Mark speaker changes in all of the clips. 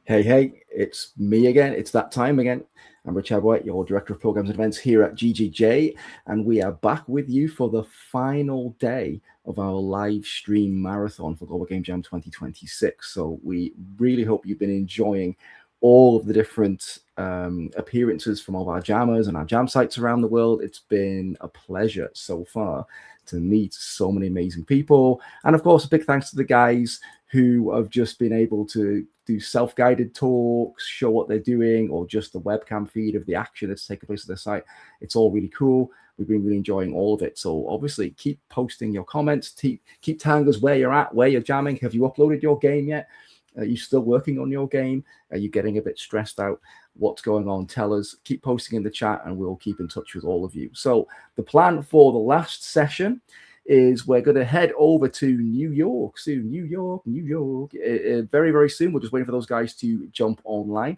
Speaker 1: Hey, it's me again. It's that time again. I'm Richard White, your Director of Programs and Events here at GGJ, and we are back with you for the final day of our live stream marathon for Global Game Jam 2026. So we really hope you've been enjoying all of the different appearances from all of our jammers and our jam sites around the world. It's been a pleasure so far to meet so many amazing people. And of course, a big thanks to the guys who have just been able to do self-guided talks, show what they're doing, or just the webcam feed of the action that's taking place at their site. It's all really cool. We've been really enjoying all of it. So obviously keep posting your comments, keep telling us where you're at, where you're jamming. Have you uploaded your game yet? Are you still working on your game? Are you getting a bit stressed out? What's going on? Tell us. Keep posting in the chat and we'll keep in touch with all of you. So the plan for the last session is we're going to head over to New York soon. New York. Very, very soon. We're just waiting for those guys to jump online.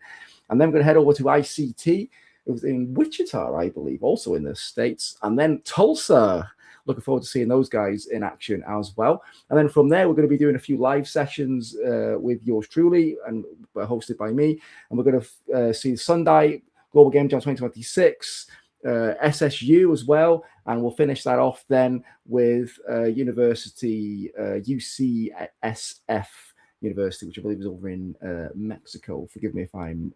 Speaker 1: And then we're going to head over to ICT. It was in Wichita, I believe, also in the States. And then Tulsa. Looking forward to seeing those guys in action as well. And then from there, we're going to be doing a few live sessions with yours truly and hosted by me. And we're going to see Sunday, Global Game Jam 2026, SSU as well. And we'll finish that off then with University, UCSF University, which I believe is over in Mexico. Forgive me if I'm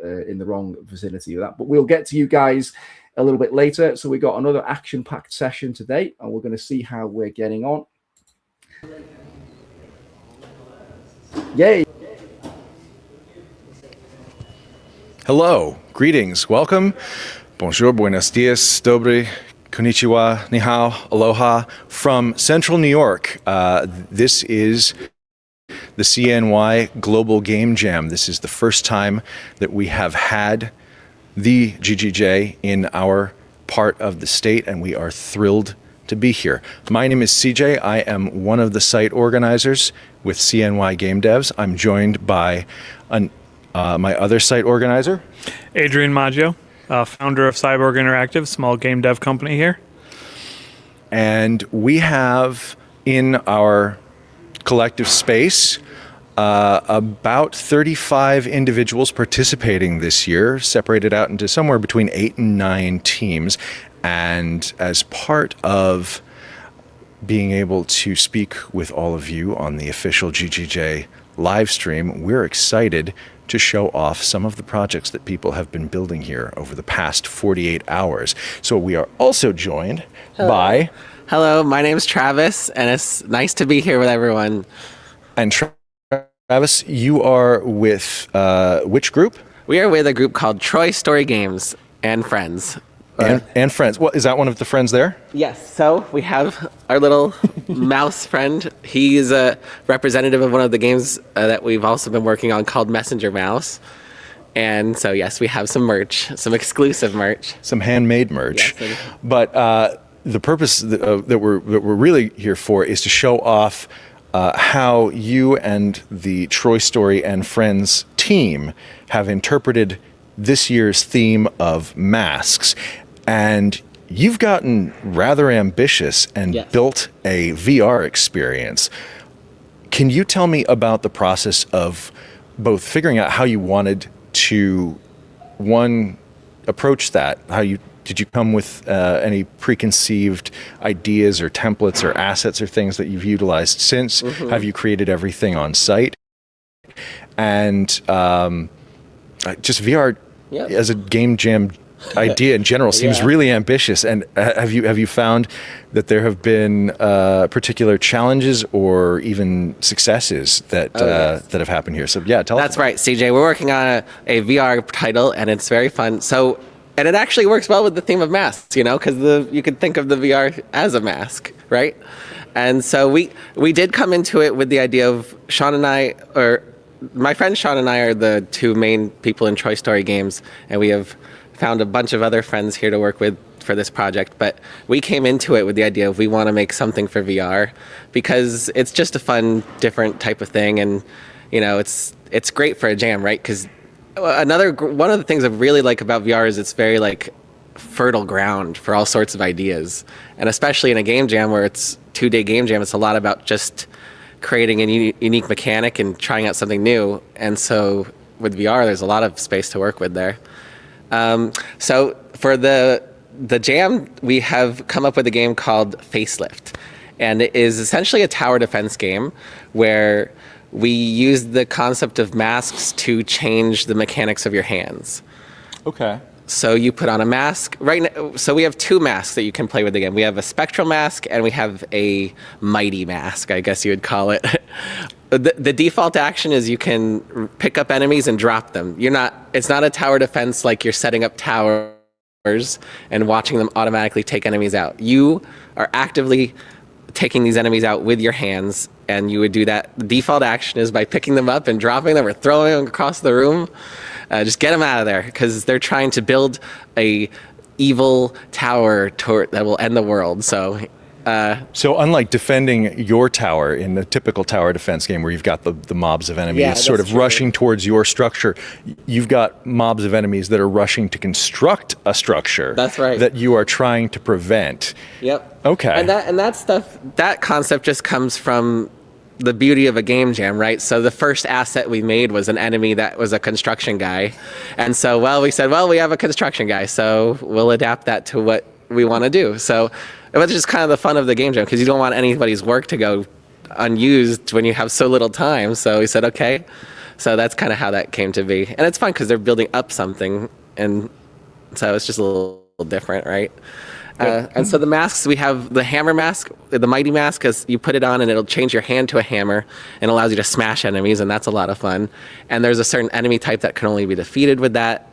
Speaker 1: in the wrong vicinity of that, but we'll get to you guys a little bit later. So we got another action-packed session today, and we're going to see how we're getting on. Yay!
Speaker 2: Hello, greetings, welcome. Bonjour, buenos dias, dobre, konnichiwa, ni hao, aloha from Central New York. This is the CNY Global Game Jam. This is the first time that we have had the GGJ in our part of the state, and we are thrilled to be here. My name is CJ. I am one of the site organizers with CNY Game Devs. I'm joined by my other site organizer,
Speaker 3: Adrian Maggio, founder of Cyborg Interactive, small game dev company here.
Speaker 2: And we have in our collective space about 35 individuals participating this year, separated out into somewhere between 8 and 9 teams. And as part of being able to speak with all of you on the official GGJ live stream, we're excited to show off some of the projects that people have been building here over the past 48 hours. So we are also joined by...
Speaker 4: Hello, my name's Travis, and it's nice to be here with everyone.
Speaker 2: And Travis, you are with which group?
Speaker 4: We are with a group called Troy Story Games and Friends.
Speaker 2: And Friends. Well, is that one of the friends there?
Speaker 4: Yes, so we have our little mouse friend. He's a representative of one of the games that we've also been working on called Messenger Mouse. And so, yes, we have some merch, some exclusive merch.
Speaker 2: Some handmade merch.
Speaker 4: Yes,
Speaker 2: but the purpose that we're really here for is to show off how you and the Troy Story and Friends team have interpreted this year's theme of masks. And you've gotten rather ambitious and built a VR experience. Can you tell me about the process of both figuring out how you wanted to, one, approach that? Did you come with any preconceived ideas or templates or assets or things that you've utilized since? Mm-hmm. Have you created everything on site? And just VR as a game jam idea in general seems really ambitious. And have you found that there have been particular challenges or even successes that that have happened here? So tell us.
Speaker 4: That's right, CJ. We're working on a VR title, and it's very fun. So. And it actually works well with the theme of masks, because you could think of the VR as a mask, right? And so we did come into it with the idea of Sean and I, or my friend Sean and I are the two main people in Troy Story Games, and we have found a bunch of other friends here to work with for this project. But we came into it with the idea of we want to make something for VR because it's just a fun, different type of thing, and it's great for a jam, right? Because one of the things I really like about VR is it's very fertile ground for all sorts of ideas, and especially in a game jam where it's 2-day game jam, it's a lot about just creating a unique mechanic and trying out something new. And so with VR, there's a lot of space to work with there. So for the jam, we have come up with a game called Facelift. And it is essentially a tower defense game where we use the concept of masks to change the mechanics of your hands.
Speaker 2: Okay.
Speaker 4: So you put on a mask right now. So we have two masks that you can play with again. We have a spectral mask and we have a mighty mask, I guess you would call it. The default action is you can pick up enemies and drop them. It's not a tower defense like you're setting up towers and watching them automatically take enemies out. You are actively taking these enemies out with your hands, and you would do that. The default action is by picking them up and dropping them or throwing them across the room. Just get them out of there, because they're trying to build a evil tower that will end the world. So
Speaker 2: unlike defending your tower in the typical tower defense game where you've got the mobs of enemies sort of rushing towards your structure, you've got mobs of enemies that are rushing to construct a structure.
Speaker 4: That's right.
Speaker 2: That you are trying to prevent.
Speaker 4: Yep.
Speaker 2: Okay.
Speaker 4: And that concept just comes from the beauty of a game jam, right? So the first asset we made was an enemy that was a construction guy. And so, we said, we have a construction guy, so we'll adapt that to what we want to do. So it was just kind of the fun of the game jam, because you don't want anybody's work to go unused when you have so little time. So we said, okay. So that's kind of how that came to be. And it's fun because they're building up something. And so it's just a little different, right? And so the masks, we have the hammer mask, the mighty mask, because you put it on and it'll change your hand to a hammer and allows you to smash enemies, and that's a lot of fun. And there's a certain enemy type that can only be defeated with that.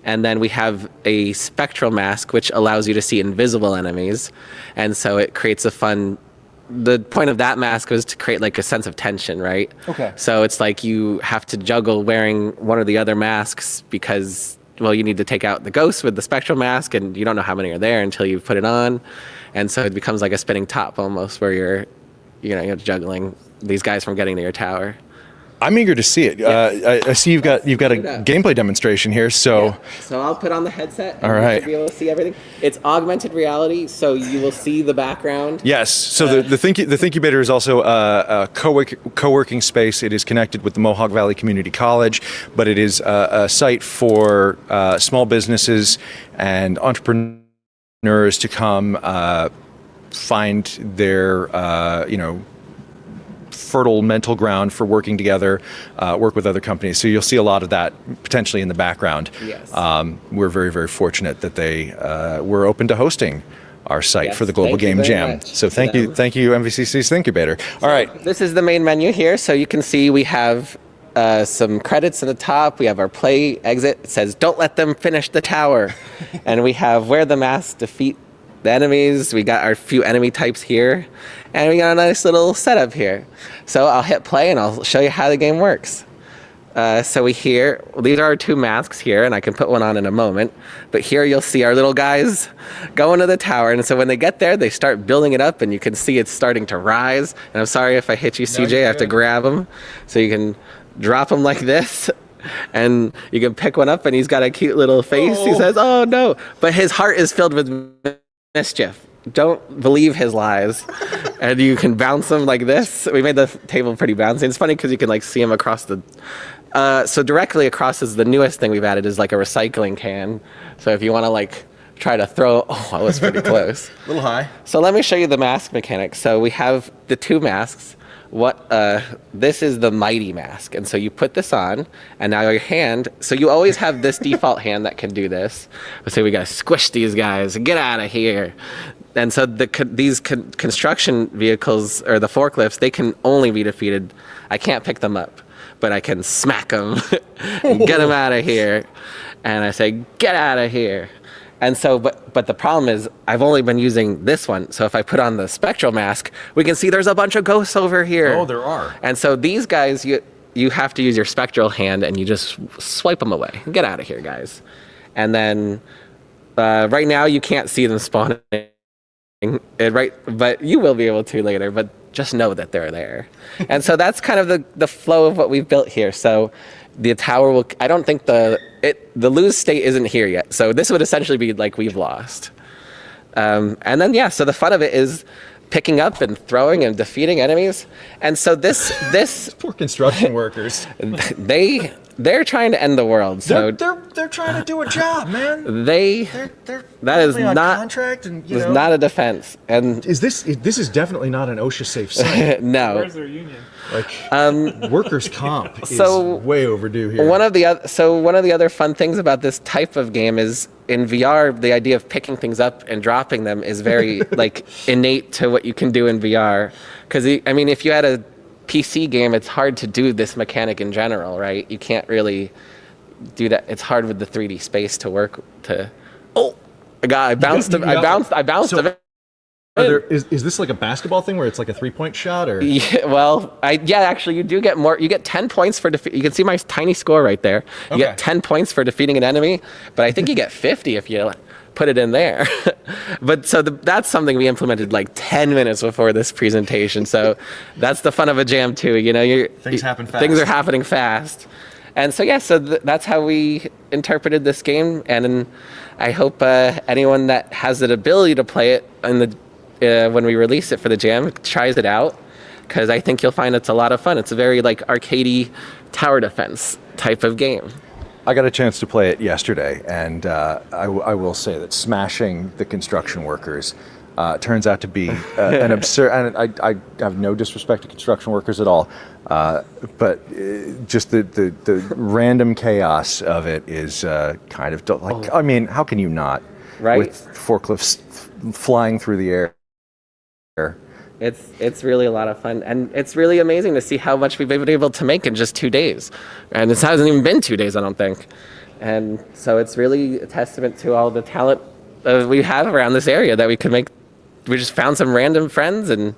Speaker 4: And then we have a spectral mask, which allows you to see invisible enemies. And so it creates the point of that mask was to create like a sense of tension, right?
Speaker 2: Okay.
Speaker 4: So it's like you have to juggle wearing one or the other masks because, you need to take out the ghosts with the spectral mask, and you don't know how many are there until you put it on. And so it becomes like a spinning top almost, where you're juggling these guys from getting to your tower.
Speaker 2: I'm eager to see it. I see you've got a gameplay demonstration here. So
Speaker 4: So I'll put on the headset.
Speaker 2: All right.
Speaker 4: You should be able to see everything. It's augmented reality, so you will see the background.
Speaker 2: Yes. So the Thinkubator is also a co-working space. It is connected with the Mohawk Valley Community College, but it is a site for small businesses and entrepreneurs to come find their fertile mental ground for working together, work with other companies. So you'll see a lot of that potentially in the background.
Speaker 4: Yes.
Speaker 2: We're very, very fortunate that they were open to hosting our site for the Global Game Jam. So thank you, MVCC's Thinkubator. All right.
Speaker 4: This is the main menu here. So you can see we have some credits at the top. We have our play exit. It says, "Don't let them finish the tower." And we have wear the mask, defeat the enemies. We got our few enemy types here, and we got a nice little setup here. So I'll hit play and I'll show you how the game works. So these are our two masks here, and I can put one on in a moment. But here you'll see our little guys go into the tower, and so when they get there, they start building it up, and you can see it's starting to rise. And I'm sorry if I hit you, CJ. I have to grab them, so you can drop them like this. And you can pick one up, and he's got a cute little face. He says, "Oh no," but his heart is filled with mischief. Don't believe his lies. And you can bounce them like this. We made the table pretty bouncy. It's funny because you can see him across the... so directly across is the newest thing we've added, is like a recycling can. So if you want to try to throw... Oh, that was pretty close.
Speaker 2: A little high.
Speaker 4: So let me show you the mask mechanics. So we have the two masks. This is the mighty mask, and so you put this on, and now your hand, so you always have this default hand that can do this. So we gotta squish these guys, get out of here. And so these construction vehicles, or the forklifts, they can only be defeated. I can't pick them up, but I can smack them, get them out of here. And I say, get out of here. And so, but the problem is, I've only been using this one. So if I put on the spectral mask, we can see there's a bunch of ghosts over here.
Speaker 2: Oh, there are.
Speaker 4: And so these guys, you have to use your spectral hand, and you just swipe them away. Get out of here, guys. And then right now you can't see them spawning, but you will be able to later. But just know that they're there. And so that's kind of the flow of what we've built here. So the tower will, I don't think the lose state isn't here yet. So this would essentially be like we've lost. And then, so the fun of it is picking up and throwing and defeating enemies. And so this
Speaker 2: Poor construction workers.
Speaker 4: they're trying to end the world. So
Speaker 2: They're trying to do a job, man.
Speaker 4: they're that is
Speaker 2: on
Speaker 4: not
Speaker 2: contract, and
Speaker 4: is not a defense. And
Speaker 2: this is definitely not an OSHA safe site.
Speaker 4: no.
Speaker 3: Where's their union?
Speaker 2: Like workers' comp is
Speaker 4: So
Speaker 2: way overdue here.
Speaker 4: One of the other fun things about this type of game is in VR, the idea of picking things up and dropping them is very like innate to what you can do in VR. Because I mean, if you had a PC game, it's hard to do this mechanic in general, right? You can't really do that. It's hard with the 3D space to work to. Oh, I bounced. I bounced.
Speaker 2: So, is this like a basketball thing where it's like a 3-point shot, or?
Speaker 4: Yeah, well, actually, you do get more. You get 10 points for defeat. You can see my tiny score right there. You get 10 points for defeating an enemy, but I think you get 50 if you put it in there. But so that's something we implemented like 10 minutes before this presentation. So that's the fun of a jam too.
Speaker 2: Things happen fast.
Speaker 4: Things are happening fast. And so that's how we interpreted this game. And I hope anyone that has the ability to play it when we release it for the jam tries it out, because I think you'll find it's a lot of fun. It's a very like arcadey tower defense type of game.
Speaker 2: I got a chance to play it yesterday, and I will say that smashing the construction workers turns out to be an absurd. And I have no disrespect to construction workers at all, but just the random chaos of it is kind of like. I mean, how can you not?
Speaker 4: Right.
Speaker 2: With forklifts flying through the air.
Speaker 4: It's really a lot of fun, and it's really amazing to see how much we've been able to make in just 2 days. And this hasn't even been 2 days, I don't think. And so it's really a testament to all the talent we have around this area that we could make. We just found some random friends and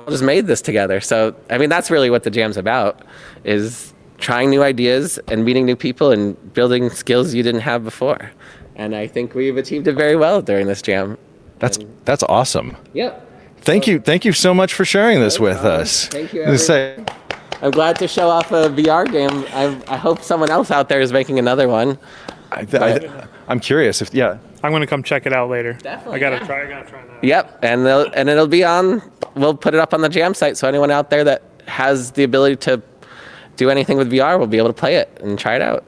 Speaker 4: just made this together. So, I mean, that's really what the jam's about, is trying new ideas and meeting new people and building skills you didn't have before. And I think we've achieved it very well during this jam.
Speaker 2: That's awesome.
Speaker 4: Yep.
Speaker 2: Thank you so much for sharing this with us.
Speaker 4: Thank you, everyone. I'm glad to show off a VR game. I hope someone else out there is making another one.
Speaker 2: I'm curious if
Speaker 3: I'm gonna come check it out later.
Speaker 4: Definitely,
Speaker 3: I gotta
Speaker 4: yeah.
Speaker 3: try that.
Speaker 4: Yep, and it'll be on. We'll put it up on the jam site, so anyone out there that has the ability to do anything with VR will be able to play it and try it out.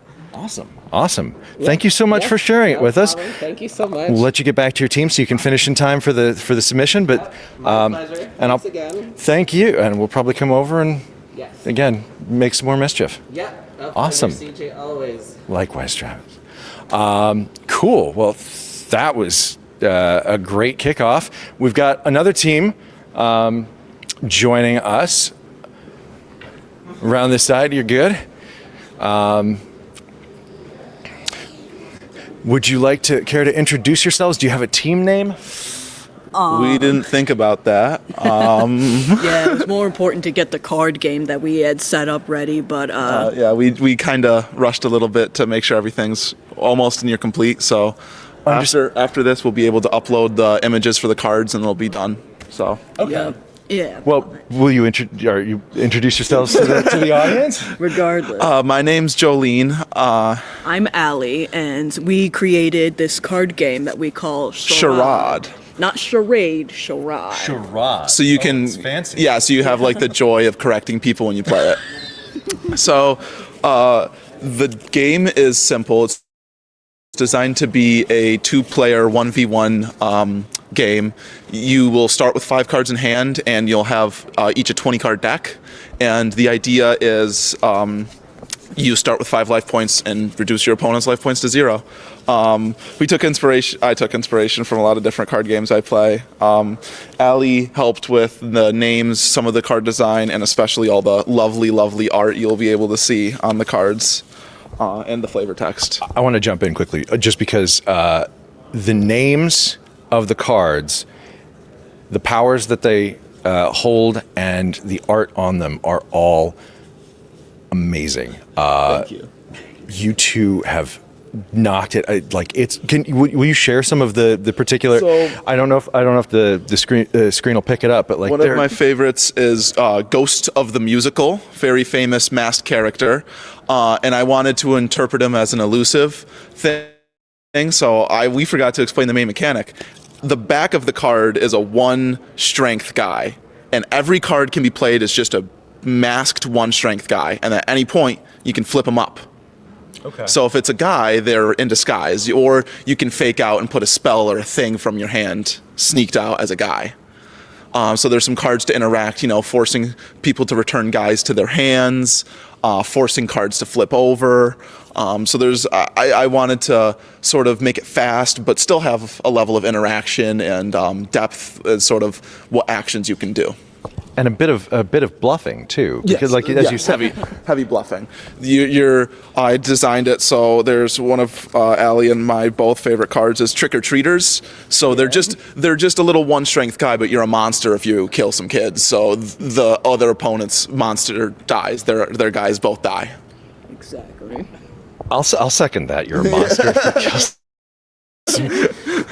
Speaker 2: Awesome. Thank you so much for sharing it with us.
Speaker 4: Thank you so much.
Speaker 2: We'll let you get back to your team so you can finish in time for the submission. But
Speaker 4: My pleasure.
Speaker 2: and
Speaker 4: Thanks again.
Speaker 2: thank you, and we'll probably come over and
Speaker 4: Yes.
Speaker 2: again make some more mischief.
Speaker 4: Yep.
Speaker 2: Awesome.
Speaker 4: CJ always.
Speaker 2: Likewise, Travis. Cool. Well, that was a great kickoff. We've got another team joining us around this side. You're good. Would you care to introduce yourselves? Do you have a team name?
Speaker 5: We didn't think about that.
Speaker 6: Yeah, it was more important to get the card game that we had set up ready, but
Speaker 5: Yeah, we kind of rushed a little bit to make sure everything's almost near complete. So after this, we'll be able to upload the images for the cards, and it'll be done. So
Speaker 6: yeah.
Speaker 2: Well, will you introduce yourselves to the audience?
Speaker 6: Regardless.
Speaker 5: my name's Jolene.
Speaker 6: I'm Allie, and we created this card game that we call
Speaker 5: Charade.
Speaker 6: Not charade, charade.
Speaker 2: Charade.
Speaker 5: So you can,
Speaker 2: it's fancy.
Speaker 5: Yeah. So you have like the joy of correcting people when you play it. So the game is simple. It's designed to be a 2-player 1v1 game. You will start with 5 cards in hand, and you'll have each a 20-card deck. And the idea is you start with 5 life points and reduce your opponent's life points to 0. I took inspiration from a lot of different card games I play. Allie helped with the names, some of the card design, and especially all the lovely, lovely art you'll be able to see on the cards and the flavor text.
Speaker 2: I want to jump in quickly, just because the names of the cards, the powers that they hold, and the art on them are all amazing.
Speaker 5: Thank you.
Speaker 2: You two have knocked it. Will you share some of the particular?
Speaker 5: So-
Speaker 2: I don't know if the screen will pick it up, but like
Speaker 5: One of my favorites is Ghost of the Musical, very famous masked character, and I wanted to interpret him as an elusive thing. So we forgot to explain the main mechanic. the back of the card is a 1 strength guy, and every card can be played as just a masked 1 strength guy, and at any point you can flip them up.
Speaker 2: Okay.
Speaker 5: So if it's a guy, they're in disguise, or you can fake out and put a spell or a thing from your hand sneaked out as a guy. So there's some cards to interact, forcing people to return guys to their hands, forcing cards to flip over. So I wanted to sort of make it fast, but still have a level of interaction and depth as sort of what actions you can do.
Speaker 2: And a bit of bluffing too, because as you said,
Speaker 5: heavy bluffing. I designed it so there's one of Allie and my both favorite cards is Trick or Treaters. So they're just a little 1 strength guy, but you're a monster if you kill some kids. So the other opponent's monster dies. Their guys both die.
Speaker 6: Exactly.
Speaker 2: I'll second that. You're a monster.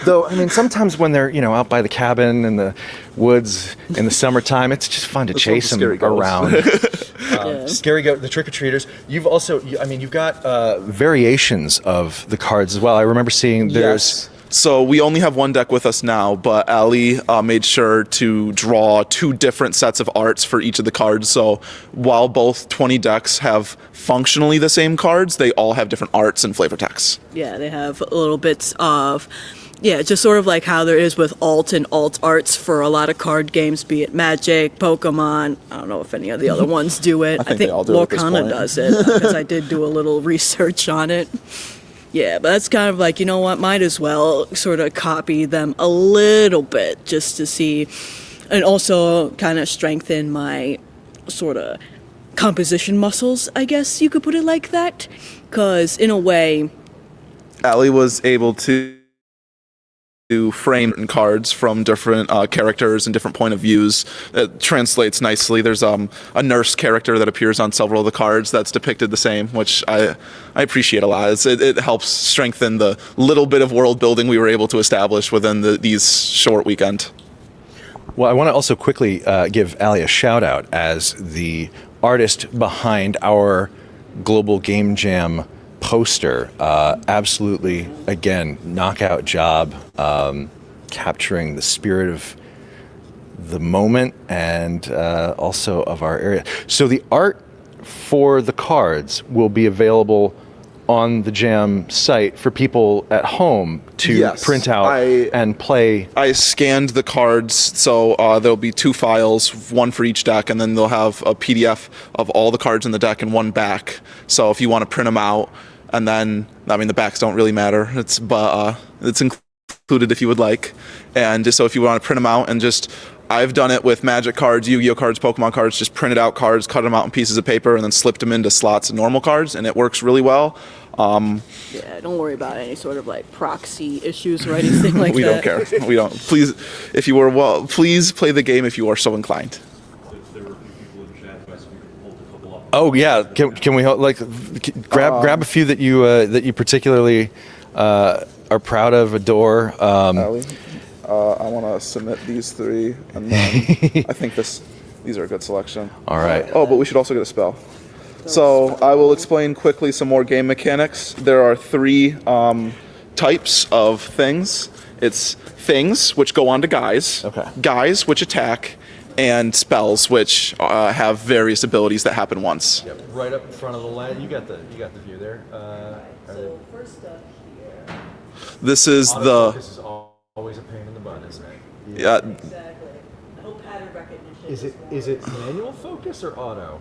Speaker 2: Though, I mean, sometimes when they're, out by the cabin in the woods in the summertime, it's just fun to chase them around. Scary Goat, the trick-or-treaters. You've also, you've got variations of the cards as well. I remember seeing there's...
Speaker 5: Yes. So we only have 1 deck with us now, but Allie made sure to draw 2 different sets of arts for each of the cards. So while both 20 decks have functionally the same cards, they all have different arts and flavor text.
Speaker 6: Yeah, they have little bits of, just sort of like how there is with alt and alt arts for a lot of card games, be it Magic, Pokemon. I don't know if any of the other ones do it.
Speaker 5: I think they all do it at this
Speaker 6: Lorcana
Speaker 5: point.
Speaker 6: does it, because I did do a little research on it. Yeah, but that's kind of like, you know what, might as well sort of copy them a little bit just to see, and also kind of strengthen my sort of composition muscles, I guess you could put it like that. Because in a way,
Speaker 5: Allie was able to frame cards from different characters and different point of views. It translates nicely. There's a nurse character that appears on several of the cards that's depicted the same, which I appreciate a lot. It helps strengthen the little bit of world building we were able to establish within these short weekend.
Speaker 2: Well, I want to also quickly give Allie a shout out as the artist behind our Global Game Jam poster. Absolutely, again, knockout job, capturing the spirit of the moment and also of our area. So the art for the cards will be available on the Jam site for people at home to print out and play.
Speaker 5: I scanned the cards, so there'll be 2 files, 1 for each deck, and then they'll have a PDF of all the cards in the deck and 1 back. So if you want to print them out, and then, the backs don't really matter. It's included if you would like. And just so if you want to print them out and I've done it with Magic cards, Yu-Gi-Oh cards, Pokemon cards, just printed out cards, cut them out in pieces of paper, and then slipped them into slots of normal cards, and it works really well.
Speaker 6: yeah, don't worry about any sort of like proxy issues or anything like
Speaker 5: We
Speaker 6: that.
Speaker 5: don't care. We don't. Please, please play the game if you are so inclined.
Speaker 2: Oh yeah, can we grab a few that you particularly are proud of, adore?
Speaker 5: Allie, I want to submit these 3, and then I think these are a good selection.
Speaker 2: All right.
Speaker 5: Oh, but we should also get a spell. So I will explain quickly some more game mechanics. There are 3 types of things. It's things, which go on to guys.
Speaker 2: Okay.
Speaker 5: Guys, which attack, and spells, which have various abilities that happen once.
Speaker 2: Yep, right up in front of the land. You got the view there.
Speaker 6: So first up here.
Speaker 5: This is
Speaker 2: This is always a pain in the butt, isn't it?
Speaker 5: Yeah.
Speaker 6: Exactly. No pattern recognition.
Speaker 2: Is it manual focus or auto?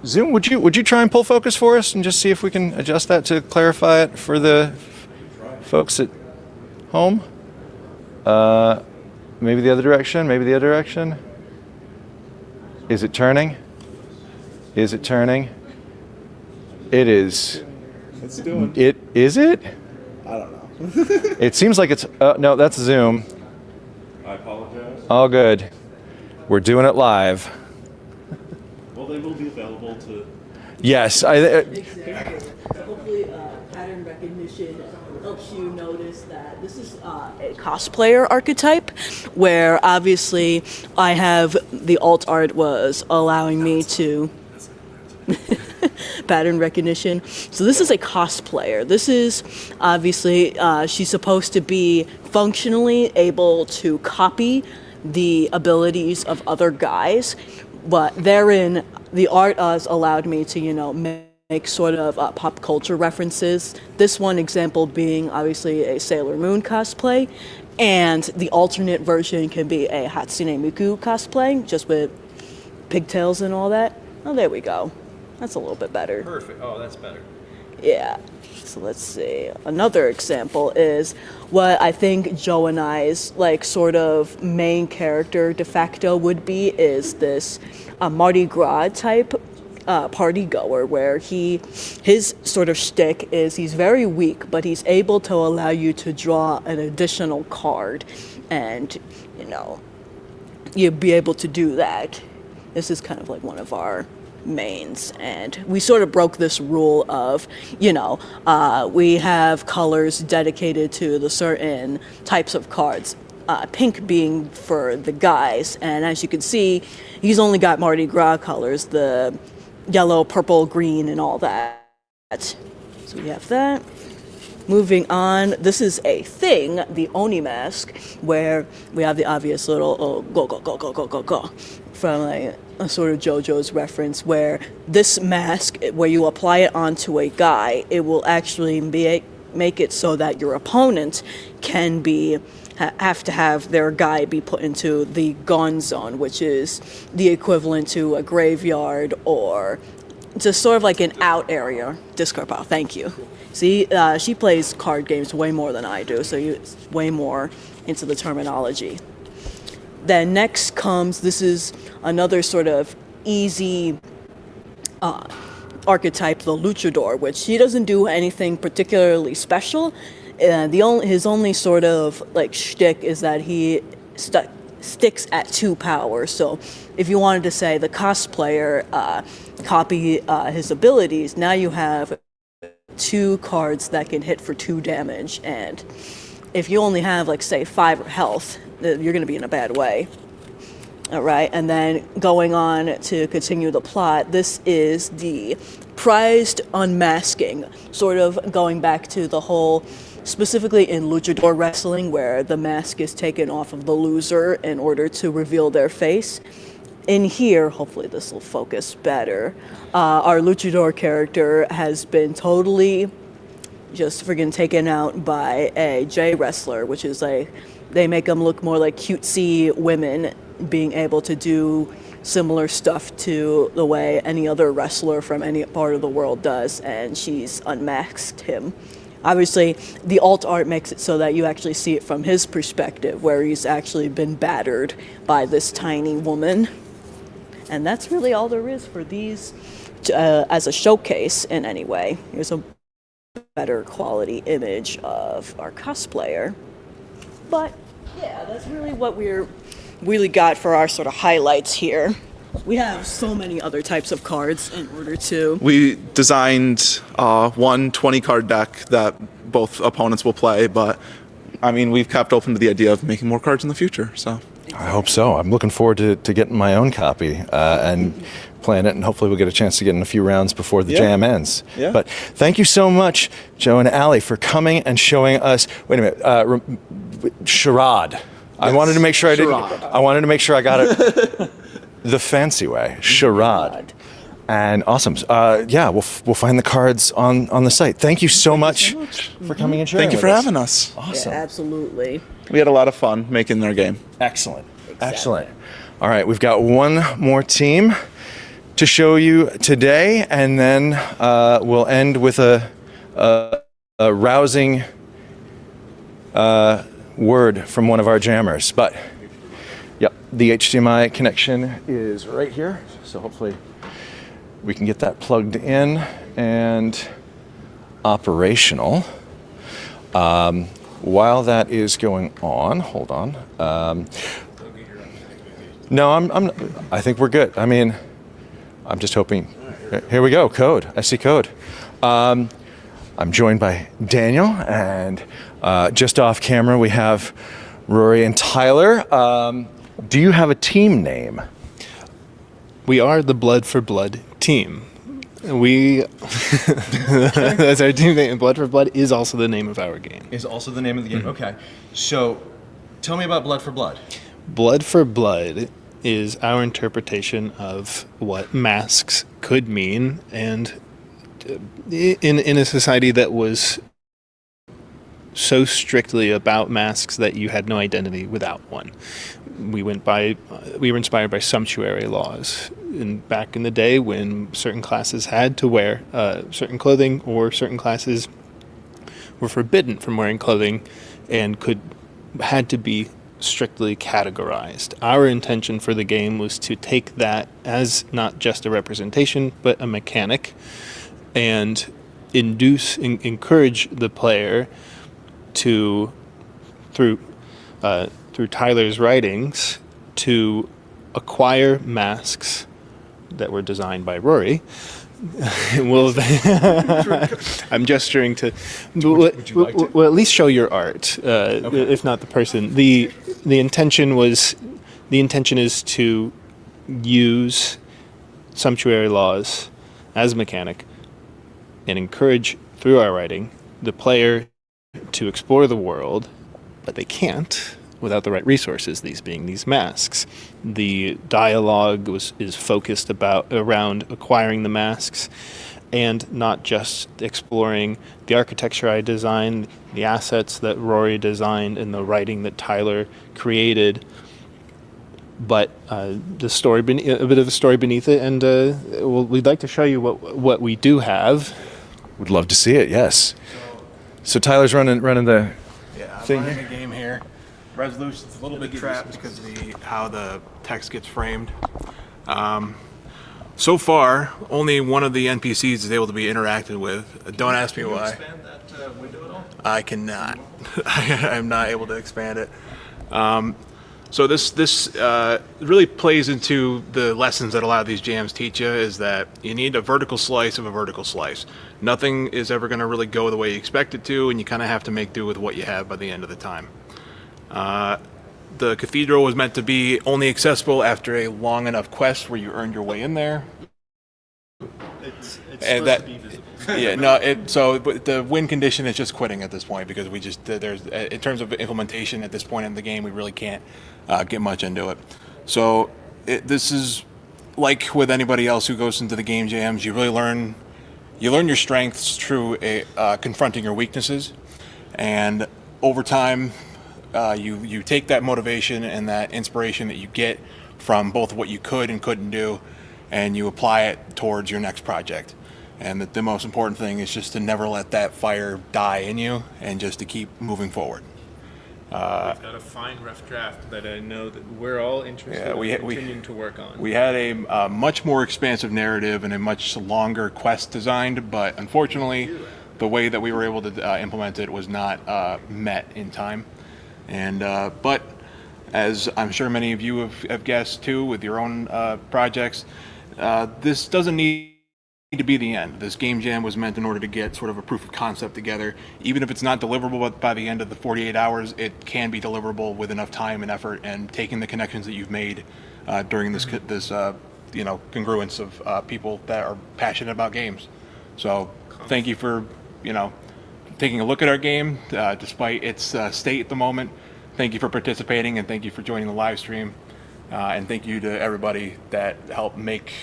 Speaker 2: Zoom, would you try and pull focus for us and just see if we can adjust that to clarify it for the folks at home? Maybe the other direction. Maybe the other direction. Is it turning? Is it turning? It is.
Speaker 5: It's doing.
Speaker 2: It is it?
Speaker 5: I don't know.
Speaker 2: It seems like it's. No, that's Zoom.
Speaker 7: I apologize.
Speaker 2: All good. We're doing it live.
Speaker 7: Well, they will be available to.
Speaker 2: Yes,
Speaker 6: Exactly. So hopefully, pattern recognition helps you notice that this is a cosplayer archetype, where obviously I have the alt art was allowing me to. pattern recognition. So this is a cosplayer. This is obviously, she's supposed to be functionally able to copy the abilities of other guys, but therein the art has allowed me to, make sort of pop culture references. This one example being obviously a Sailor Moon cosplay, and the alternate version can be a Hatsune Miku cosplay, just with pigtails and all that. Oh, there we go. That's a little bit better.
Speaker 2: Perfect. Oh, that's better.
Speaker 6: Yeah. So let's see. Another example is what I think Joe and I's sort of main character de facto would be is this Mardi Gras type party goer, where his sort of shtick is he's very weak, but he's able to allow you to draw an additional card, and you'll be able to do that. This is kind of like one of our mains, and we sort of broke this rule of we have colors dedicated to the certain types of cards, pink being for the guys, and as you can see he's only got Mardi Gras colors, the yellow, purple, green, and all that. So we have that. Moving on, this is a thing, the Oni mask, where we have the obvious little go, go, go, go, go, go, go, from a sort of JoJo's reference, where this mask, where you apply it onto a guy, it will actually make it so that your opponent can have to have their guy be put into the gone zone, which is the equivalent to a graveyard or just sort of like an out area. Discard pile, thank you. See, she plays card games way more than I do, so it's way more into the terminology. Then next comes, this is another sort of easy archetype, the luchador, which he doesn't do anything particularly special. His only sort of shtick is that he sticks at 2 power. So if you wanted to say the cosplayer copy his abilities, now you have 2 cards that can hit for 2 damage, and if you only have say 5 health, you're going to be in a bad way. All right, and then going on to continue the plot, this is the prized unmasking, sort of going back to the whole, specifically in luchador wrestling, where the mask is taken off of the loser in order to reveal their face. In here, hopefully this will focus better, our luchador character has been totally just friggin' taken out by a J wrestler, which is they make them look more like cutesy women, being able to do similar stuff to the way any other wrestler from any part of the world does, and she's unmasked him. Obviously, the alt art makes it so that you actually see it from his perspective, where he's actually been battered by this tiny woman. And that's really all there is for these as a showcase in any way. Here's a better quality image of our cosplayer. But yeah, that's really what we're really got for our sort of highlights here. We have so many other types of cards in order to...
Speaker 5: We designed one 20-card deck that both opponents will play, but I mean, we've kept open to the idea of making more cards in the future, so...
Speaker 2: I hope so. I'm looking forward to getting my own copy and playing it, and hopefully we'll get a chance to get in a few rounds before the jam ends.
Speaker 5: Yeah.
Speaker 2: But thank you so much, Joe and Allie, for coming and showing us... Wait a minute. Charade. Yes. I wanted to make sure I wanted to make sure I got it the fancy way. Charade. And awesome. Yeah, we'll find the cards on the site. Thank you so much for coming and sharing.
Speaker 5: Thank you for having us.
Speaker 2: Awesome.
Speaker 6: Yeah, absolutely.
Speaker 5: We had a lot of fun making their game.
Speaker 2: Excellent. Exactly. Excellent. All right, we've got one more team to show you today, and then we'll end with a rousing word from one of our jammers. But yep, the HDMI connection is right here, so hopefully we can get that plugged in and operational. While that is going on, hold on. No, I think we're good. I mean, I'm just hoping. Here we go. Code. I see code. I'm joined by Daniel, and just off camera we have Rory and Tyler. Do you have a team name?
Speaker 8: We are the Blood for Blood team. We that's our team name. Blood for Blood is also the name of our game.
Speaker 2: Is also the name of the game. Okay. So tell me about Blood for Blood.
Speaker 8: Blood for Blood is our interpretation of what masks could mean, and in a society that was so strictly about masks that you had no identity without one. We were inspired by sumptuary laws. And back in the day when certain classes had to wear certain clothing, or certain classes were forbidden from wearing clothing and had to be strictly categorized. Our intention for the game was to take that as not just a representation, but a mechanic, and encourage the player to, through Tyler's writings, to acquire masks that were designed by Rory. I'm gesturing to.
Speaker 2: Would you like to?
Speaker 8: Well, at least show your art, if not the person. The intention is to use sumptuary laws as a mechanic and encourage, through our writing, the player to explore the world, but they can't without the right resources, these being these masks. The dialogue is focused around acquiring the masks, and not just exploring the architecture I designed, the assets that Rory designed, and the writing that Tyler created, but the story, a bit of a story beneath it. And we'd like to show you what we do have.
Speaker 2: Would love to see it. Yes. So Tyler's running the thing
Speaker 9: running
Speaker 2: here.
Speaker 9: the game here. Resolution's a little bit trapped because of how the text gets framed. So far, only one of the NPCs is able to be interacted with. Don't ask me why.
Speaker 7: Can you expand that window at all?
Speaker 9: I cannot. I'm not able to expand it. So this really plays into the lessons that a lot of these jams teach you, is that you need a vertical slice of a vertical slice. Nothing is ever going to really go the way you expect it to, and you kind of have to make do with what you have by the end of the time. The cathedral was meant to be only accessible after a long enough quest where you earned your way in there.
Speaker 8: It's
Speaker 9: And that, yeah, no. But the win condition is just quitting at this point, because we just there's in terms of implementation at this point in the game, we really can't get much into it. So this is like with anybody else who goes into the game jams. You really learn your strengths through confronting your weaknesses, and over time, you take that motivation and that inspiration that you get from both what you could and couldn't do, and you apply it towards your next project. And the most important thing is just to never let that fire die in you, and just to keep moving forward.
Speaker 8: We've got a fine rough draft that I know that we're all interested in continuing to work on.
Speaker 9: We had a much more expansive narrative and a much longer quest designed, but unfortunately, the way that we were able to implement it was not met in time. And but as I'm sure many of you have guessed too with your own projects, this doesn't need to be the end. This game jam was meant in order to get sort of a proof of concept together. Even if it's not deliverable by the end of the 48 hours, it can be deliverable with enough time and effort, and taking the connections that you've made during this congruence of people that are passionate about games. So thank you for taking a look at our game despite its state at the moment. Thank you for participating, and thank you for joining the live stream, and thank you to everybody that helped make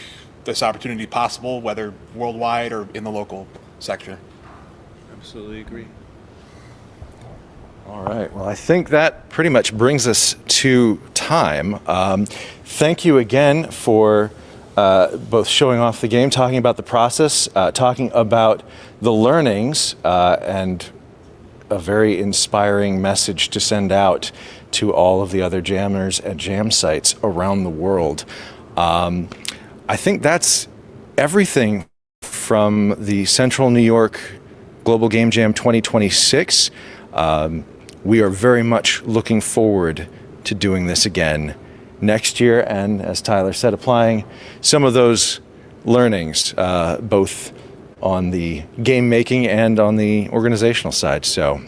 Speaker 9: this opportunity possible, whether worldwide or in the local sector.
Speaker 8: Absolutely agree.
Speaker 2: All right. Well, I think that pretty much brings us to time. Thank you again for both showing off the game, talking about the process, talking about the learnings, and a very inspiring message to send out to all of the other jammers at jam sites around the world. I think that's everything from the Central New York Global Game Jam 2026. We are very much looking forward to doing this again next year, and as Tyler said, applying some of those learnings both on the game making and on the organizational side. So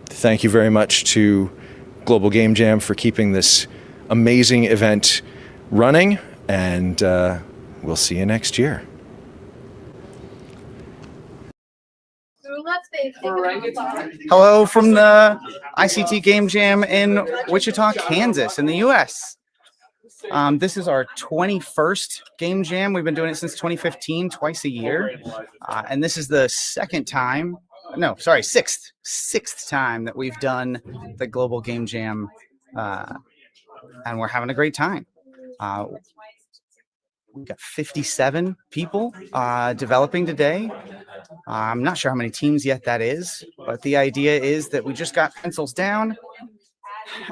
Speaker 2: thank you very much to Global Game Jam for keeping this amazing event running, and we'll see you next year.
Speaker 10: Hello from the ICT Game Jam in Wichita, Kansas, in the U.S. This is our 21st Game Jam. We've been doing it since 2015, twice a year. And this is the sixth time that we've done the Global Game Jam. And we're having a great time. We've got 57 people developing today. I'm not sure how many teams yet that is, but the idea is that we just got pencils down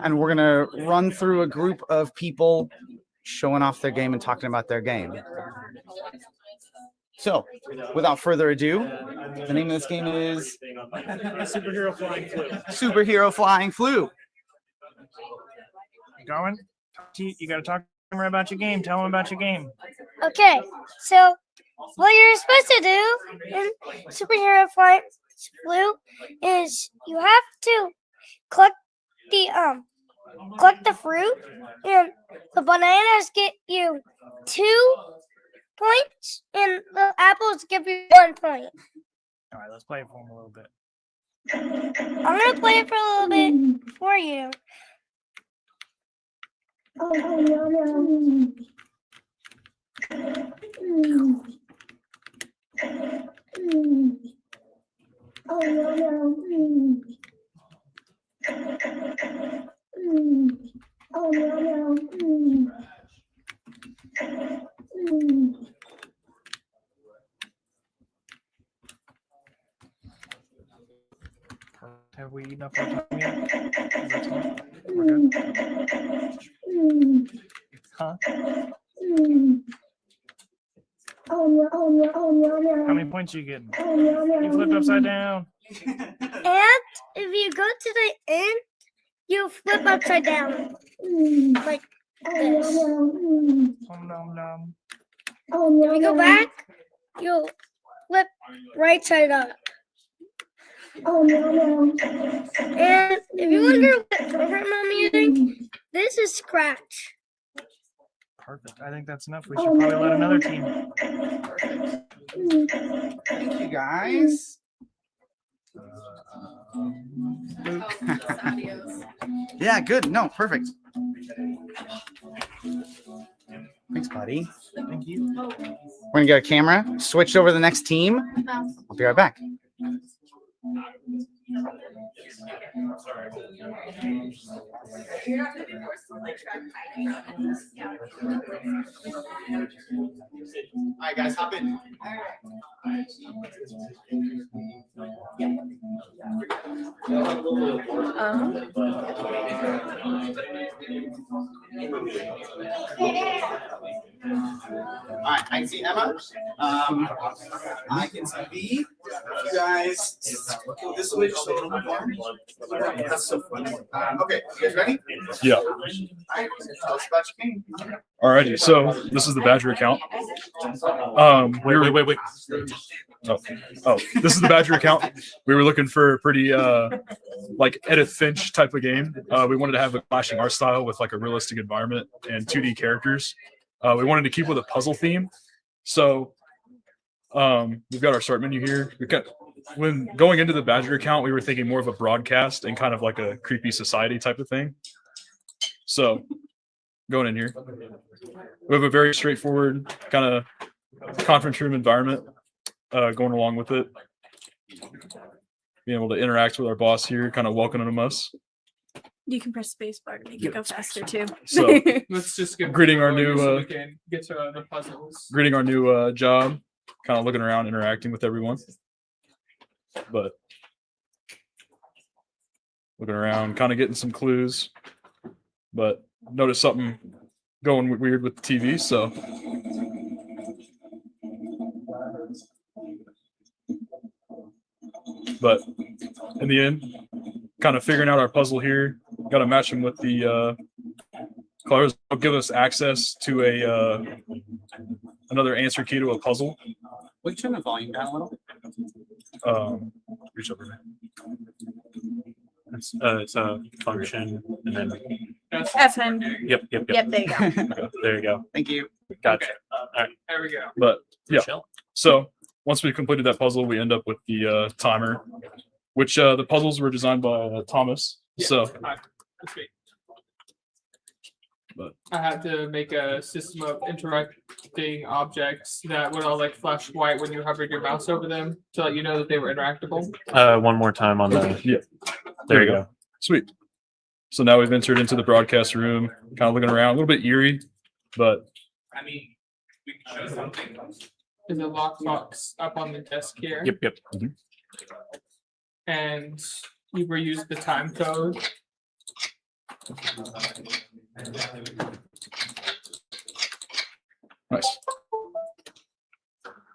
Speaker 10: and we're going to run through a group of people showing off their game and talking about their game. So, without further ado, the name of this game is
Speaker 11: Superhero Flying Flu.
Speaker 10: Superhero Flying Flu.
Speaker 11: Going? You got to talk to them about your game. Tell them about your game.
Speaker 12: Okay, so what you're supposed to do in Superhero Flying Flu is you have to collect the fruit, and the bananas get you 2 points, and the apples give you 1 point.
Speaker 11: All right, let's play it for them a little bit.
Speaker 12: I'm gonna play it for a little bit for you.
Speaker 13: Oh, no. Oh, no. Oh, no.
Speaker 11: Have we eaten up our time yet? Huh?
Speaker 13: Oh, no.
Speaker 11: How many points are you getting? You flipped upside down.
Speaker 12: And if you go to the end, you flip upside down. Like this. If you go back, you'll flip right side up. And if you wonder what program I'm using, this is Scratch.
Speaker 11: Perfect. I think that's enough. We should probably let another team.
Speaker 10: Thank you, guys. Yeah, good. No, perfect. Thanks, buddy.
Speaker 11: Thank you.
Speaker 10: We're gonna get a camera, switch over to the next team. I'll be right back. All right, guys, hop in. All right, I can see Emma. I can see B. You guys go this way just a little bit more. That's so funny. Okay, you guys ready?
Speaker 7: Yeah.
Speaker 10: All right, tell us about your game.
Speaker 7: Alrighty, so this is the Badger account. Wait. Oh, this is the Badger account. We were looking for a pretty like Edith Finch type of game. We wanted to have a clashing art style with like a realistic environment and 2D characters. We wanted to keep with a puzzle theme. So we've got our start menu here. When going into the Badger account, we were thinking more of a broadcast and kind of like a creepy society type of thing. So going in here, we have a very straightforward kind of conference room environment going along with it. Being able to interact with our boss here, kind of welcoming us.
Speaker 14: You can press spacebar to make it go faster too.
Speaker 7: So
Speaker 15: let's just get
Speaker 7: greeting our new
Speaker 15: so we can get to the puzzles.
Speaker 7: greeting our new job, kind of looking around, interacting with everyone. But looking around, kind of getting some clues. But noticed something going weird with the TV, so but in the end, kind of figuring out our puzzle here. Got to match them with the colors. Will give us access to a another answer key to a puzzle.
Speaker 10: Will you turn the volume down a little?
Speaker 7: Reach over there.
Speaker 16: It's a function, and then
Speaker 14: FM.
Speaker 16: Yep.
Speaker 14: Yep, there you go.
Speaker 16: There you go.
Speaker 10: Thank you.
Speaker 16: Gotcha.
Speaker 15: Okay.
Speaker 16: All right.
Speaker 15: There we go.
Speaker 7: But yeah, so once we completed that puzzle, we end up with the timer, which the puzzles were designed by Thomas. So. But
Speaker 15: I had to make a system of interacting objects that would all like flash white when you hovered your mouse over them to let you know that they were interactable.
Speaker 16: One more time on the.
Speaker 7: Yeah.
Speaker 16: There you go.
Speaker 7: Sweet. So now we've entered into the broadcast room, kind of looking around, a little bit eerie, but.
Speaker 15: I mean, we can show something. There's a lockbox up on the desk here.
Speaker 16: Yep.
Speaker 15: And you reuse the time code.
Speaker 7: Nice.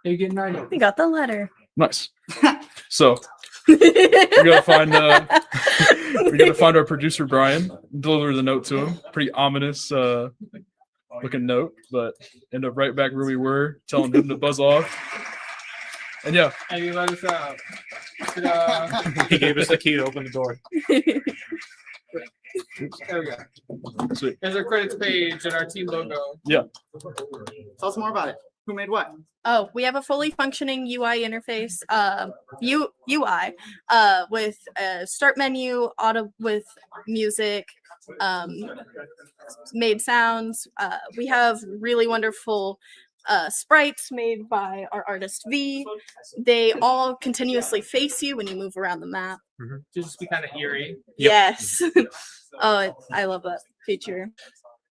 Speaker 15: You get an idea.
Speaker 14: We got the letter.
Speaker 7: Nice. So we gotta find our producer Brian, deliver the note to him. Pretty ominous looking note, but end up right back where we were, telling him to buzz off. And yeah.
Speaker 15: And you let us out.
Speaker 16: He gave us the key to open the door.
Speaker 15: There we go.
Speaker 7: Sweet.
Speaker 15: There's our credits page and our team logo.
Speaker 7: Yeah.
Speaker 10: Tell us more about it. Who made what?
Speaker 14: Oh, we have a fully functioning UI interface, UI, with a start menu, auto with music, made sounds. We have really wonderful sprites made by our artist V. They all continuously face you when you move around the map.
Speaker 15: Just be kind of eerie.
Speaker 14: Yes. Oh, I love that feature.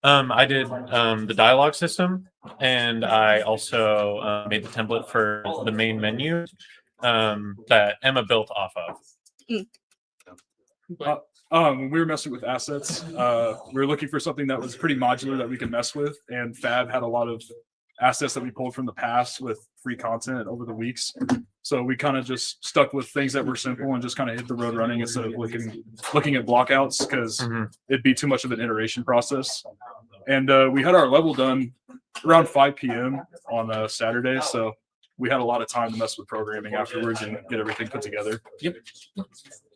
Speaker 16: I did the dialogue system, and I also made the template for the main menu that Emma built off of.
Speaker 7: When we were messing with assets, we were looking for something that was pretty modular that we could mess with, and Fab had a lot of assets that we pulled from the past with free content over the weeks. So we kind of just stuck with things that were simple and just kind of hit the road running instead of looking at blockouts, because it'd be too much of an iteration process. And we had our level done around 5 p.m. on Saturday, so we had a lot of time to mess with programming afterwards and get everything put together.
Speaker 15: Yep.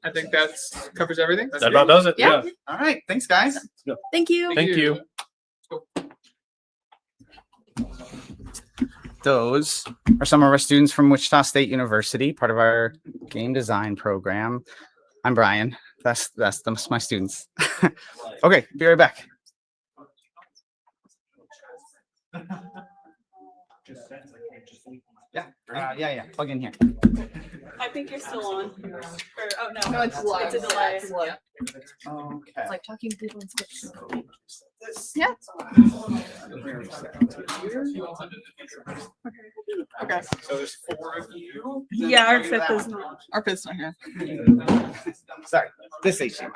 Speaker 15: I think that covers everything.
Speaker 16: That about does it.
Speaker 14: Yeah.
Speaker 10: All right. Thanks, guys.
Speaker 7: Yeah.
Speaker 14: Thank you.
Speaker 16: Thank you.
Speaker 10: Those are some of our students from Wichita State University, part of our game design program. I'm Brian. That's my students. Okay, be right back. Yeah. Plug in here.
Speaker 14: I think you're still on. Oh no, it's live. It's a delay.
Speaker 10: Okay.
Speaker 14: It's like talking to people in Spanish. Yeah.
Speaker 10: Okay. So there's 4 of you.
Speaker 14: Yeah, our fifth is not.
Speaker 10: Our fifth's not here. Sorry, this HDMI.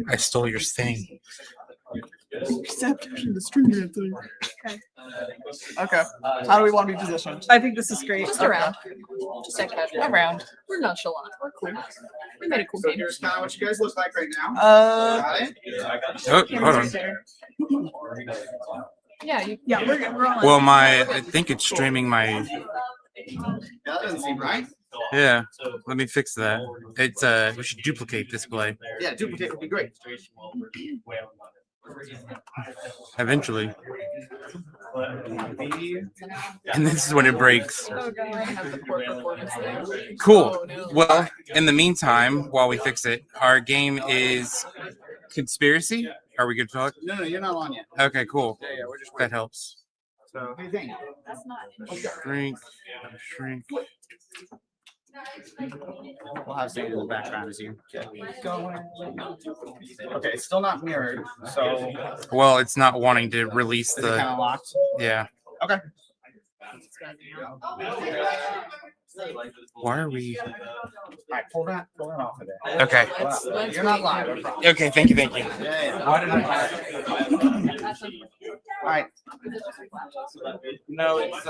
Speaker 17: I stole your thing.
Speaker 10: The stream thing.
Speaker 14: Okay.
Speaker 10: How do we want to be positioned?
Speaker 14: I think this is great.
Speaker 18: Just around. Just like casual. Around. We're nonchalant. We're cool. We made a cool game.
Speaker 10: Here's kind of what you guys look like right now.
Speaker 17: Oh, hold on.
Speaker 18: Yeah,
Speaker 14: we're on.
Speaker 17: Well, I think it's streaming my.
Speaker 10: That doesn't seem right.
Speaker 17: Yeah, let me fix that. It's we should duplicate display.
Speaker 10: Yeah, duplicate would be great.
Speaker 17: Eventually. And this is when it breaks. Cool. Well, in the meantime, while we fix it, our game is Conspiracy. Are we good to talk?
Speaker 10: No, you're not on yet.
Speaker 17: Okay, cool.
Speaker 10: Yeah, we're just
Speaker 17: that helps.
Speaker 10: So, hey, thank you.
Speaker 17: Shrink.
Speaker 10: We'll have something in the background as you get going. Okay, it's still not mirrored, so.
Speaker 17: Well, it's not wanting to release
Speaker 10: Is it kind of locked?
Speaker 17: Yeah.
Speaker 10: Okay.
Speaker 17: Why are we?
Speaker 10: All right, pull that off of there.
Speaker 17: Okay.
Speaker 10: You're not live. No problem.
Speaker 17: Okay, thank you.
Speaker 10: Yeah. All right. No, it's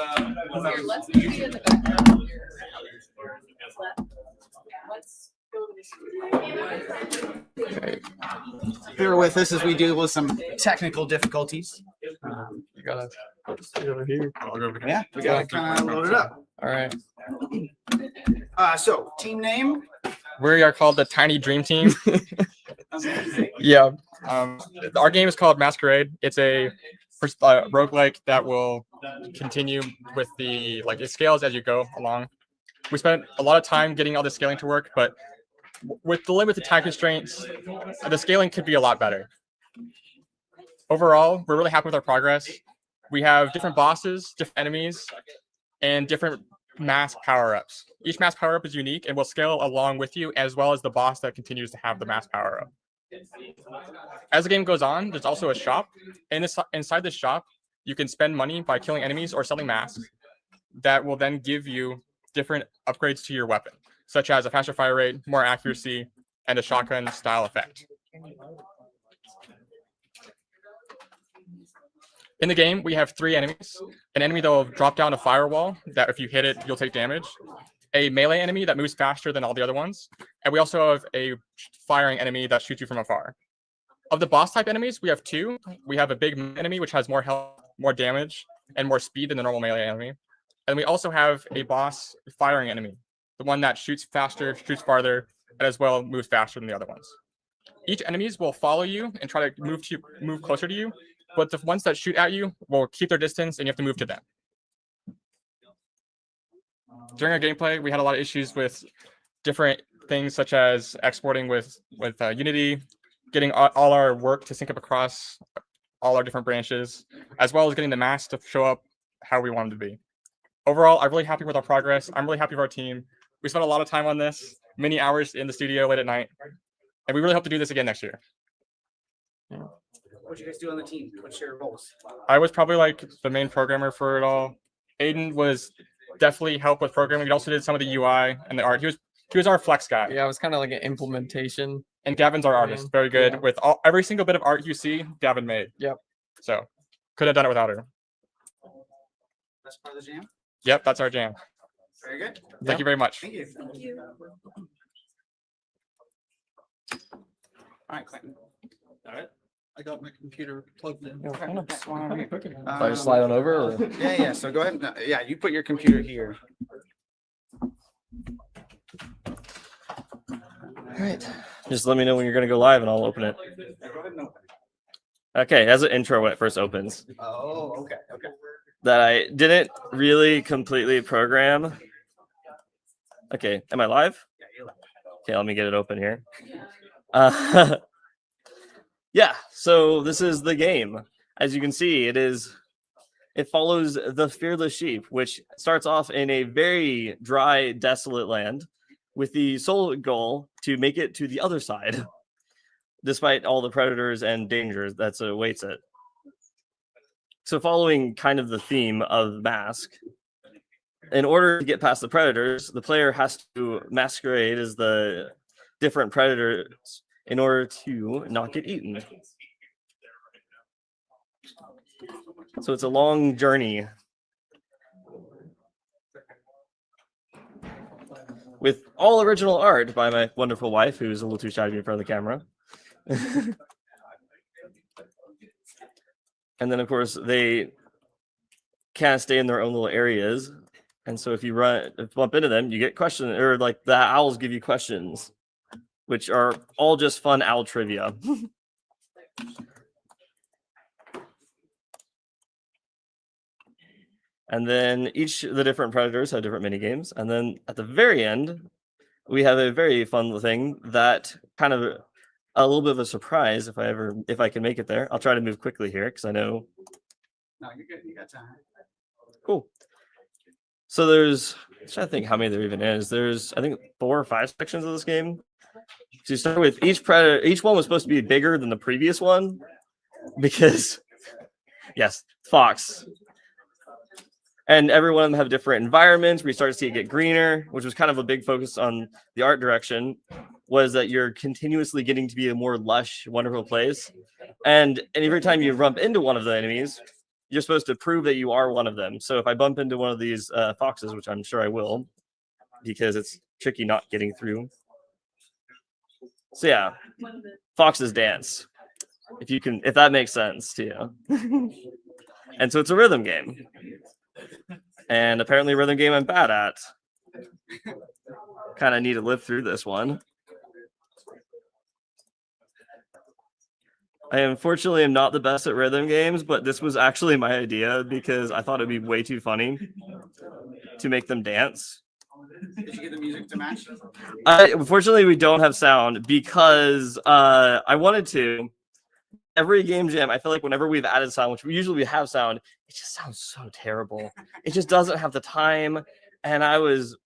Speaker 10: Bear with us as we deal with some technical difficulties.
Speaker 16: You gotta stay over here. I'll go over here.
Speaker 10: Yeah, we gotta kind of load it up.
Speaker 16: All right.
Speaker 10: So team name.
Speaker 19: We are called the Tiny Dream Team. Yeah. Our game is called Masquerade. It's a roguelike that will continue with the it scales as you go along. We spent a lot of time getting all the scaling to work, but with the limited time constraints, the scaling could be a lot better. Overall, we're really happy with our progress. We have different bosses, different enemies, and different mask power-ups. Each mask power-up is unique and will scale along with you, as well as the boss that continues to have the mask power-up. As the game goes on, there's also a shop. And inside this shop, you can spend money by killing enemies or selling masks that will then give you different upgrades to your weapon, such as a faster fire rate, more accuracy, and a shotgun style effect. In the game, we have 3 enemies. An enemy that will drop down a firewall that if you hit it, you'll take damage. A melee enemy that moves faster than all the other ones. And we also have a firing enemy that shoots you from afar. Of the boss type enemies, we have 2. We have a big enemy, which has more health, more damage, and more speed than the normal melee enemy. And we also have a boss firing enemy, the one that shoots faster, shoots farther, and as well moves faster than the other ones. Each enemies will follow you and try to move closer to you, but the ones that shoot at you will keep their distance and you have to move to them. During our gameplay, we had a lot of issues with different things such as exporting with Unity, getting all our work to sync up across all our different branches, as well as getting the masks to show up how we want them to be. Overall, I'm really happy with our progress. I'm really happy with our team. We spent a lot of time on this, many hours in the studio late at night, and we really hope to do this again next year.
Speaker 10: What you guys do on the team? What's your roles?
Speaker 19: I was probably the main programmer for it all. Aiden was definitely helped with programming. He also did some of the UI and the art. He was our flex guy.
Speaker 15: Yeah, it was kind of like an implementation.
Speaker 19: And Gavin's our artist. Very good. With every single bit of art you see, Gavin made.
Speaker 15: Yep.
Speaker 19: So couldn't have done it without her.
Speaker 10: That's part of the jam?
Speaker 19: Yep, that's our jam.
Speaker 10: Very good.
Speaker 19: Thank you very much.
Speaker 10: Thank you. Thank you. All right, Clinton.
Speaker 20: All right. I got my computer plugged in.
Speaker 10: Okay.
Speaker 20: I just slide on over? Or?
Speaker 10: Yeah. So go ahead. Yeah, you put your computer here.
Speaker 20: All right. Just let me know when you're going to go live and I'll open it. Okay, as an intro when it first opens.
Speaker 10: Oh, okay.
Speaker 20: That I didn't really completely program. Okay, am I live?
Speaker 10: Yeah, you're live.
Speaker 20: Okay, let me get it open here. Yeah, so this is the game. As you can see, it follows the Fearless Sheep, which starts off in a very dry, desolate land with the sole goal to make it to the other side, despite all the predators and dangers that awaits it. So following kind of the theme of Mask, in order to get past the predators, the player has to masquerade as the different predators in order to not get eaten. So it's a long journey with all original art by my wonderful wife, who's a little too shy to be in front of the camera. And then, of course, they can't stay in their own little areas. And so if you bump into them, you get questions, or the owls give you questions, which are all just fun owl trivia. And then each of the different predators have different mini games. And then at the very end, we have a very fun thing that kind of a little bit of a surprise if I can make it there. I'll try to move quickly here because I know.
Speaker 10: No, you're good. You got time.
Speaker 20: Cool. So I'm trying to think how many there even is. There's, I think, 4 or 5 sections of this game. So you start with each predator. Each one was supposed to be bigger than the previous one because, yes, fox. And every one of them have different environments. We start to see it get greener, which was kind of a big focus on the art direction, was that you're continuously getting to be a more lush, wonderful place. And every time you bump into one of the enemies, you're supposed to prove that you are one of them. So if I bump into one of these foxes, which I'm sure I will, because it's tricky not getting through. So yeah, foxes dance. If that makes sense to you. And so it's a rhythm game. And apparently a rhythm game I'm bad at. Kind of need to live through this one. I unfortunately am not the best at rhythm games, but this was actually my idea because I thought it'd be way too funny to make them dance.
Speaker 10: Did you get the music to match?
Speaker 20: Unfortunately, we don't have sound because I wanted to. Every game jam, I feel like whenever we've added sound, which we have sound, it just sounds so terrible. It just doesn't have the time. And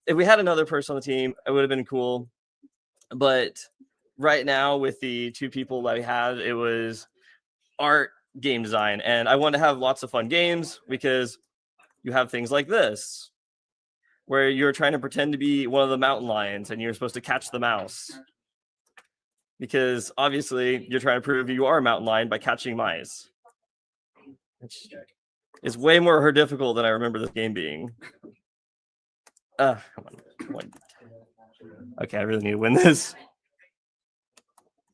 Speaker 20: if we had another person on the team, it would have been cool. But right now, with the 2 people that we had, it was art, game design. And I wanted to have lots of fun games because you have things like this, where you're trying to pretend to be one of the mountain lions and you're supposed to catch the mouse. Because obviously you're trying to prove you are a mountain lion by catching mice. Which is way more difficult than I remember this game being. Come on. Okay, I really need to win this.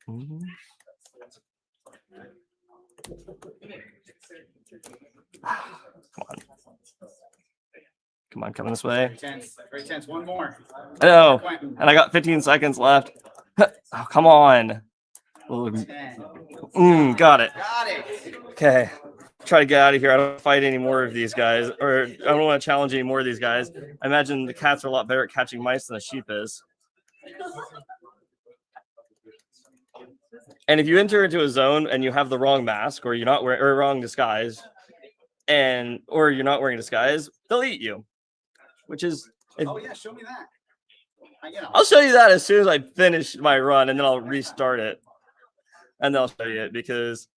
Speaker 20: Come on. Come on, coming this way.
Speaker 10: Very tense. One more.
Speaker 20: I know, and I got 15 seconds left. Oh, come on. Got it. Okay. Try to get out of here. I don't fight any more of these guys, or I don't want to challenge any more of these guys. I imagine the cats are a lot better at catching mice than a sheep is. And if you enter into a zone and you have the wrong mask, or you're not wearing, or wrong disguise, or you're not wearing a disguise, they'll eat you. Which is
Speaker 10: Oh yeah, show me that.
Speaker 20: I'll show you that as soon as I finish my run, and then I'll restart it, and then I'll show you it because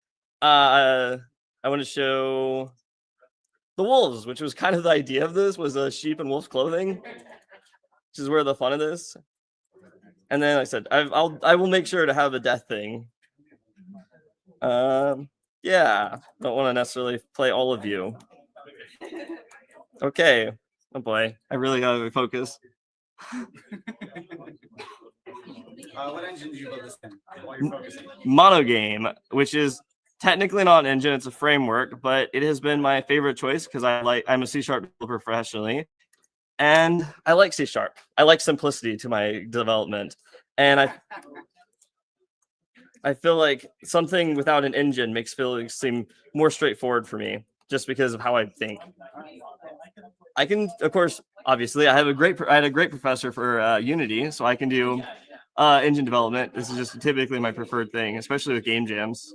Speaker 20: I want to show the wolves, which was kind of the idea of this, was a sheep and wolf's clothing, which is where the fun of this. And then, like I said, I will make sure to have a death thing. Yeah, don't want to necessarily play all of you. Okay. Oh boy, I really gotta focus.
Speaker 10: What engine did you build this in while you're focusing?
Speaker 20: Monogame, which is technically not an engine, it's a framework, but it has been my favorite choice because I'm a C# developer professionally, and I like C#. I like simplicity to my development, and I feel like something without an engine makes feelings seem more straightforward for me, just because of how I think. I can, of course, obviously, I had a great professor for Unity, so I can do engine development. This is just typically my preferred thing, especially with game jams.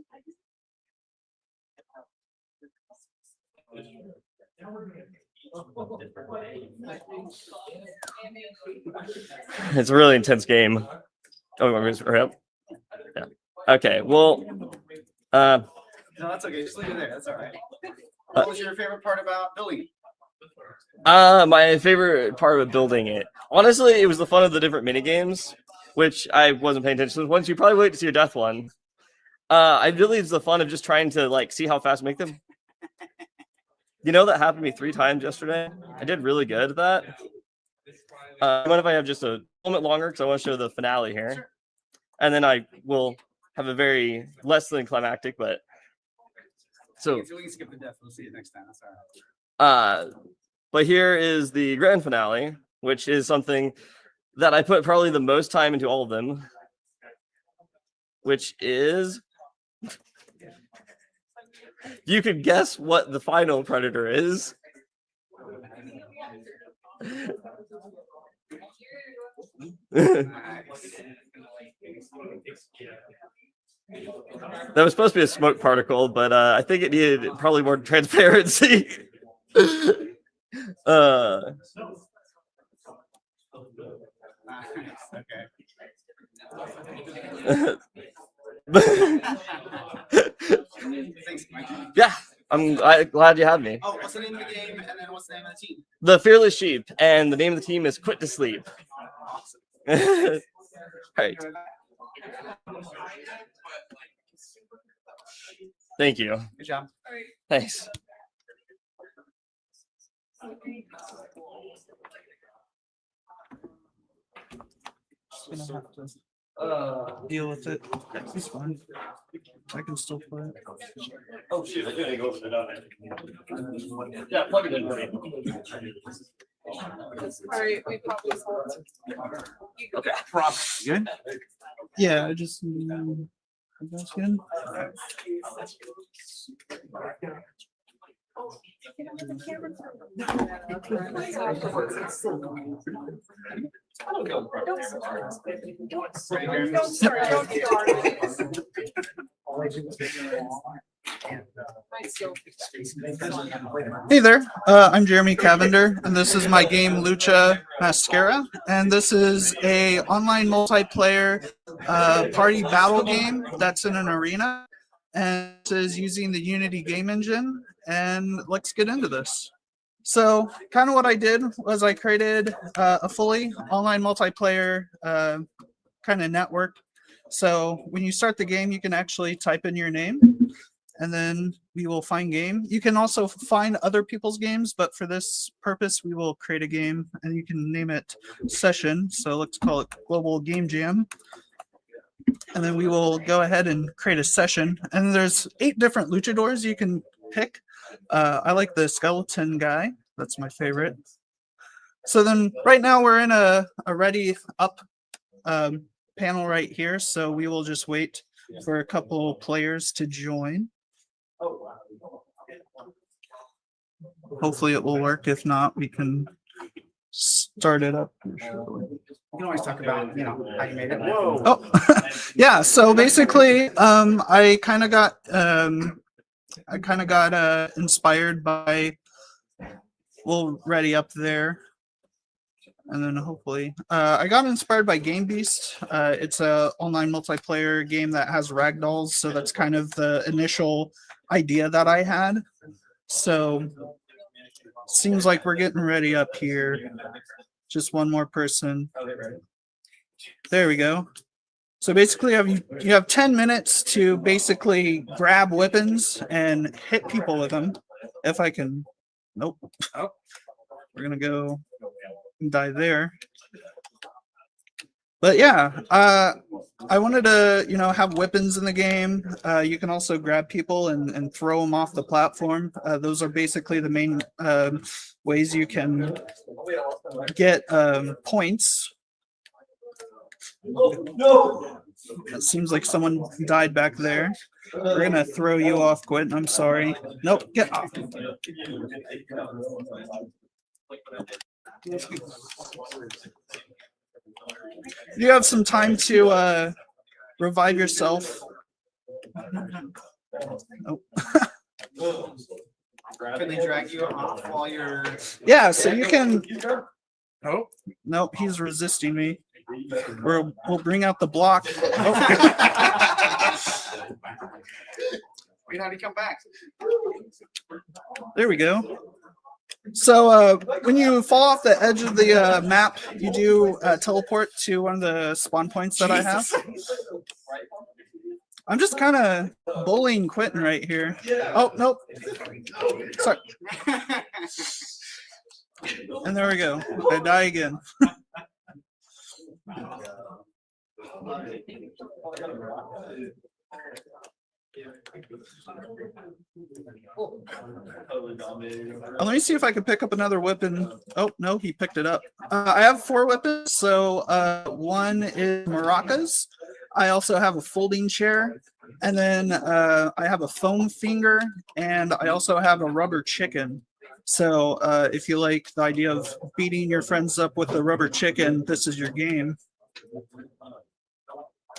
Speaker 20: It's a really intense game. Oh, you want me to hurry up? Yeah. Okay. Well.
Speaker 10: No, that's okay. Just leave it there. That's all right. What was your favorite part about building it?
Speaker 20: My favorite part of building it, honestly, it was the fun of the different mini games, which I wasn't paying attention to. Once you probably wait to see your death one. I really it's the fun of just trying to like see how fast I make them. You know, that happened to me 3 times yesterday. I did really good at that. What if I have just a moment longer because I want to show the finale here, and then I will have a very less than climactic, but so.
Speaker 10: If we can skip the death, we'll see it next time. That's all right.
Speaker 20: But here is the grand finale, which is something that I put probably the most time into all of them, which is, you could guess what the final predator is. That was supposed to be a smoke particle, but I think it needed probably more transparency.
Speaker 10: Okay.
Speaker 20: Yeah, I'm glad you had me.
Speaker 10: Oh, what's the name of the game, and then what's the name of the team?
Speaker 20: The Fearless Sheep, and the name of the team is Quit to Sleep.
Speaker 10: Awesome.
Speaker 20: Right. Thank you.
Speaker 10: Good job.
Speaker 20: Thanks.
Speaker 21: Just gonna have to deal with it. It's fine. I can still play it.
Speaker 20: Oh shoot, I didn't go over the Yeah, plug it in for me.
Speaker 18: Sorry, we probably solved.
Speaker 20: Okay.
Speaker 21: Good? Yeah, I just That's good. Hey there, I'm Jeremy Cavender, and this is my game Lucha Mascara, and this is a online multiplayer party battle game that's in an arena, and it is using the Unity game engine, and let's get into this. So kind of what I did was I created a fully online multiplayer kind of network. So when you start the game, you can actually type in your name, and then we will find game. You can also find other people's games, but for this purpose, we will create a game, and you can name it Session. So let's call it Global Game Jam. And then we will go ahead and create a session. And there's 8 different luchadors you can pick. I like the skeleton guy. That's my favorite. So then right now we're in a ready up panel right here. So we will just wait for a couple players to join. Hopefully it will work. If not, we can start it up.
Speaker 10: You can always talk about, how you made it.
Speaker 21: Oh, yeah. So basically, I kind of got inspired by, well, ready up there, and then hopefully, I got inspired by Game Beast. It's a online multiplayer game that has ragdolls, so that's kind of the initial idea that I had. So seems like we're getting ready up here. Just one more person. There we go. So basically, you have 10 minutes to basically grab weapons and hit people with them. If I can, nope. Oh, we're gonna go and die there. But yeah, I wanted to, have weapons in the game. You can also grab people and throw them off the platform. Those are basically the main ways you can get points. No. It seems like someone died back there. We're gonna throw you off, Quentin. I'm sorry. Nope, get off. You have some time to revive yourself. Oh.
Speaker 10: Can they drag you off while you're...
Speaker 21: Yeah, so you can... Oh, nope, he's resisting me. We'll bring out the block. Oh.
Speaker 10: Wait, how do you come back?
Speaker 21: There we go. So when you fall off the edge of the map, you do teleport to one of the spawn points that I have. I'm just kind of bullying Quentin right here. Oh, nope. Sorry. And there we go. I die again. Let me see if I can pick up another weapon. Oh, no, he picked it up. I have 4 weapons. So one is maracas. I also have a folding chair. And then I have a foam finger. And I also have a rubber chicken. So if you like the idea of beating your friends up with a rubber chicken, this is your game.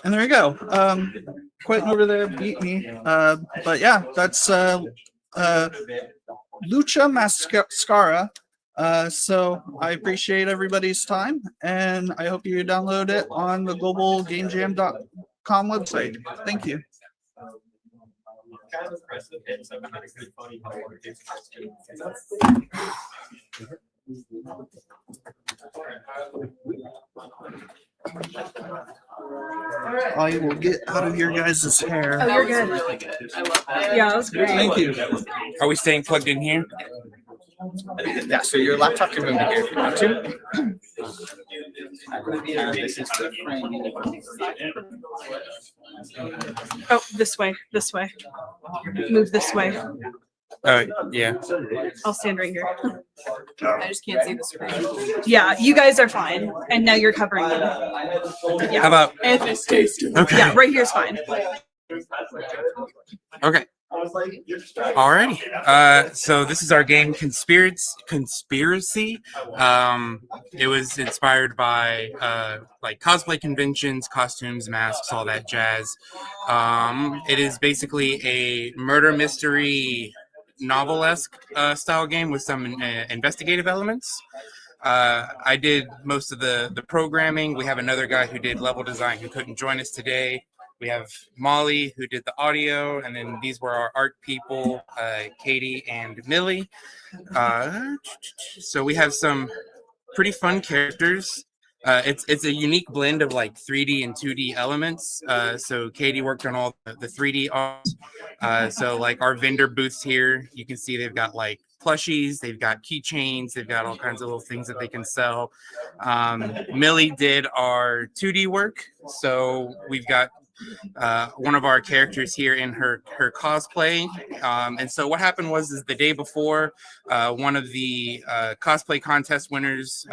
Speaker 21: And there you go. Quentin over there beat me. But yeah, that's Lucha Mascara. So I appreciate everybody's time, and I hope you download it on the globalgamejam.com website. Thank you. I will get out of your guys' hair.
Speaker 14: Oh, you're good. Really good. I love that. Yeah, that was great.
Speaker 21: Thank you.
Speaker 17: Are we staying plugged in here?
Speaker 10: Yeah, so your laptop can move to here if you want to. This is the frame.
Speaker 14: Oh, this way. This way. Move this way.
Speaker 17: Yeah.
Speaker 14: I'll stand right here.
Speaker 18: I just can't see the screen.
Speaker 14: Yeah, you guys are fine. And now you're covering me. Yeah.
Speaker 17: How about?
Speaker 14: Okay.
Speaker 17: Okay.
Speaker 14: Yeah, right here is fine.
Speaker 17: Okay. Alrighty. So this is our game Conspiracy. It was inspired by like cosplay conventions, costumes, masks, all that jazz. It is basically a murder mystery novel-esque style game with some investigative elements. I did most of the programming. We have another guy who did level design who couldn't join us today. We have Molly who did the audio, and then these were our art people, Katie and Millie. So we have some pretty fun characters. It's a unique blend of like 3D and 2D elements. So Katie worked on all the 3D art. So like our vendor booths here, you can see they've got like plushies, they've got keychains, they've got all kinds of little things that they can sell. Millie did our 2D work. So we've got one of our characters here in her cosplay. And so what happened was the day before, one of the cosplay contest winners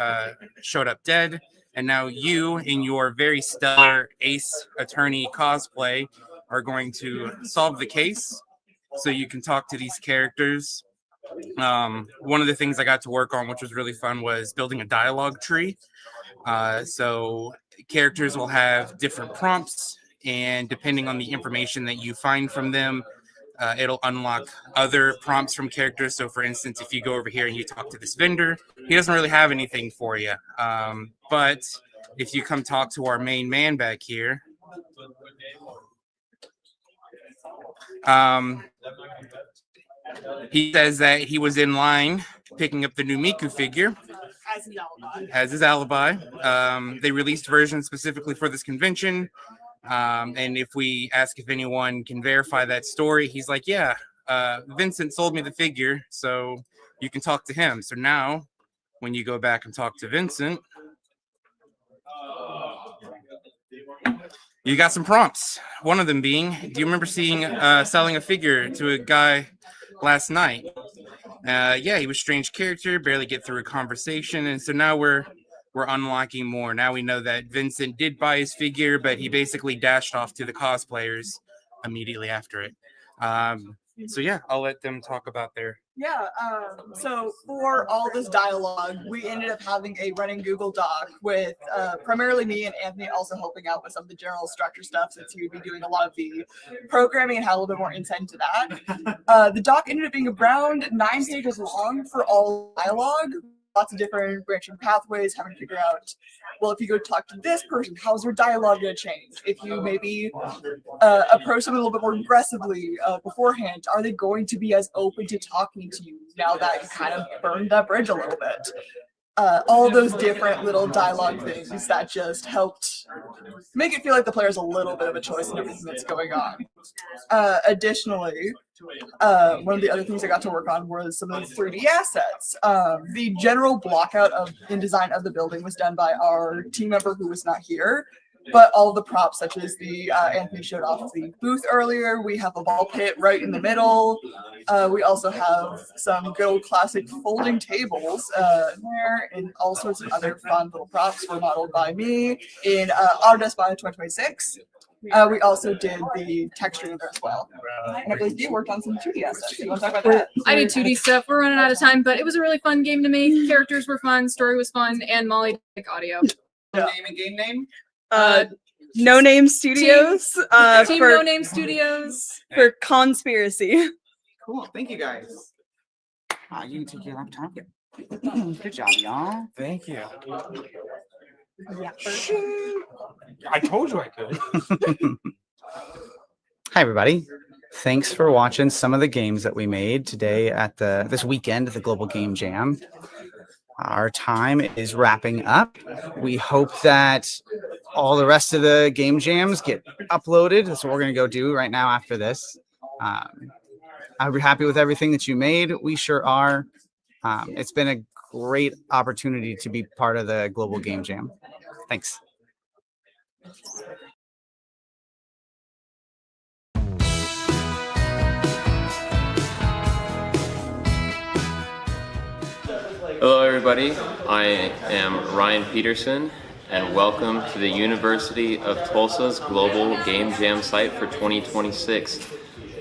Speaker 17: showed up dead. And now you, in your very stellar Ace Attorney cosplay, are going to solve the case. So you can talk to these characters. One of the things I got to work on, which was really fun, was building a dialogue tree. So characters will have different prompts, and depending on the information that you find from them, it'll unlock other prompts from characters. So for instance, if you go over here and you talk to this vendor, he doesn't really have anything for you. But if you come talk to our main man back here, he says that he was in line picking up the new Miku figure. As his alibi. They released versions specifically for this convention. And if we ask if anyone can verify that story, he's like, yeah, Vincent sold me the figure, so you can talk to him. So now, when you go back and talk to Vincent, you got some prompts. One of them being, do you remember selling a figure to a guy last night? Yeah, he was a strange character, barely get through a conversation. And so now we're unlocking more. Now we know that Vincent did buy his figure, but he basically dashed off to the cosplayers immediately after it. So yeah, I'll let them talk about their.
Speaker 1: Yeah, so for all this dialogue, we ended up having a running Google Doc with primarily me and Anthony also helping out with some of the general structure stuff, since he would be doing a lot of the programming and had a little bit more insight into that. The doc ended up being around 9 pages long for all dialogue. Lots of different branching pathways, having to figure out, well, if you go talk to this person, how's your dialogue going to change? If you maybe approach them a little bit more aggressively beforehand, are they going to be as open to talking to you now that you kind of burned that bridge a little bit? All those different little dialogue things that just helped make it feel like the player's a little bit of a choice in everything that's going on. Additionally, one of the other things I got to work on was some of the 3D assets. The general blockout in design of the building was done by our team member who was not here, but all the props, such as the Anthony showed off the booth earlier. We have a ball pit right in the middle. We also have some good old classic folding tables there, and all sorts of other fun little props were modeled by me in Autodesk Bio 2026. We also did the texturing there as well. And I believe you worked on some 2D assets. You want to talk about that?
Speaker 18: I did 2D stuff. We're running out of time, but it was a really fun game to make. Characters were fun, story was fun, and Molly did audio.
Speaker 1: Name and game name?
Speaker 22: No Name Studios.
Speaker 18: Team No Name Studios.
Speaker 22: For Conspiracy.
Speaker 10: Cool. Thank you guys. You can take your laptop. Good job, y'all.
Speaker 9: Thank you.
Speaker 22: Yeah.
Speaker 9: I told you I could.
Speaker 10: Hi, everybody. Thanks for watching some of the games that we made today at this weekend at the Global Game Jam. Our time is wrapping up. We hope that all the rest of the game jams get uploaded. That's what we're going to go do right now after this. I'll be happy with everything that you made. We sure are. It's been a great opportunity to be part of the Global Game Jam. Thanks.
Speaker 23: Hello everybody, I am Ryan Peterson,
Speaker 3: and welcome to the University of Tulsa's Global Game Jam site for 2026.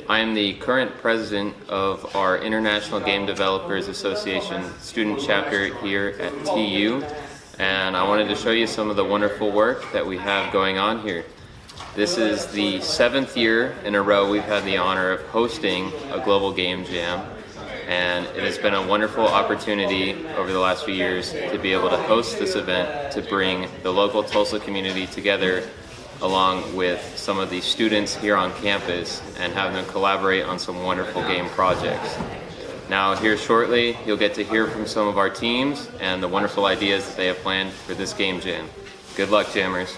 Speaker 3: I am the current president of our International Game Developers Association student chapter here at TU, and I wanted to show you some of the wonderful work that we have going on here. This is the 7th year in a row we've had the honor of hosting a Global Game Jam, and it has been a wonderful opportunity over the last few years to be able to host this event to bring the local Tulsa community together along with some of the students here on campus and have them collaborate on some wonderful game projects. Now here shortly you'll get to hear from some of our teams and the wonderful ideas that they have planned for this game jam. Good luck, jammers.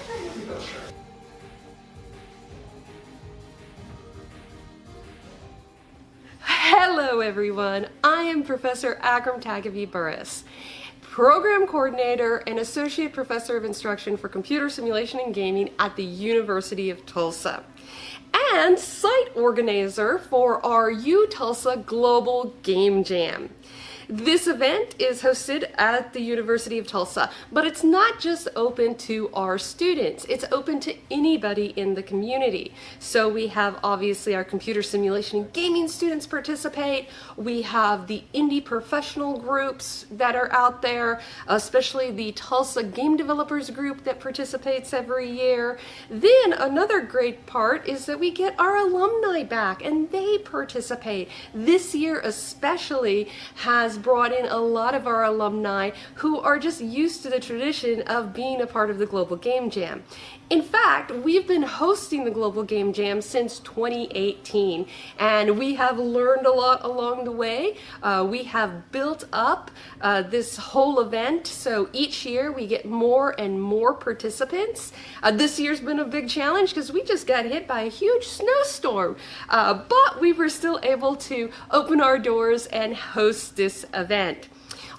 Speaker 4: Hello everyone, I am Professor Akram Tagavi Burris, Program Coordinator and Associate Professor of Instruction for Computer Simulation and Gaming at the University of Tulsa, and Site Organizer for our U-Tulsa Global Game Jam. This event is hosted at the University of Tulsa, but it's not just open to our students, it's open to anybody in the community. So we have obviously our computer simulation and gaming students participate, we have the indie professional groups that are out there, especially the Tulsa Game Developers Group that participates every year. Then another great part is that we get our alumni back and they participate. This year especially has brought in a lot of our alumni who are just used to the tradition of being a part of the Global Game Jam. In fact, we've been hosting the Global Game Jam since 2018, and we have learned a lot along the way. We have built up this whole event, so each year we get more and more participants. This year's been a big challenge because we just got hit by a huge snowstorm, but we were still able to open our doors and host this event.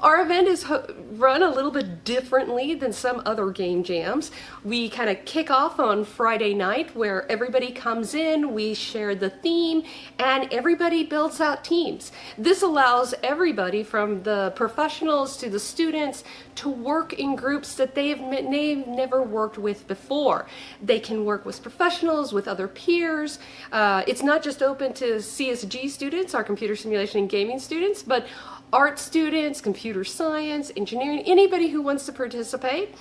Speaker 4: Our event is run a little bit differently than some other game jams. We kind of kick off on Friday night where everybody comes in, we share the theme, and everybody builds out teams. This allows everybody from the professionals to the students to work in groups that they've never worked with before. They can work with professionals, with other peers. It's not just open to CSG students, our computer simulation and gaming students, but art students, computer science, engineering, anybody who wants to participate,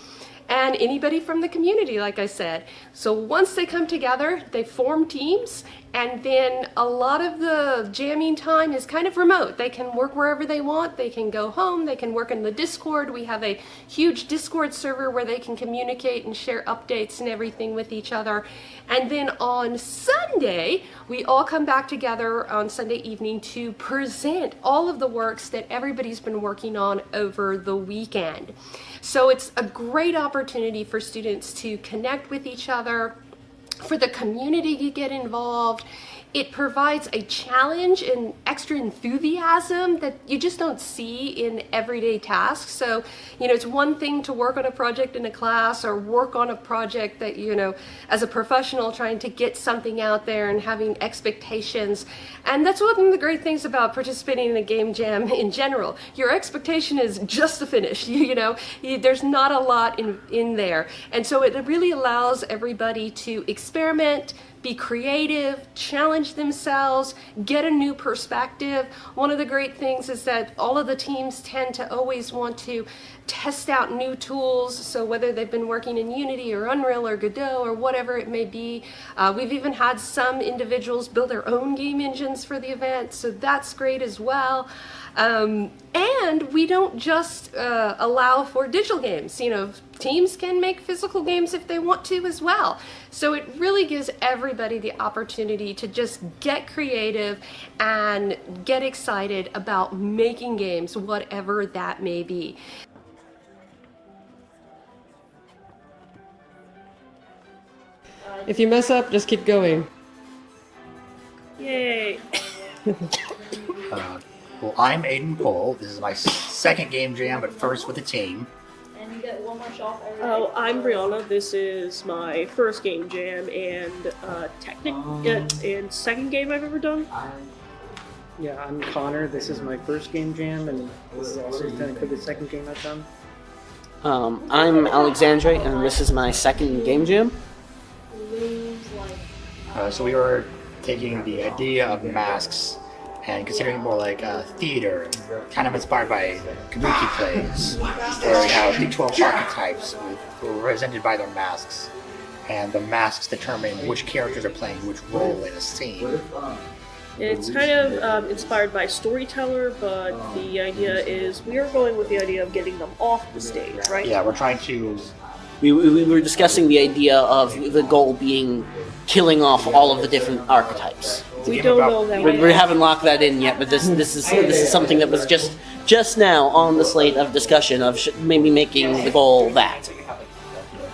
Speaker 4: and anybody from the community, like I said. So once they come together, they form teams, and then a lot of the jamming time is kind of remote. They can work wherever they want, they can go home, they can work in the Discord. We have a huge Discord server where they can communicate and share updates and everything with each other. And then on Sunday, we all come back together on Sunday evening to present all of the works that everybody's been working on over the weekend. So it's a great opportunity for students to connect with each other, for the community to get involved. It provides a challenge and extra enthusiasm that you just don't see in everyday tasks. So, you know, it's one thing to work on a project in a class or work on a project that, you know, as a professional trying to get something out there and having expectations. And that's one of the great things about participating in a game jam in general. Your expectation is just to finish, there's not a lot in there. And so it really allows everybody to experiment, be creative, challenge themselves, get a new perspective. One of the great things is that all of the teams tend to always want to test out new tools. So whether they've been working in Unity or Unreal or Godot or whatever it may be, we've even had some individuals build their own game engines for the event. So that's great as well. And we don't just allow for digital games. Teams can make physical games if they want to as well. So it really gives everybody the opportunity to just get creative and get excited about making games, whatever that may be. If you mess up, just keep going.
Speaker 23: Yay! Well, I'm Aiden Cole. This is my second game jam, but first with a team.
Speaker 24: And you get one more shot every day.
Speaker 23: Oh, I'm Brianna. This is my first game jam and and second game I've ever done.
Speaker 25: Yeah, I'm Connor. This is my first game jam, and this is also technically the second game I've done. I'm Alexandre, and this is my second game jam.
Speaker 2: So we were taking the idea of masks and considering it more like theater, kind of inspired by kabuki plays, where we have the 12 archetypes who are represented by their masks, and the masks determine which characters are playing which role in a scene.
Speaker 23: It's kind of inspired by Storyteller, but the idea is we are going with the idea of getting them off the stage, right?
Speaker 2: Yeah, we're trying to...
Speaker 25: We were discussing the idea of the goal being killing off all of the different archetypes.
Speaker 23: We don't know that.
Speaker 25: We haven't locked that in yet, but this is something that was just now on the slate of discussion of maybe making the goal that.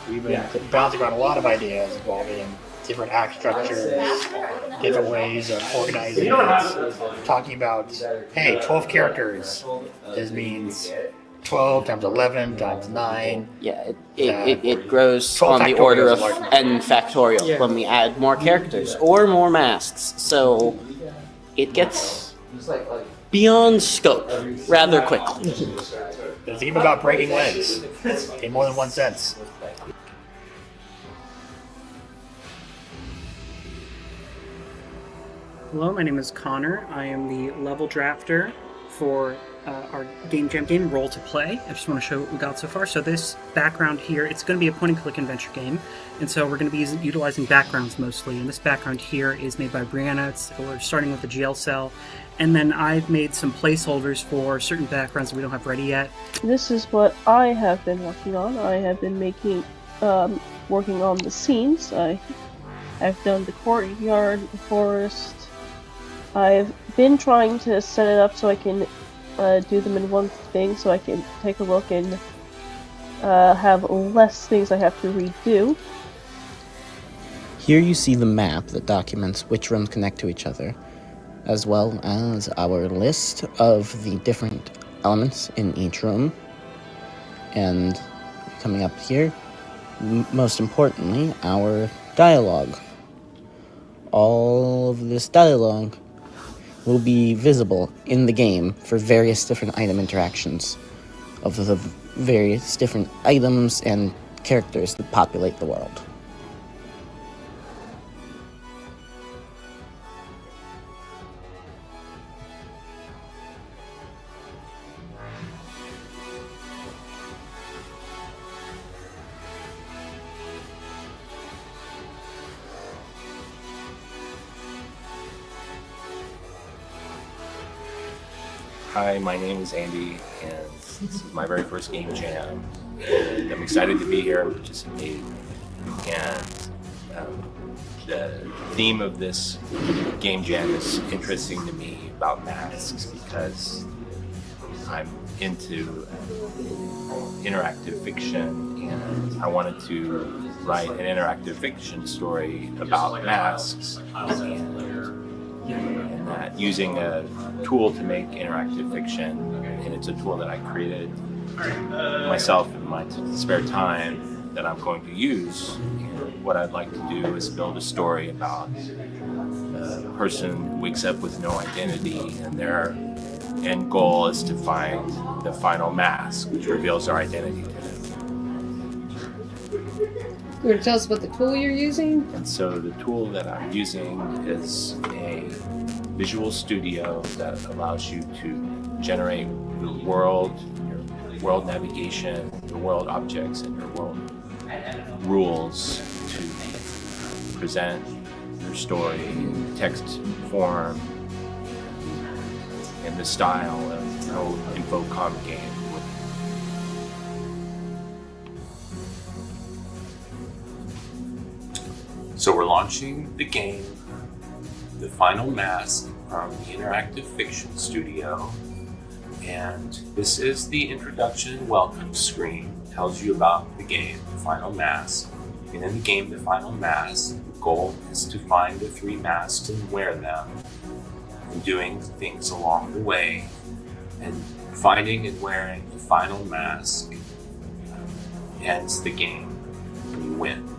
Speaker 2: We've been bouncing around a lot of ideas involving different act structures, different ways of organizing it, talking about, hey, 12 characters. This means 12 times 11 times 9.
Speaker 25: Yeah, it grows on the order of n factorial when we add more characters or more masks. So it gets beyond scope rather quickly.
Speaker 2: It's a game about breaking legs in more than one sense.
Speaker 5: Hello, my name is Connor. I am the level drafter for our Game Jam game, Roll to Play. I just want to show what we got so far. So this background here, it's going to be a point-and-click adventure game, and so we're going to be utilizing backgrounds mostly. And this background here is made by Brianna. We're starting with the GL cell, and then I've made some placeholders for certain backgrounds that we don't have ready yet.
Speaker 23: This is what I have been working on. I have been working on the scenes. I've done the courtyard, the forest. I've been trying to set it up so I can do them in one thing, so I can take a look and have less things I have to redo.
Speaker 6: Here you see the map that documents which rooms connect to each other, as well as our list of the different elements in each room. And coming up here, most importantly, our dialogue. All of this dialogue will be visible in the game for various different item interactions of the various different items and characters that populate the world.
Speaker 8: Hi, my name is Andy, and this is my very first game jam. And I'm excited to be here and participate. And the theme of this game jam is interesting to me about masks because I'm into interactive fiction, and I wanted to write an interactive fiction story about masks. And that using a tool to make interactive fiction, and it's a tool that I created myself in my spare time that I'm going to use. And what I'd like to do is build a story about a person who wakes up with no identity, and their end goal is to find the final mask, which reveals their identity to them.
Speaker 4: You want to tell us about the tool you're using?
Speaker 8: And so the tool that I'm using is a visual studio that allows you to generate your world navigation, your world objects, and your world rules to present your story in text form in the style of an old Infocom game.
Speaker 13: So we're launching the game, The Final Mask, from the Interactive Fiction Studio. And this is the introduction welcome screen. It tells you about the game, The Final Mask. And in the game, The Final Mask, the goal is to find the 3 masks and wear them, and doing things along the way. And finding and wearing the final mask ends the game, and you win.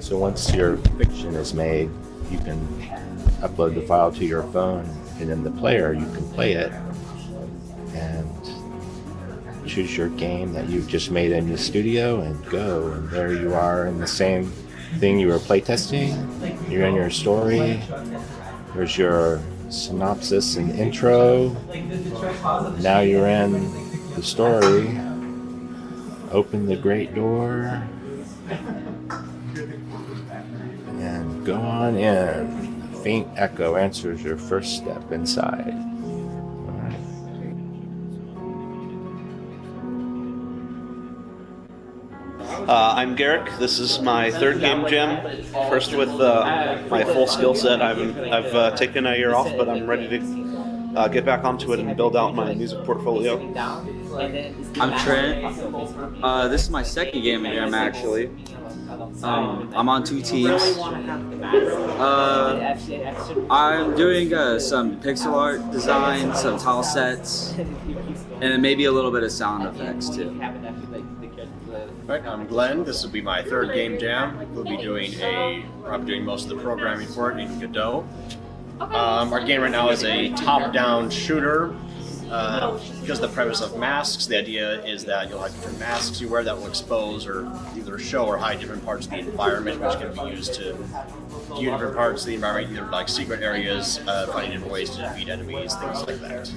Speaker 8: So once your fiction is made, you can upload the file to your phone, and in the player you can play it choose your game that you've just made in the studio and go. And there you are in the same thing you were playtesting. You're in your story. There's your synopsis and intro. Now you're in the story. Open the great door and go on in. A faint echo answers your first step inside.
Speaker 7: I'm Garrick. This is my third game jam. First with my full skill set. I've taken a year off, but I'm ready to get back onto it and build out my music portfolio.
Speaker 11: I'm Trent. This is my second game jam actually. I'm on 2 teams. I'm doing some pixel art design, some tile sets, and then maybe a little bit of sound effects too.
Speaker 12: Right, I'm Glenn. This will be my third game jam. We'll be doing most of the programming for it in Godot. Our game right now is a top-down shooter. Because of the premise of masks, the idea is that you'll have different masks you wear that will expose or either show or hide different parts of the environment, which can be used to view different parts of the environment, either like secret areas, finding different ways to defeat enemies, things like that.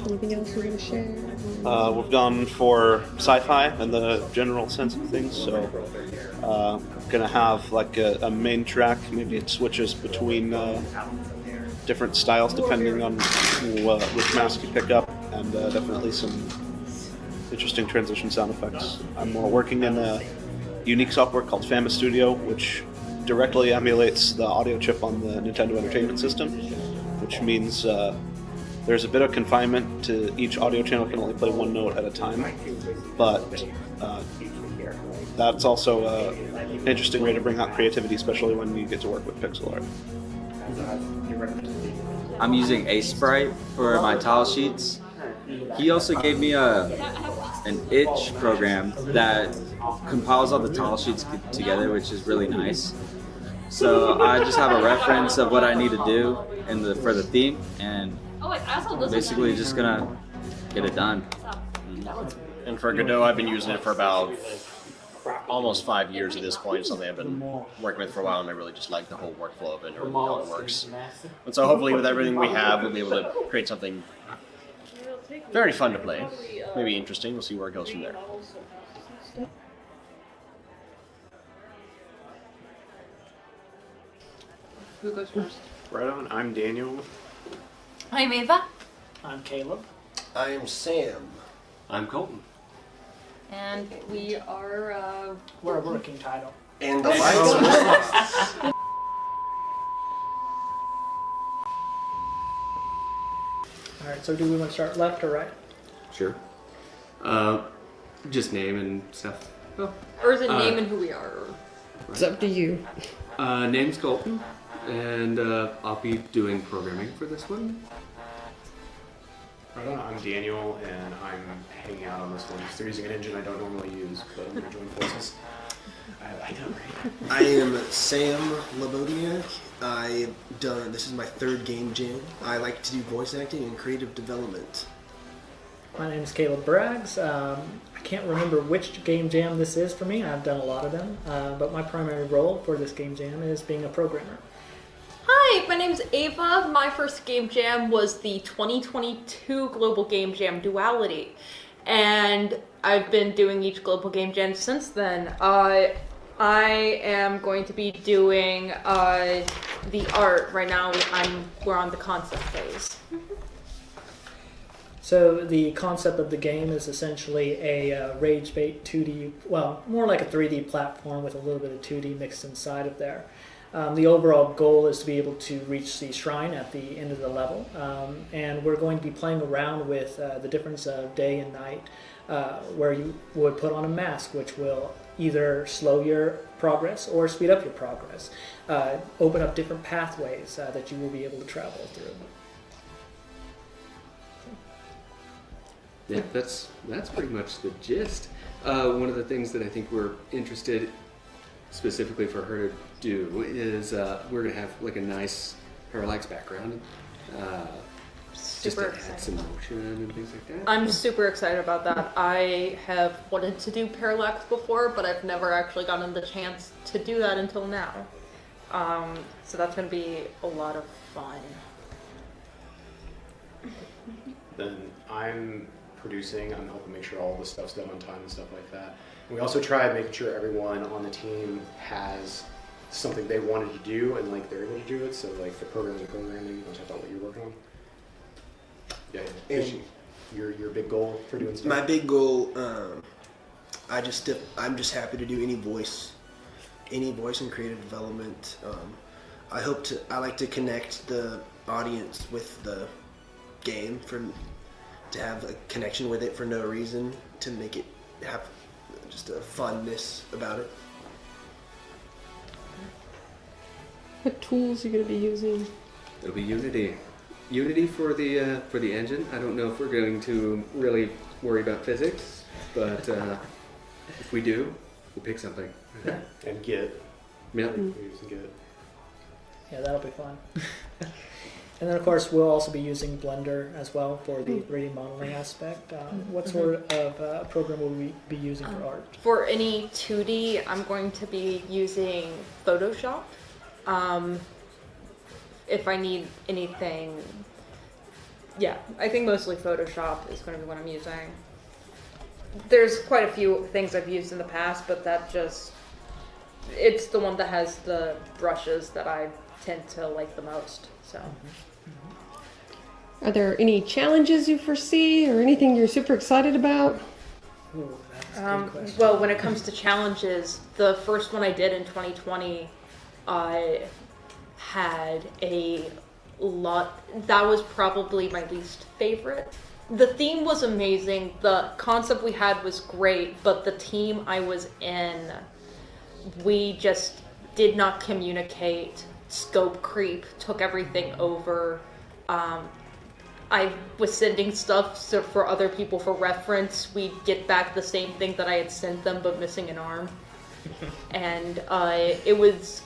Speaker 4: Anything else you want to share?
Speaker 7: We've gone for sci-fi in the general sense of things, so gonna have like a main track. Maybe it switches between different styles depending on which mask you pick up, and definitely some interesting transition sound effects. I'm working in a unique software called Fama Studio, which directly emulates the audio chip on the Nintendo Entertainment System, which means there's a bit of confinement to each audio channel can only play one note at a time, but that's also an interesting way to bring out creativity, especially when you get to work with pixel art.
Speaker 11: I'm using Sprite for my tile sheets. He also gave me an itch program that compiles all the tile sheets together, which is really nice. So I just have a reference of what I need to do for the theme, and basically just gonna get it done.
Speaker 12: And for Godot, I've been using it for about almost 5 years at this point, something I've been working with for a while, and I really just like the whole workflow of it, or how it works. And so hopefully with everything we have, we'll be able to create something very fun to play, maybe interesting. We'll see where it goes from there.
Speaker 4: Who goes first?
Speaker 15: Right on. I'm Daniel.
Speaker 16: I'm Ava.
Speaker 26: I'm Caleb.
Speaker 27: I am Sam.
Speaker 13: I'm Colton.
Speaker 4: And we are.
Speaker 26: We're a working title.
Speaker 27: And
Speaker 26: All right. So do we want to start left or right?
Speaker 13: Sure. Just name and stuff. Oh.
Speaker 4: Or is it name and who we are?
Speaker 13: It's
Speaker 28: up to you.
Speaker 13: Name's Colton, and I'll be doing programming for this one.
Speaker 15: Right on. I'm Daniel, and I'm hanging out on this one. They're using an engine I don't normally use, but I'm going to join forces. I know.
Speaker 27: I am Sam Labodiak. This is my third game jam. I like to do voice acting and creative development.
Speaker 26: My name is Caleb Braggs. I can't remember which game jam this is for me. I've done a lot of them, but my primary role for this game jam is being a programmer.
Speaker 16: Hi, my name's Ava. My first game jam was the 2022 Global Game Jam Duality, and I've been doing each Global Game Jam since then. I am going to be doing the art right now. We're on the concept phase.
Speaker 26: So the concept of the game is essentially a rage bait 2D, well, more like a 3D platform with a little bit of 2D mixed inside of there. The overall goal is to be able to reach the shrine at the end of the level, and we're going to be playing around with the difference of day and night, where you would put on a mask, which will either slow your progress or speed up your progress, open up different pathways that you will be able to travel through.
Speaker 13: Yeah, that's pretty much the gist. One of the things that I think we're interested specifically for her to do is we're gonna have like a nice parallax background,
Speaker 16: super
Speaker 1: Just to add some motion and things like that.
Speaker 16: I'm super excited about that. I have wanted to do parallax before, but I've never actually gotten the chance to do that until now. So that's going to be a lot of fun.
Speaker 15: Then I'm producing, I'm helping make sure all the stuff's done on time and stuff like that. And we also try making sure everyone on the team has something they wanted to do and like they're able to do it. So like the programming, you want to talk about what you're working on? Yeah,
Speaker 27: And
Speaker 15: your big goal for doing stuff?
Speaker 27: my big goal, I'm just happy to do any voice and creative development. I like to connect the audience with the game to have a connection with it for no reason, to make it have just a funness about it.
Speaker 4: What tools are you going to be using?
Speaker 1: It'll be Unity. Unity for the engine. I don't know if we're going to really worry about physics, but if we do, we'll pick something.
Speaker 15: And Git.
Speaker 1: Yep.
Speaker 15: We're using Git.
Speaker 26: Yeah, that'll be fun. And then, of course, we'll also be using Blender as well for the 3D modeling aspect. What sort of program will we be using for art?
Speaker 16: For any 2D, I'm going to be using Photoshop. If I need anything, yeah, I think mostly Photoshop is going to be what I'm using. There's quite a few things I've used in the past, but it's the one that has the brushes that I tend to like the most, so.
Speaker 4: Are there any challenges you foresee or anything you're super excited about?
Speaker 26: Ooh, that's a good question.
Speaker 16: Well, when it comes to challenges, the first one I did in 2020, I had a lot. That was probably my least favorite. The theme was amazing. The concept we had was great, but the team I was in, we just did not communicate. Scope creep took everything over. I was sending stuff for other people for reference. We'd get back the same thing that I had sent them, but missing an arm. And it was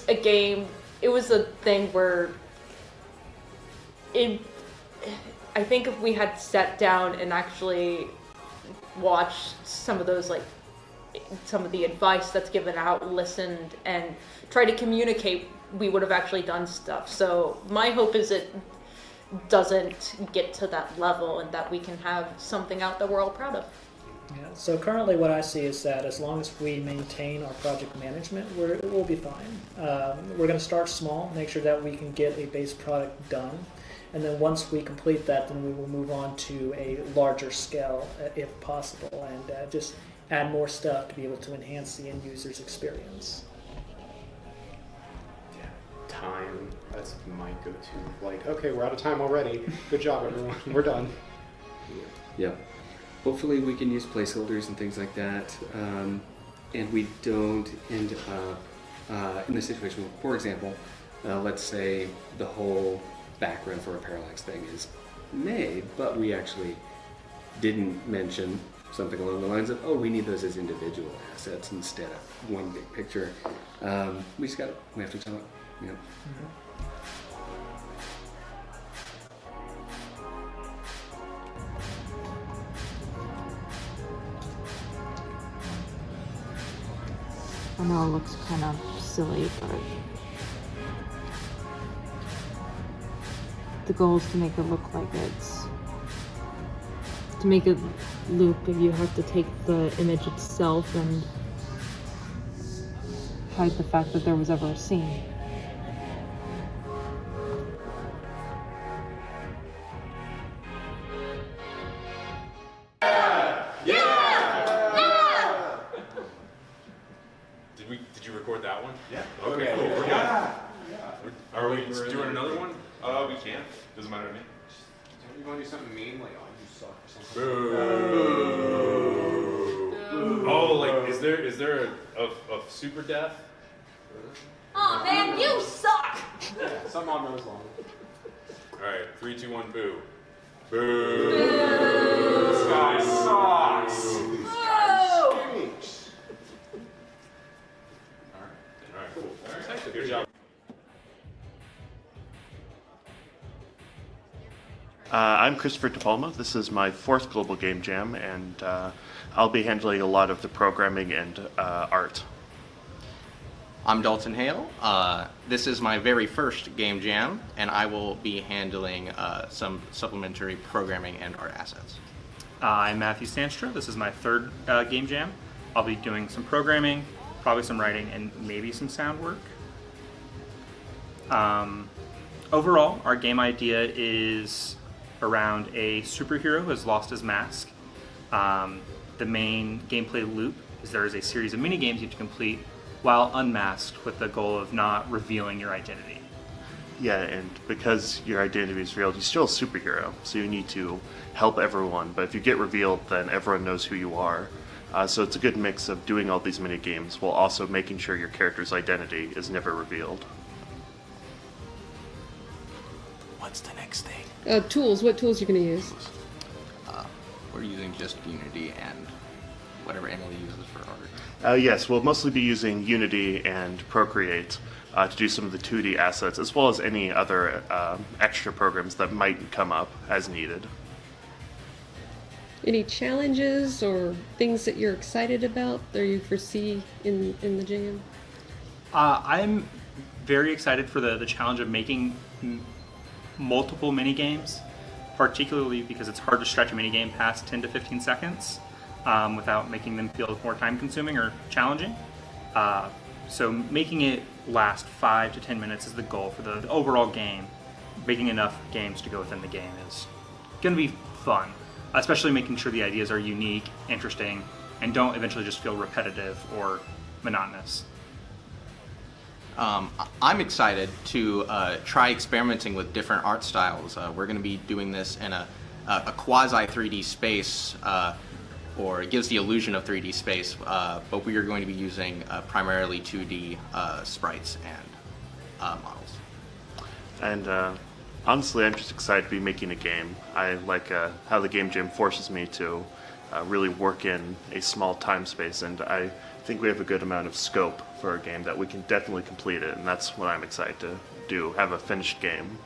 Speaker 16: a game. It was a thing where I think if we had sat down and actually watched some of those, like some of the advice that's given out, listened, and tried to communicate, we would have actually done stuff. So my hope is it doesn't get to that level and that we can have something out that we're all proud of.
Speaker 26: Yeah, so currently what I see is that as long as we maintain our project management, we'll be fine. We're going to start small, make sure that we can get a base product done, and then once we complete that, then we will move on to a larger scale if possible, and just add more stuff to be able to enhance the end user's experience.
Speaker 15: Time, that's my go-to. Like, okay, we're out of time already. Good job, everyone. We're done.
Speaker 1: Yeah. Hopefully we can use placeholders and things like that, and we don't end up in the situation where, for example, let's say the whole background for a parallax thing is made, but we actually didn't mention something along the lines of, oh, we need those as individual assets instead of one big picture. We have to talk. Yeah.
Speaker 14: I know it looks kind of silly, but the goal is to make it look like to make it loop, you have to take the image itself and hide the fact that there was ever a scene.
Speaker 17: Did you record that one?
Speaker 18: Yeah.
Speaker 17: Okay, cool. We're good. Are we doing another one?
Speaker 18: We can.
Speaker 17: Doesn't matter to me.
Speaker 15: You want to do something mean, like, oh, you suck or something?
Speaker 17: Boo. Oh, like, is there a super death?
Speaker 16: Oh man, you suck!
Speaker 15: Yeah, something on those lines.
Speaker 17: Alright, 3, 2, 1, boo. Boo. This guy sucks. Alright, cool. Good job.
Speaker 9: Christopher DePalma. This is my 4th Global Game Jam, and I'll be handling a lot of the programming and art.
Speaker 10: I'm Dalton Hale. This is my very first Game Jam, and I will be handling some supplementary programming and art assets.
Speaker 18: I'm Matthew Stanstra. This is my 3rd Game Jam. I'll be doing some programming, probably some writing, and maybe some sound work. Overall, our game idea is around a superhero who has lost his mask. The main gameplay loop is there is a series of mini games you have to complete while unmasked, with the goal of not revealing your identity.
Speaker 9: Yeah, and because your identity is revealed, you're still a superhero, so you need to help everyone. But if you get revealed, then everyone knows who you are. So it's a good mix of doing all these mini games while also making sure your character's identity is never revealed.
Speaker 10: What's the next thing?
Speaker 4: Tools. What tools are you going to use?
Speaker 10: We're using just Unity and whatever Emily uses for art.
Speaker 9: Yes, we'll mostly be using Unity and Procreate to do some of the 2D assets, as well as any other extra programs that might come up as needed.
Speaker 4: Any challenges or things that you're excited about that you foresee in the jam?
Speaker 18: I'm very excited for the challenge of making multiple mini games, particularly because it's hard to stretch a mini game past 10 to 15 seconds. Without making them feel more time-consuming or challenging. So making it last 5 to 10 minutes is the goal for the overall game. Making enough games to go within the game is going to be fun, especially making sure the ideas are unique, interesting, and don't eventually just feel repetitive or monotonous.
Speaker 10: I'm excited to try experimenting with different art styles. We're going to be doing this in a quasi 3D space, or it gives the illusion of 3D space, but we are going to be using primarily 2D sprites and models.
Speaker 9: And honestly, I'm just excited to be making a game. I like how the Game Jam forces me to really work in a small time space, and I think we have a good amount of scope for a game that we can definitely complete it, and that's what I'm excited to do, have a finished game.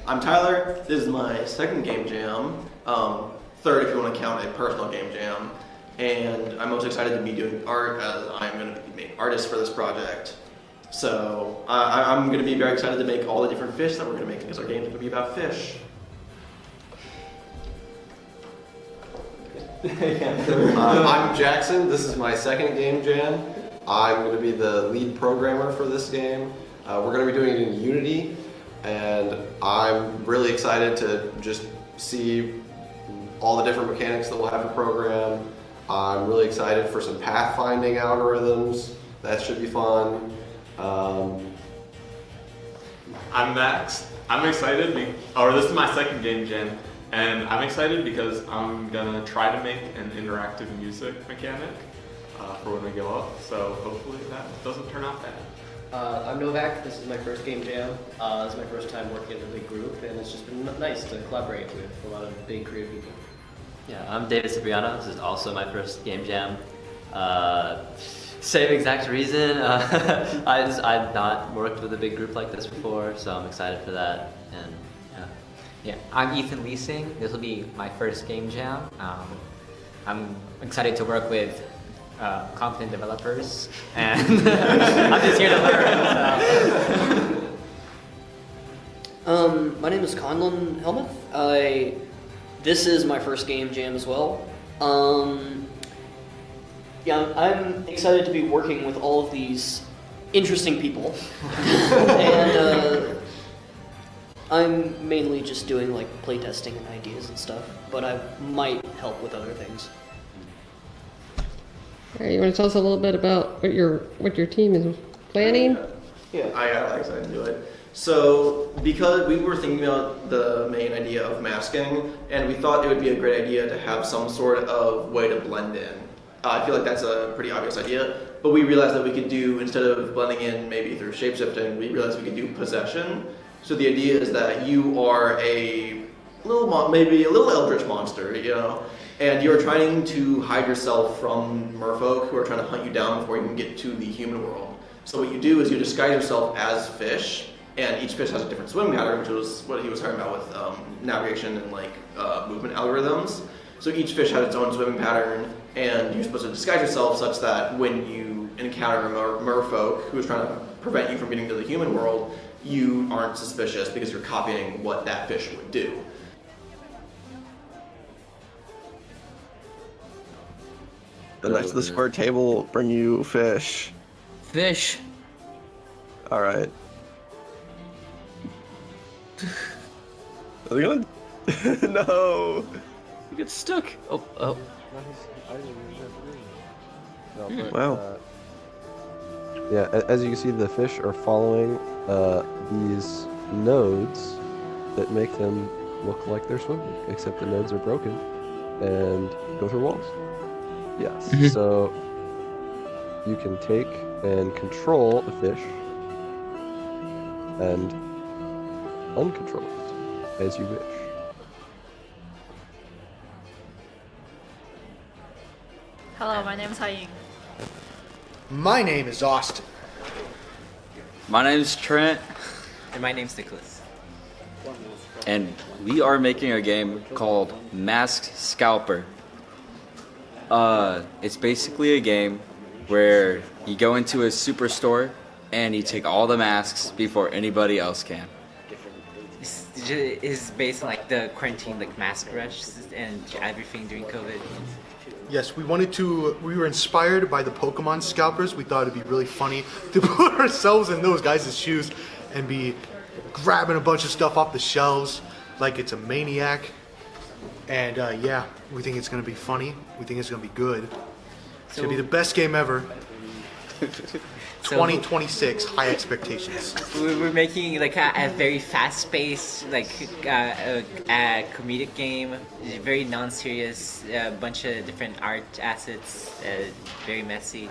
Speaker 19: I'm Tyler. This is my 2nd Game Jam, 3rd if you want to count a personal Game Jam, and I'm most excited to be doing art as I'm going to be main artist for this project. So I'm going to be very excited to make all the different fish that we're going to make, because our game is going to be about fish.
Speaker 20: I'm Jackson. This is my 2nd Game Jam. I'm going to be the lead programmer for this game. We're going to be doing it in Unity. And I'm really excited to just see all the different mechanics that we'll have to program. I'm really excited for some pathfinding algorithms. That should be fun.
Speaker 21: I'm Max. I'm excited, this is my 2nd Game Jam, and I'm excited because I'm gonna try to make an interactive music mechanic for when we go up, so hopefully that doesn't turn out bad.
Speaker 22: I'm Novak. This is my 1st Game Jam. This is my first time working in a big group, and it's just been nice to collaborate with a lot of big creative people.
Speaker 28: Yeah, I'm David Cipriano. This is also my 1st Game Jam. Same exact reason. I've not worked with a big group like this before, so I'm excited for that. And
Speaker 29: yeah, I'm Ethan Leasing. This will be my 1st Game Jam. I'm excited to work with competent developers, and I'm just here to learn.
Speaker 30: My name is Conlon Helmuth. This is my 1st Game Jam as well. Yeah, I'm excited to be working with all of these interesting people, and I'm mainly just doing like playtesting and ideas and stuff, but I might help with other things.
Speaker 4: All right, you want to tell us a little bit about what your team is planning?
Speaker 19: Yeah, I got excited to do it. So, because we were thinking about the main idea of masking, and we thought it would be a great idea to have some sort of way to blend in. I feel like that's a pretty obvious idea, but we realized that we could do, instead of blending in maybe through shapeshifting, we realized we could do possession. So the idea is that you are maybe a little eldritch monster, you know, and you're trying to hide yourself from merfolk who are trying to hunt you down before you can get to the human world. So what you do is you disguise yourself as fish, and each fish has a different swimming pattern, which was what he was talking about with navigation and like movement algorithms. So each fish had its own swimming pattern, and you're supposed to disguise yourself such that when you encounter a merfolk who is trying to prevent you from getting to the human world, you aren't suspicious because you're copying what that fish would do.
Speaker 2: The Knights of the Square Table bring you fish.
Speaker 3: Fish.
Speaker 2: All right. Are they gonna? No.
Speaker 3: You get stuck. Oh.
Speaker 2: Wow. Yeah, as you can see, the fish are following these nodes that make them look like they're swimming, except the nodes are broken and go through walls. Yes, so you can take and control a fish and uncontrol it as you wish.
Speaker 5: Hello, my name is Haiying.
Speaker 27: My name is Austin.
Speaker 3: My name's Trent.
Speaker 29: And my name's Nicholas.
Speaker 3: And we are making a game called Masked Scalper. It's basically a game where you go into a superstore and you take all the masks before anybody else can.
Speaker 29: Is based on like the quarantine, like mask rush and everything during COVID.
Speaker 6: Yes, we were inspired by the Pokemon scalpers. We thought it'd be really funny to put ourselves in those guys' shoes and be grabbing a bunch of stuff off the shelves like it's a maniac. And yeah, we think it's going to be funny. We think it's going to be good. It's going to be the best game ever. 2026, high expectations.
Speaker 29: We're making like a very fast-paced, like a comedic game. Very non-serious, a bunch of different art assets. Very messy.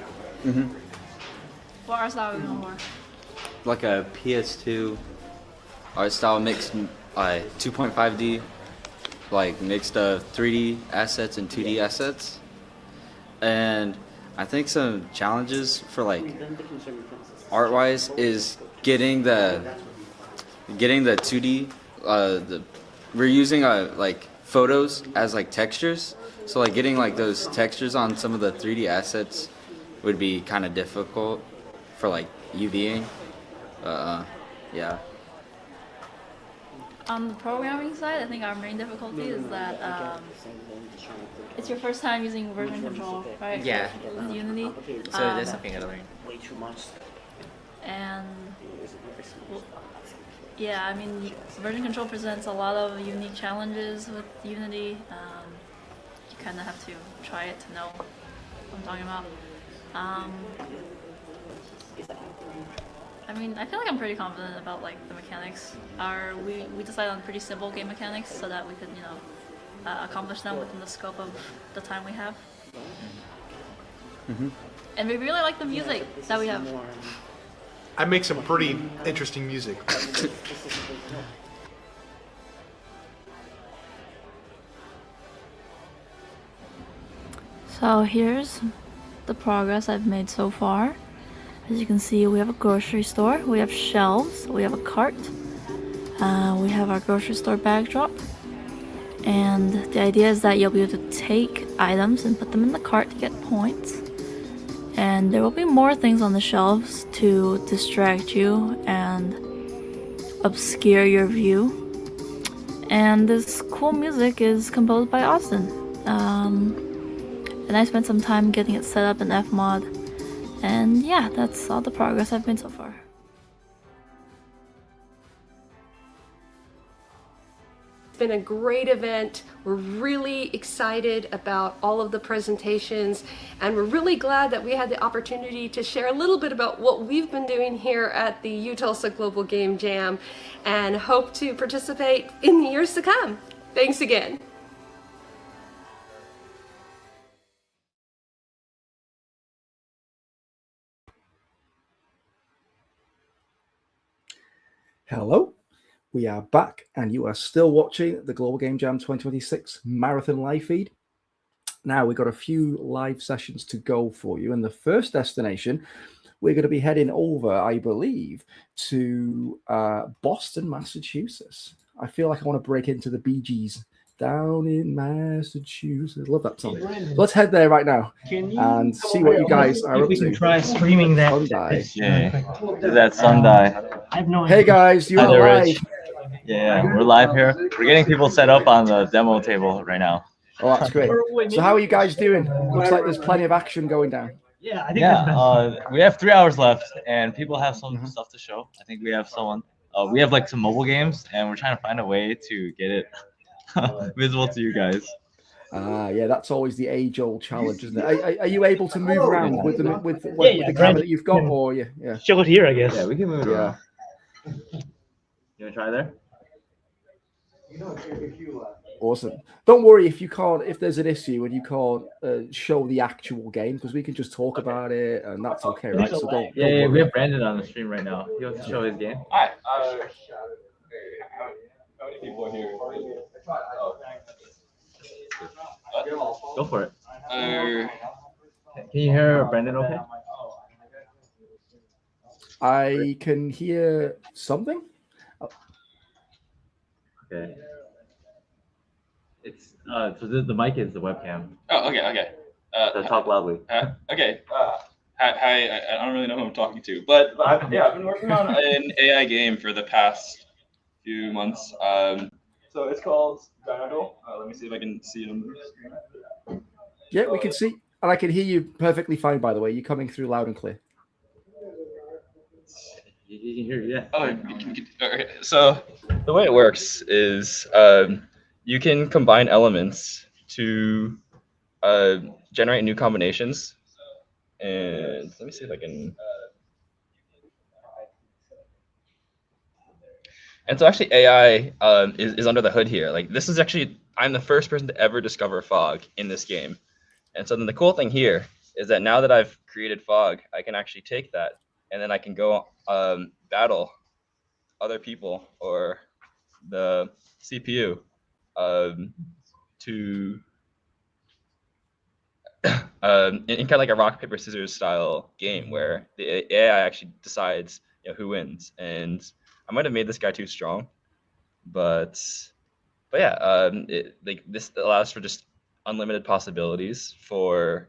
Speaker 5: What art style are we going for?
Speaker 3: Like a PS2 art style mixed 2.5D, like mixed of 3D assets and 2D assets. And I think some challenges for like art-wise is getting the 2D. We're using like photos as like textures, so like getting like those textures on some of the 3D assets would be kind of difficult for like UVing. Yeah.
Speaker 5: On the programming side, I think our main difficulty is that it's your first time using version control, right?
Speaker 29: Yeah.
Speaker 5: With Unity.
Speaker 29: So that's something I gotta learn.
Speaker 3: Way too much.
Speaker 5: And yeah, I mean, version control presents a lot of unique challenges with Unity. You kind of have to try it to know what I'm talking about. I mean, I feel like I'm pretty confident about like the mechanics. We decided on pretty simple game mechanics so that we could, accomplish them within the scope of the time we have. And we really like the music that we have.
Speaker 6: I make some pretty interesting music.
Speaker 5: So here's the progress I've made so far. As you can see, we have a grocery store, we have shelves, we have a cart, we have our grocery store backdrop, and the idea is that you'll be able to take items and put them in the cart to get points. And there will be more things on the shelves to distract you and obscure your view. And this cool music is composed by Austin. And I spent some time getting it set up in Fmod. And yeah, that's all the progress I've made so far.
Speaker 4: It's been a great event. We're really excited about all of the presentations, and we're really glad that we had the opportunity to share a little bit about what we've been doing here at the UTulsa Global Game Jam, and hope to participate in the years to come. Thanks again.
Speaker 7: Hello, we are back and you are still watching the Global Game Jam 2026 Marathon live feed. Now we've got a few live sessions to go for you, and the first destination we're going to be heading over, I believe, to Boston, Massachusetts. I feel like I want to break into the Bee Gees. Down in Massachusetts. Love that song. Let's head there right now and see what you guys are up
Speaker 1: we
Speaker 7: to.
Speaker 1: can try streaming that.
Speaker 7: Sunday.
Speaker 1: Yeah.
Speaker 8: That Sunday.
Speaker 1: I have no
Speaker 7: Hey guys, you're
Speaker 8: Hi there,
Speaker 7: live.
Speaker 8: Rich. Yeah, we're live here. We're getting people set up on the demo table right now.
Speaker 7: Oh, that's great. So how are you guys doing? Looks like there's plenty of action going down.
Speaker 1: Yeah, I think
Speaker 8: Yeah, we have 3 hours left, and people have some stuff to show. I think we have someone. We have like some mobile games, and we're trying to find a way to get it visible to you guys.
Speaker 7: Yeah, that's always the age-old challenge, isn't it? Are you able to move around with the
Speaker 1: Yeah,
Speaker 7: the camera that you've got, or yeah?
Speaker 1: Show it here, I guess.
Speaker 8: Yeah, we can move it
Speaker 7: Yeah.
Speaker 8: around. You wanna try there?
Speaker 7: Awesome. Don't worry if there's an issue and you can't show the actual game, because we can just talk about it and that's okay, right? So don't
Speaker 8: Yeah,
Speaker 7: worry.
Speaker 8: we have Brandon on the stream right now. He wants to show his game.
Speaker 11: Hi. How many people are here?
Speaker 8: Go for it. Can you hear Brandon okay?
Speaker 7: I can hear something.
Speaker 8: Okay. It's so the mic is the webcam.
Speaker 11: Oh, okay.
Speaker 8: So talk loudly.
Speaker 11: Okay. Hi. I don't really know who I'm talking to, but I've been working on an AI game for the past few months. So it's called Dino. Let me see if I can see it on the screen.
Speaker 7: Yeah, we can see, and I can hear you perfectly fine. By the way, you're coming through loud and clear.
Speaker 8: You can hear, yeah.
Speaker 11: Oh, okay. So the way it works is you can combine elements to generate new combinations. And let me see if I can. And so actually AI is under the hood here. Like this is actually, I'm the first person to ever discover fog in this game. And so then the cool thing here is that now that I've created fog, I can actually take that and then I can go battle other people or the CPU to in kind of like a rock paper scissors style game where the AI actually decides who wins. And I might have made this guy too strong, but yeah, like this allows for just unlimited possibilities for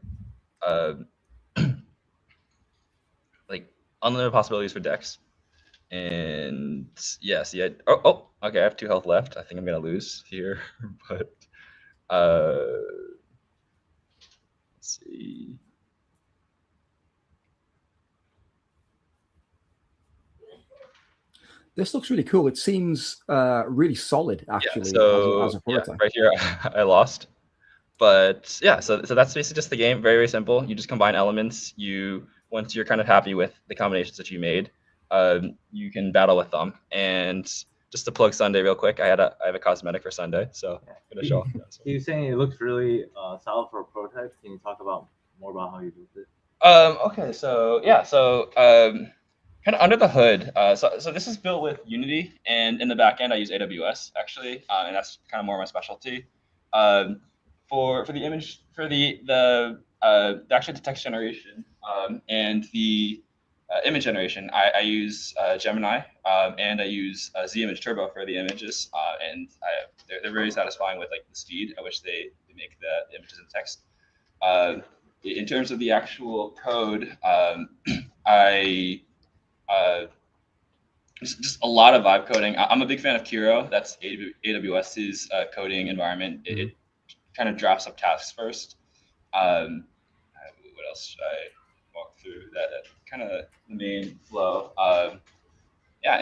Speaker 11: like unlimited possibilities for decks. And yes, yeah. Oh, okay. I have 2 health left. I think I'm gonna lose here, but let's see.
Speaker 7: This looks really cool. It seems really solid, actually, as a prototype.
Speaker 11: Right here, I lost. But yeah, so that's basically just the game. Very, very simple. You just combine elements. Once you're kind of happy with the combinations that you made, you can battle with them. And just to plug Sunday real quick, I have a cosmetic for Sunday, so I'm gonna show off.
Speaker 8: He was saying it looks really solid for a prototype. Can you talk more about how you do it?
Speaker 11: Okay, so yeah, kind of under the hood. So this is built with Unity, and in the back end I use AWS actually, and that's kind of more my specialty. For the image, for the actually the text generation and the image generation, I use Gemini, and I use Z-Image Turbo for the images, and they're very satisfying with like the speed at which they make the images and text. In terms of the actual code, I just a lot of vibe coding. I'm a big fan of Kiro. That's AWS's coding environment. It kind of drafts up tasks first. What else should I walk through? That kind of the main flow. Yeah,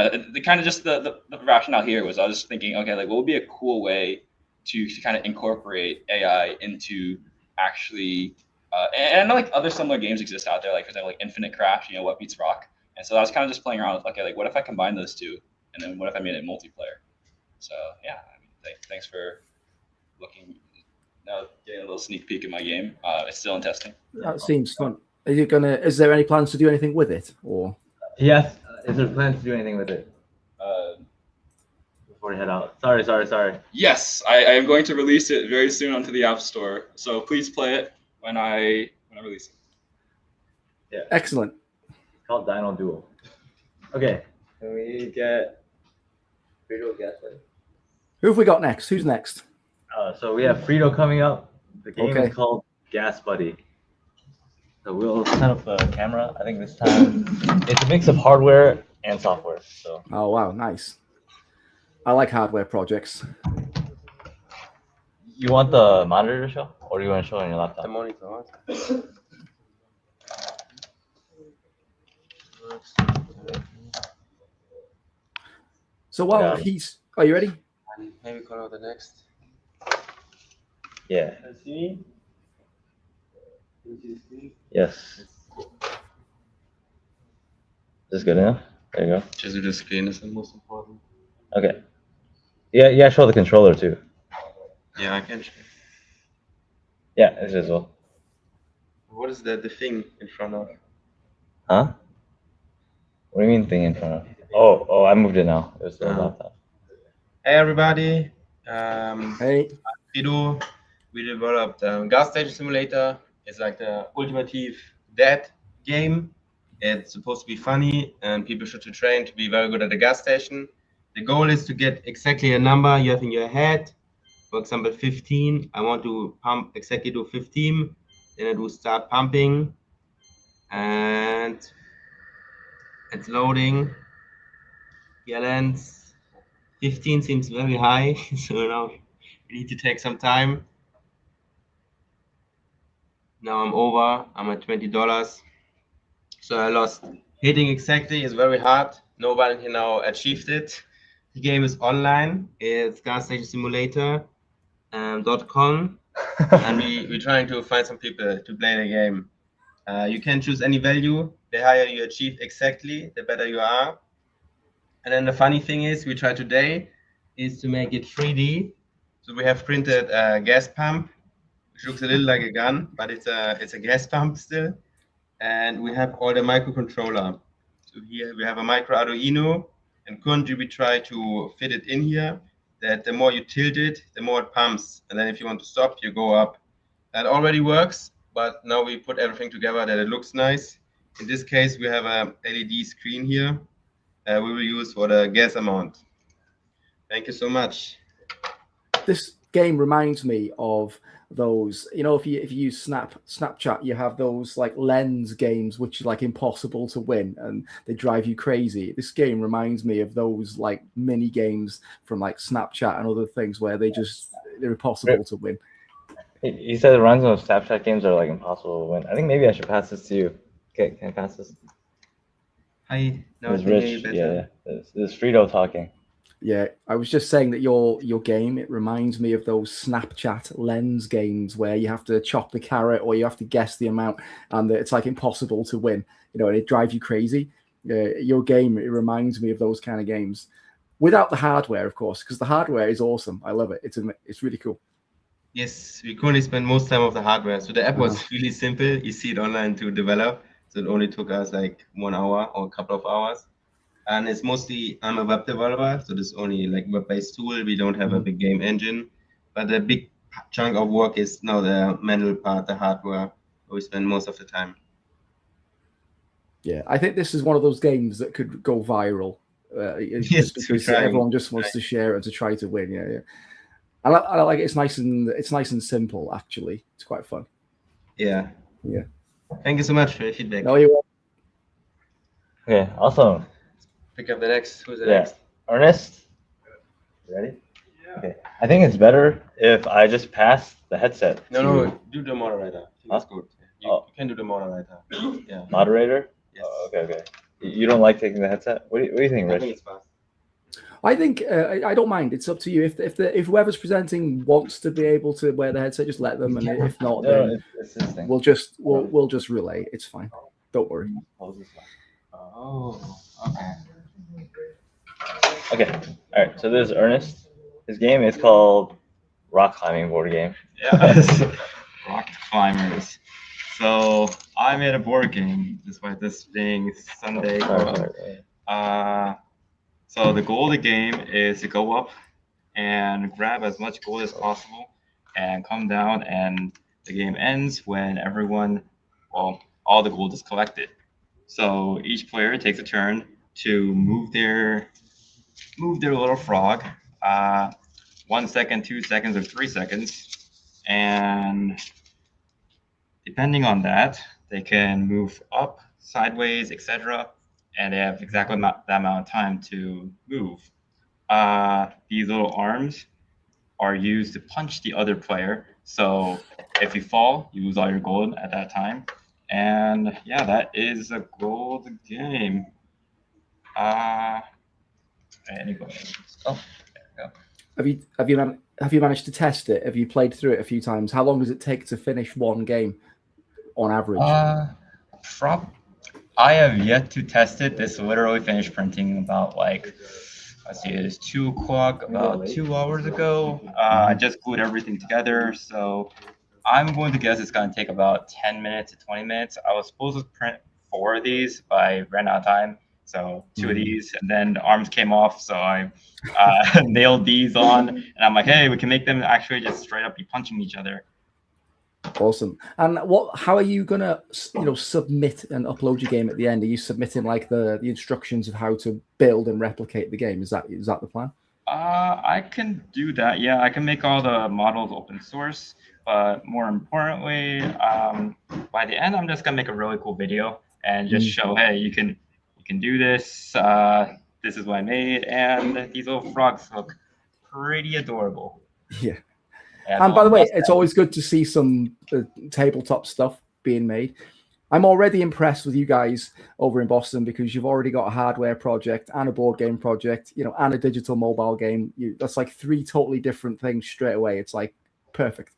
Speaker 11: the kind of just the rationale here was I was thinking, okay, like what would be a cool way to kind of incorporate AI into actually, and I know like other similar games exist out there, like for example, like Infinite Craft, What Beats Rock. And so I was kind of just playing around with, okay, like what if I combine those two, and then what if I made it multiplayer? So yeah, I mean, thanks for looking. Now getting a little sneak peek at my game. It's still in testing.
Speaker 7: That seems fun. Is there any plans to do anything with it, or?
Speaker 8: Yes. Is there plans to do anything with it? Before we head out. Sorry.
Speaker 11: Yes, I am going to release it very soon onto the App Store. So please play it when I release it.
Speaker 8: Yeah.
Speaker 7: Excellent.
Speaker 8: It's called Dino Duel. Okay. Can we get Frito Gas Buddy?
Speaker 7: Who have we got next? Who's next?
Speaker 8: So we have Frito coming up. The game
Speaker 7: Okay.
Speaker 8: is called Gas Buddy. So we'll set up the camera. I think this time it's a mix of hardware and software. So.
Speaker 7: Oh wow, nice. I like hardware projects.
Speaker 8: You want the monitor to show, or do you want to show on your laptop?
Speaker 2: The monitor.
Speaker 7: So while he's, are you ready?
Speaker 2: Maybe call out the next.
Speaker 8: Yeah.
Speaker 2: See?
Speaker 8: Yes. Is this good enough? There you go.
Speaker 2: Just the screen is the most important.
Speaker 8: Okay. Yeah, show the controller too.
Speaker 2: Yeah, I can.
Speaker 8: Yeah, it's visible.
Speaker 2: What is the thing in front of?
Speaker 8: Huh? What do you mean thing in front of? Oh, I moved it now. It was the laptop.
Speaker 2: Hey everybody.
Speaker 7: Hey.
Speaker 2: Frito. We developed Gas Station Simulator. It's like the ultimative dead game. It's supposed to be funny, and people should train to be very good at the gas station. The goal is to get exactly a number you have in your head. For example, 15. I want to pump exactly to 15. Then I do start pumping, and it's loading. Gallons. 15 seems very high, so now we need to take some time. Now I'm over. I'm at $20. So I lost. Hitting exactly is very hard. Nobody can now achieved it. The game is online. It's gasstationsimulator.com, and we're trying to find some people to play the game. You can choose any value. The higher you achieve exactly, the better you are. And then the funny thing is, we try today is to make it 3D. So we have printed a gas pump, which looks a little like a gun, but it's a gas pump still. And we have all the microcontroller. So here we have a micro Arduino, and currently we try to fit it in here, that the more you tilt it, the more it pumps. And then if you want to stop, you go up. That already works, but now we put everything together that it looks nice. In this case, we have a LED screen here. We will use for the gas amount. Thank you so much.
Speaker 7: This game reminds me of those, you know, if you use Snapchat, you have those like lens games which are like impossible to win and they drive you crazy. This game reminds me of those like mini games from like Snapchat and other things where they're impossible to win.
Speaker 8: He said the runs of Snapchat games are like impossible to win. I think maybe I should pass this to you. Okay, can I pass this?
Speaker 2: Hi. No,
Speaker 8: it's Rich. Yeah. This is Frito talking.
Speaker 7: Yeah, I was just saying that your game, it reminds me of those Snapchat lens games where you have to chop the carrot or you have to guess the amount and it's like impossible to win, you know, and it drives you crazy. Your game, it reminds me of those kind of games without the hardware, of course, because the hardware is awesome. I love it. It's really cool.
Speaker 2: Yes, we currently spend most time of the hardware. So the app was really simple. You see it online to develop. So it only took us like 1 hour or a couple of hours. And it's mostly, I'm a web developer, so this is only like web-based tool. We don't have a big game engine, but the big chunk of work is now the manual part, the hardware, where we spend most of the time.
Speaker 7: Yeah, I think this is one of those games that could go viral.
Speaker 2: Yes,
Speaker 7: because everyone just wants to share it and to try to win. Yeah. I like it. It's nice and simple. Actually, it's quite fun.
Speaker 2: Yeah.
Speaker 7: Yeah.
Speaker 2: Thank you so much for your feedback.
Speaker 7: No, you're welcome.
Speaker 8: Okay, awesome.
Speaker 2: Pick up the next. Who's the next?
Speaker 8: Ernest. You ready? Yeah. Okay. I think it's better if I just pass the headset.
Speaker 2: No, do the moderator. That's good. You can do the moderator. Yeah.
Speaker 8: Moderator?
Speaker 2: Yes.
Speaker 8: Oh, okay. You don't like taking the headset? What do you think, Rich?
Speaker 2: I think it's fast.
Speaker 7: I think I don't mind. It's up to you. If whoever's presenting wants to be able to wear the headset, just let them. And if not, then we'll just relay. It's fine. Don't worry.
Speaker 2: Oh, okay.
Speaker 8: Okay. All right. So this is Ernest. His game is called Rock Climbing Board Game.
Speaker 11: Yes. Rock Climbers. So I made a board game despite this being Sunday. So the goal of the game is to go up and grab as much gold as possible and come down, and the game ends when everyone, well, all the gold is collected. So each player takes a turn to move their little frog, 1 second, 2 seconds, or 3 seconds, and depending on that, they can move up, sideways, etc., and they have exactly that amount of time to move. These little arms are used to punch the other player. So if you fall, you lose all your gold at that time. And yeah, that is a gold game. Anyway. Oh, there we go.
Speaker 7: Have you managed to test it? Have you played through it a few times? How long does it take to finish one game on average?
Speaker 11: I have yet to test it. This literally finished printing about like, let's see, it's 2 o'clock, about 2 hours ago. I just glued everything together. So I'm going to guess it's going to take about 10 minutes to 20 minutes. I was supposed to print 4 of these, but I ran out of time. So 2 of these, and then the arms came off. So I nailed these on, and I'm like, hey, we can make them actually just straight up be punching each other.
Speaker 7: Awesome. And how are you gonna, submit and upload your game at the end? Are you submitting like the instructions of how to build and replicate the game? Is that the plan?
Speaker 11: I can do that. Yeah, I can make all the models open source. But more importantly, by the end, I'm just gonna make a really cool video and just show, hey, you can do this. This is what I made, and these little frogs look pretty adorable.
Speaker 7: Yeah. And by the way, it's always good to see some tabletop stuff being made. I'm already impressed with you guys over in Boston because you've already got a hardware project and a board game project, and a digital mobile game. That's like 3 totally different things straight away. It's like perfect.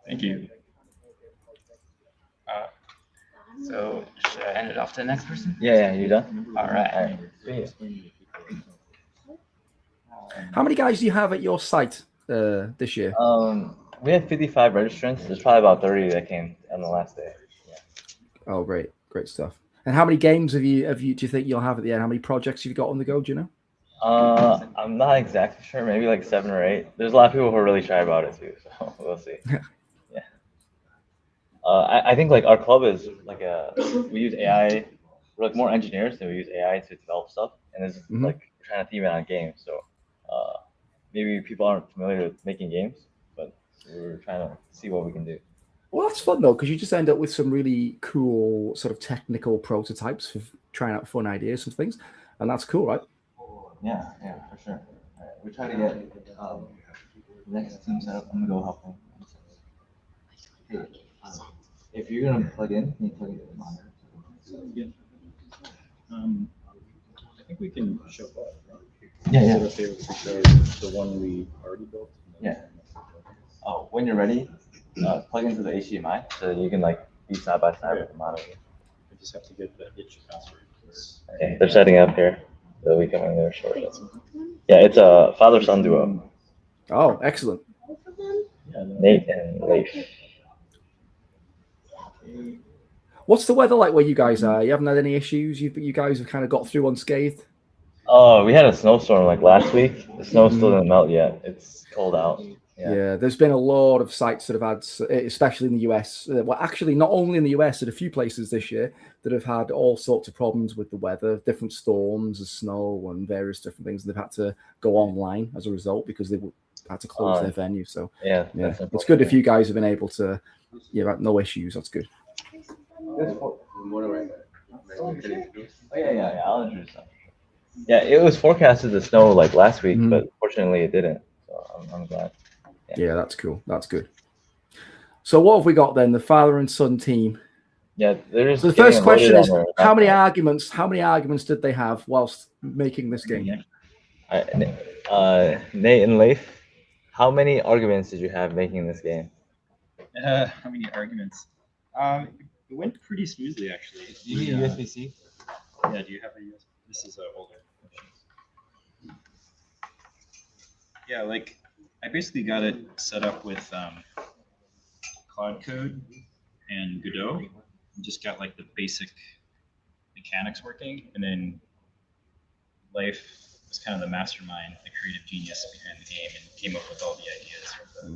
Speaker 11: Thank you. So should I hand it off to the next person?
Speaker 8: Yeah, you done?
Speaker 11: All right.
Speaker 7: How many guys do you have at your site this year?
Speaker 8: We have 55 registrants. There's probably about 30 that came on the last day. Yeah.
Speaker 7: Oh, great stuff. And how many games have you? Do you think you'll have at the end? How many projects have you got on the go? Do you know?
Speaker 8: I'm not exactly sure. Maybe like 7 or 8. There's a lot of people who are really shy about it too, so we'll see. Yeah. I think like our club is like we use AI. We're like more engineers than we use AI to develop stuff, and it's like we're trying to theme it on games. So maybe people aren't familiar with making games, but we're trying to see what we can do.
Speaker 7: Well, that's fun though, because you just end up with some really cool sort of technical prototypes for trying out fun ideas and things, and that's cool, right?
Speaker 8: Yeah, for sure. All right, we try to get the next team set up. I'm gonna go help them. Hey, if you're gonna plug in, can you plug in the monitor?
Speaker 12: Yeah. I think we can show up.
Speaker 8: Yeah.
Speaker 12: Is it okay if we show the one we already built?
Speaker 8: Yeah. Oh, when you're ready, plug into the HDMI so that you can like be side by side with the monitor.
Speaker 12: I just have to get your password.
Speaker 8: Okay, they're setting up here. They'll be coming there shortly. Yeah, it's a father-son duo.
Speaker 7: Oh, excellent.
Speaker 8: Nate and Leif.
Speaker 7: What's the weather like where you guys are? You haven't had any issues? You guys have kind of got through unscathed?
Speaker 8: Oh, we had a snowstorm like last week. The snow still didn't melt yet. It's cold out.
Speaker 7: Yeah, there's been a lot of sites that have had, especially in the US. Well, actually, not only in the US, at a few places this year that have had all sorts of problems with the weather, different storms, and snow, and various different things. They've had to go online as a result because they had to close their venue. So
Speaker 8: yeah,
Speaker 7: it's good if you guys have been able to, no issues. That's good.
Speaker 8: Oh yeah. I'll introduce them. Yeah, it was forecasted to snow like last week, but fortunately it didn't. So I'm glad.
Speaker 7: Yeah, that's cool. That's good. So what have we got then? The father and son team.
Speaker 8: Yeah, there's.
Speaker 7: So the first question is, how many arguments did they have whilst making this game?
Speaker 8: Nate and Leif, how many arguments did you have making this game?
Speaker 12: How many arguments? It went pretty smoothly actually.
Speaker 8: Do you need a USB-C?
Speaker 12: Yeah. Do you have a USB? This is older. Yeah, like I basically got it set up with Cloud Code and Godot. And just got like the basic mechanics working, and then Leif was kind of the mastermind, the creative genius behind the game, and came up with all the ideas for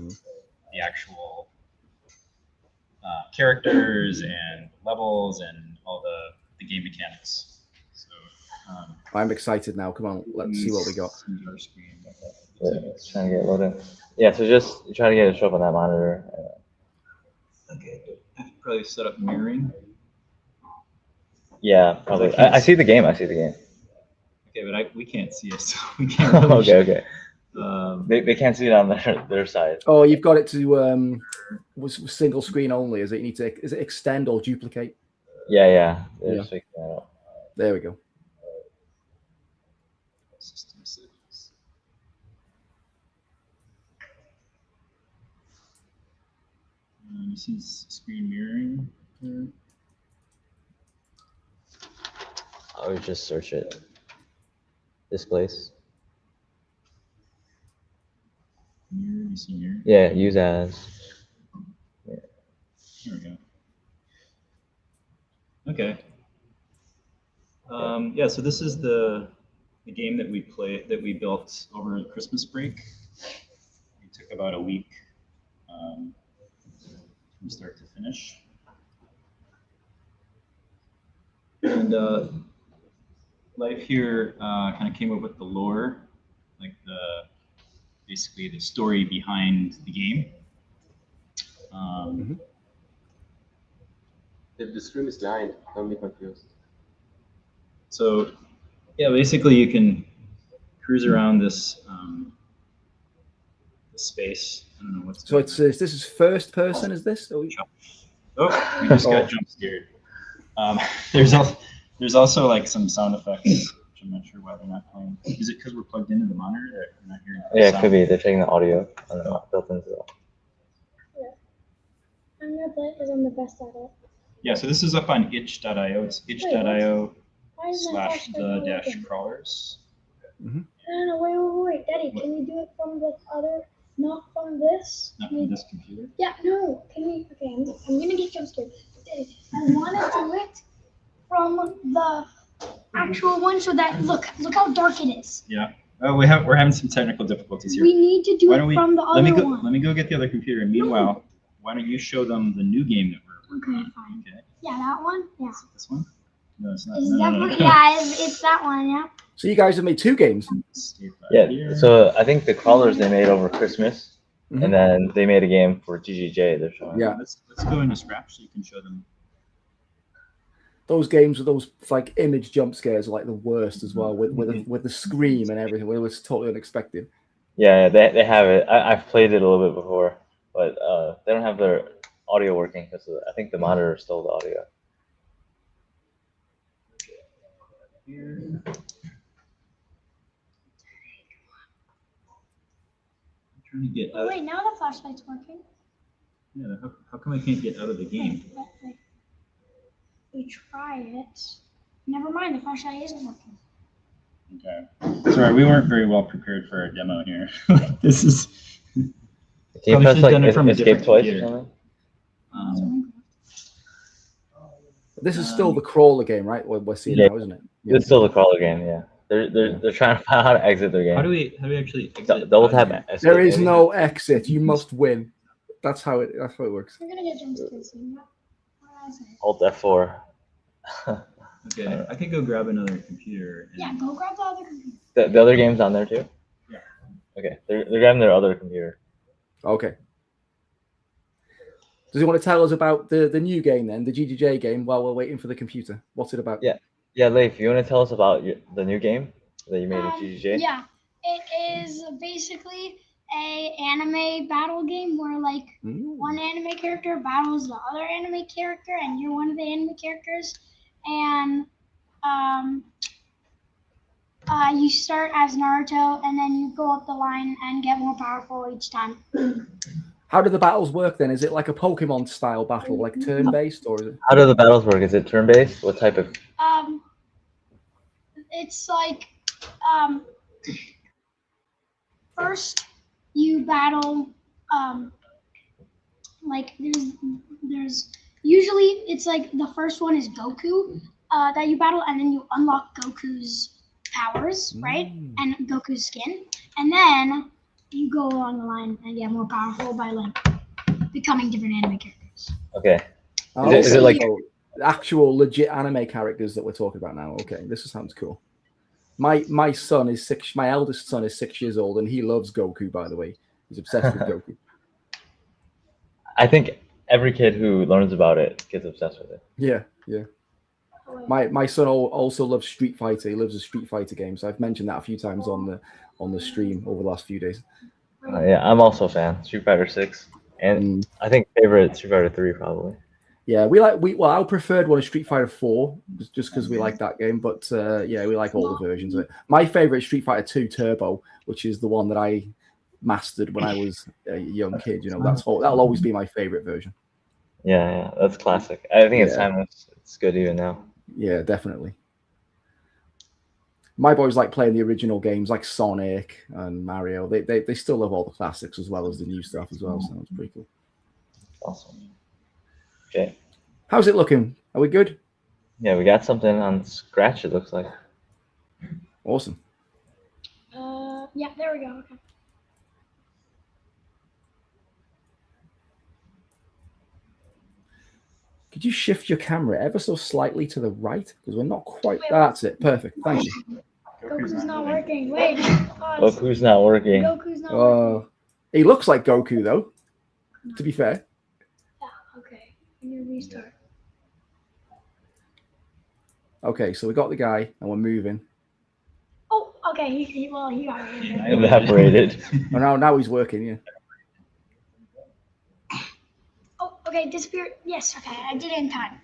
Speaker 12: the actual characters and levels and all the game mechanics. So
Speaker 7: I'm excited now. Come on, let's see what we got.
Speaker 8: Yeah, it's trying to get loaded. Yeah, so just try to get it to show up on that monitor.
Speaker 12: Okay, I have to probably set up mirroring.
Speaker 8: Yeah, probably. I see the game. I see the game.
Speaker 12: Okay, but we can't see it, so we can't really
Speaker 8: Okay. They can't see it on their side.
Speaker 7: Oh, you've got it to was single screen only. Is it? You need to. Is it extend or duplicate?
Speaker 8: Yeah.
Speaker 7: Yeah. There we go.
Speaker 12: System settings. You see screen mirroring here.
Speaker 8: I would just search it. Displace.
Speaker 12: Mirror, you see mirror?
Speaker 8: Yeah, use as.
Speaker 12: Yeah. Here we go. Okay. Yeah, so this is the game that we built over Christmas break. It took about a week from start to finish. And Life here kind of came up with the lore, like basically the story behind the game.
Speaker 20: If the stream is blind, don't be confused.
Speaker 12: So, yeah, basically you can cruise around this space. I don't know what's.
Speaker 7: So it's this is first person. Is this?
Speaker 12: Oh, we just got jump scared. There's also like some sound effects, which I'm not sure why they're not playing. Is it because we're plugged into the monitor that we're not hearing?
Speaker 8: Yeah, it could be. They're taking the audio built into it.
Speaker 13: I'm gonna play it because I'm the best at it.
Speaker 12: Yeah, so this is up on itch.io. It's itch.io/the-crawlers.
Speaker 13: No, wait, Daddy, can we do it from the other, not from this?
Speaker 12: Not from this computer?
Speaker 13: Yeah, no, can we, okay, I'm gonna get jump scared. Daddy, I wanna do it from the actual one so that, look how dark it is.
Speaker 12: Yeah. Oh, we're having some technical difficulties here.
Speaker 13: We need to do it from the other one.
Speaker 12: Let me go get the other computer, and meanwhile, why don't you show them the new game that we're working on?
Speaker 13: Fine.
Speaker 12: Okay.
Speaker 13: Yeah, that one? Yeah.
Speaker 12: This one? No, it's not.
Speaker 13: Is
Speaker 12: No,
Speaker 13: that
Speaker 12: no, no,
Speaker 13: one?
Speaker 12: no.
Speaker 13: Yeah, it's that one, yeah.
Speaker 7: So you guys have made 2 games.
Speaker 8: Yeah, so I think the crawlers they made over Christmas, and then they made a game for GGJ. They're showing.
Speaker 7: Yeah.
Speaker 12: Let's go into Scratch so you can show them.
Speaker 7: Those games with those like image jump scares are like the worst as well, with the scream and everything. It was totally unexpected.
Speaker 8: Yeah, they have it. I've played it a little bit before, but they don't have their audio working because I think the monitor stole the audio.
Speaker 12: Here. I'm trying to get
Speaker 13: Oh,
Speaker 12: out.
Speaker 13: wait, now the flashlight's working.
Speaker 12: Yeah, how come I can't get out of the game?
Speaker 13: Wait. We try it. Never mind, the flashlight isn't working.
Speaker 12: Okay. Sorry, we weren't very well prepared for our demo here. This is.
Speaker 8: Can you press like escape twice or something?
Speaker 7: This is still the crawler game, right? What we're seeing now, isn't it? Yeah.
Speaker 8: It's still the crawler game. Yeah, they're trying to find out how to exit their game.
Speaker 12: How do we actually exit?
Speaker 8: Double tap. Escape,
Speaker 7: There is
Speaker 8: maybe.
Speaker 7: no exit. You must win. That's how it works.
Speaker 13: We're gonna get jump scared soon.
Speaker 8: Alt F4.
Speaker 12: Okay, I could go grab another computer.
Speaker 13: Yeah, go grab the other computer.
Speaker 8: The other game's on there too?
Speaker 12: Yeah.
Speaker 8: Okay, they're grabbing their other computer.
Speaker 7: Okay. Does he want to tell us about the new game then, the GGJ game, while we're waiting for the computer? What's it about?
Speaker 8: Yeah, Leif, you want to tell us about the new game that you made at GGJ?
Speaker 13: Yeah, it is basically a anime battle game where like one anime character battles the other anime character, and you're one of the anime characters, and you start as Naruto, and then you go up the line and get more powerful each time.
Speaker 7: How do the battles work then? Is it like a Pokemon style battle, like turn-based, or is it?
Speaker 8: How do the battles work? Is it turn-based? What type of?
Speaker 13: It's like first you battle like there's usually it's like the first one is Goku that you battle, and then you unlock Goku's powers, right? And Goku's skin, and then you go along the line and get more powerful by like becoming different anime characters.
Speaker 8: Okay.
Speaker 7: Oh,
Speaker 8: Is it like
Speaker 7: so actual legit anime characters that we're talking about now? Okay, this sounds cool. My son is 6. My eldest son is 6 years old, and he loves Goku. By the way, he's obsessed with Goku.
Speaker 8: I think every kid who learns about it gets obsessed with it.
Speaker 7: Yeah. My son also loves Street Fighter. He loves a Street Fighter game. So I've mentioned that a few times on the stream over the last few days.
Speaker 8: Yeah, I'm also a fan. Street Fighter 6, and I think favorite Street Fighter 3 probably.
Speaker 7: Yeah, our preferred one is Street Fighter 4, just because we like that game. But yeah, we like all the versions of it. My favorite is Street Fighter 2 Turbo, which is the one that I mastered when I was a young kid. That'll always be my favorite version.
Speaker 8: Yeah, that's classic. I think it's timeless. It's good even now.
Speaker 7: Yeah, definitely. My boys like playing the original games like Sonic and Mario. They still love all the classics as well as the new stuff as well. So it's pretty cool.
Speaker 8: Awesome. Okay.
Speaker 7: How's it looking? Are we good?
Speaker 8: Yeah, we got something on Scratch, it looks like.
Speaker 7: Awesome.
Speaker 13: Yeah, there we go. Okay.
Speaker 7: Could you shift your camera ever so slightly to the right? Because we're not quite. That's it. Perfect. Thank you.
Speaker 13: Goku's not working. Wait.
Speaker 8: Goku's not working.
Speaker 13: Goku's not working.
Speaker 7: He looks like Goku though. To be fair.
Speaker 13: Yeah. Okay. I'm gonna restart.
Speaker 7: Okay, so we got the guy and we're moving.
Speaker 13: Oh, okay. He got it.
Speaker 8: Evaporated.
Speaker 7: Oh, now he's working. Yeah.
Speaker 13: Oh, okay. Disappeared. Yes. Okay. I did it in time.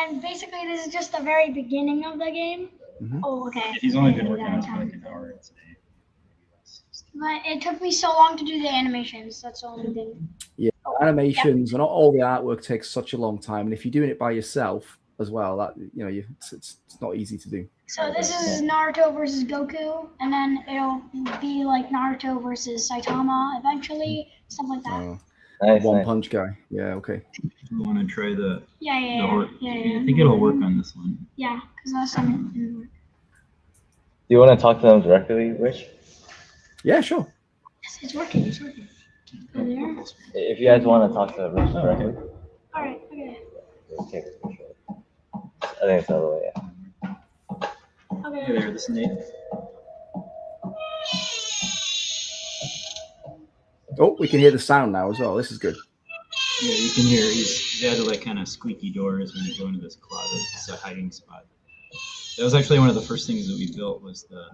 Speaker 13: And basically, this is just the very beginning of the game.
Speaker 7: Mm-hmm.
Speaker 13: Oh, okay.
Speaker 12: He's only been working on it for like an hour today.
Speaker 13: But it took me so long to do the animations. That's the only thing.
Speaker 7: Yeah, animations and all the artwork takes such a long time, and if you're doing it by yourself as well, that it's not easy to do.
Speaker 13: So this is Naruto versus Goku, and then it'll be like Naruto versus Saitama eventually, stuff like that.
Speaker 7: One Punch guy. Yeah. Okay.
Speaker 12: You want to try the?
Speaker 13: Yeah.
Speaker 12: I think it'll work on this one.
Speaker 13: Yeah, because last time it didn't work.
Speaker 8: Do you want to talk to them directly, Rich?
Speaker 7: Yeah, sure.
Speaker 13: Yes, it's working. It's working. Go there.
Speaker 8: If you guys want to talk to Rich directly.
Speaker 13: All right. Okay.
Speaker 8: Okay. I think it's the other way. Yeah.
Speaker 13: Okay.
Speaker 12: Hey there, this is Nate.
Speaker 7: Oh, we can hear the sound now as well. This is good.
Speaker 12: Yeah, you can hear they had like kind of squeaky doors when you go into this closet. It's a hiding spot. That was actually one of the first things that we built was the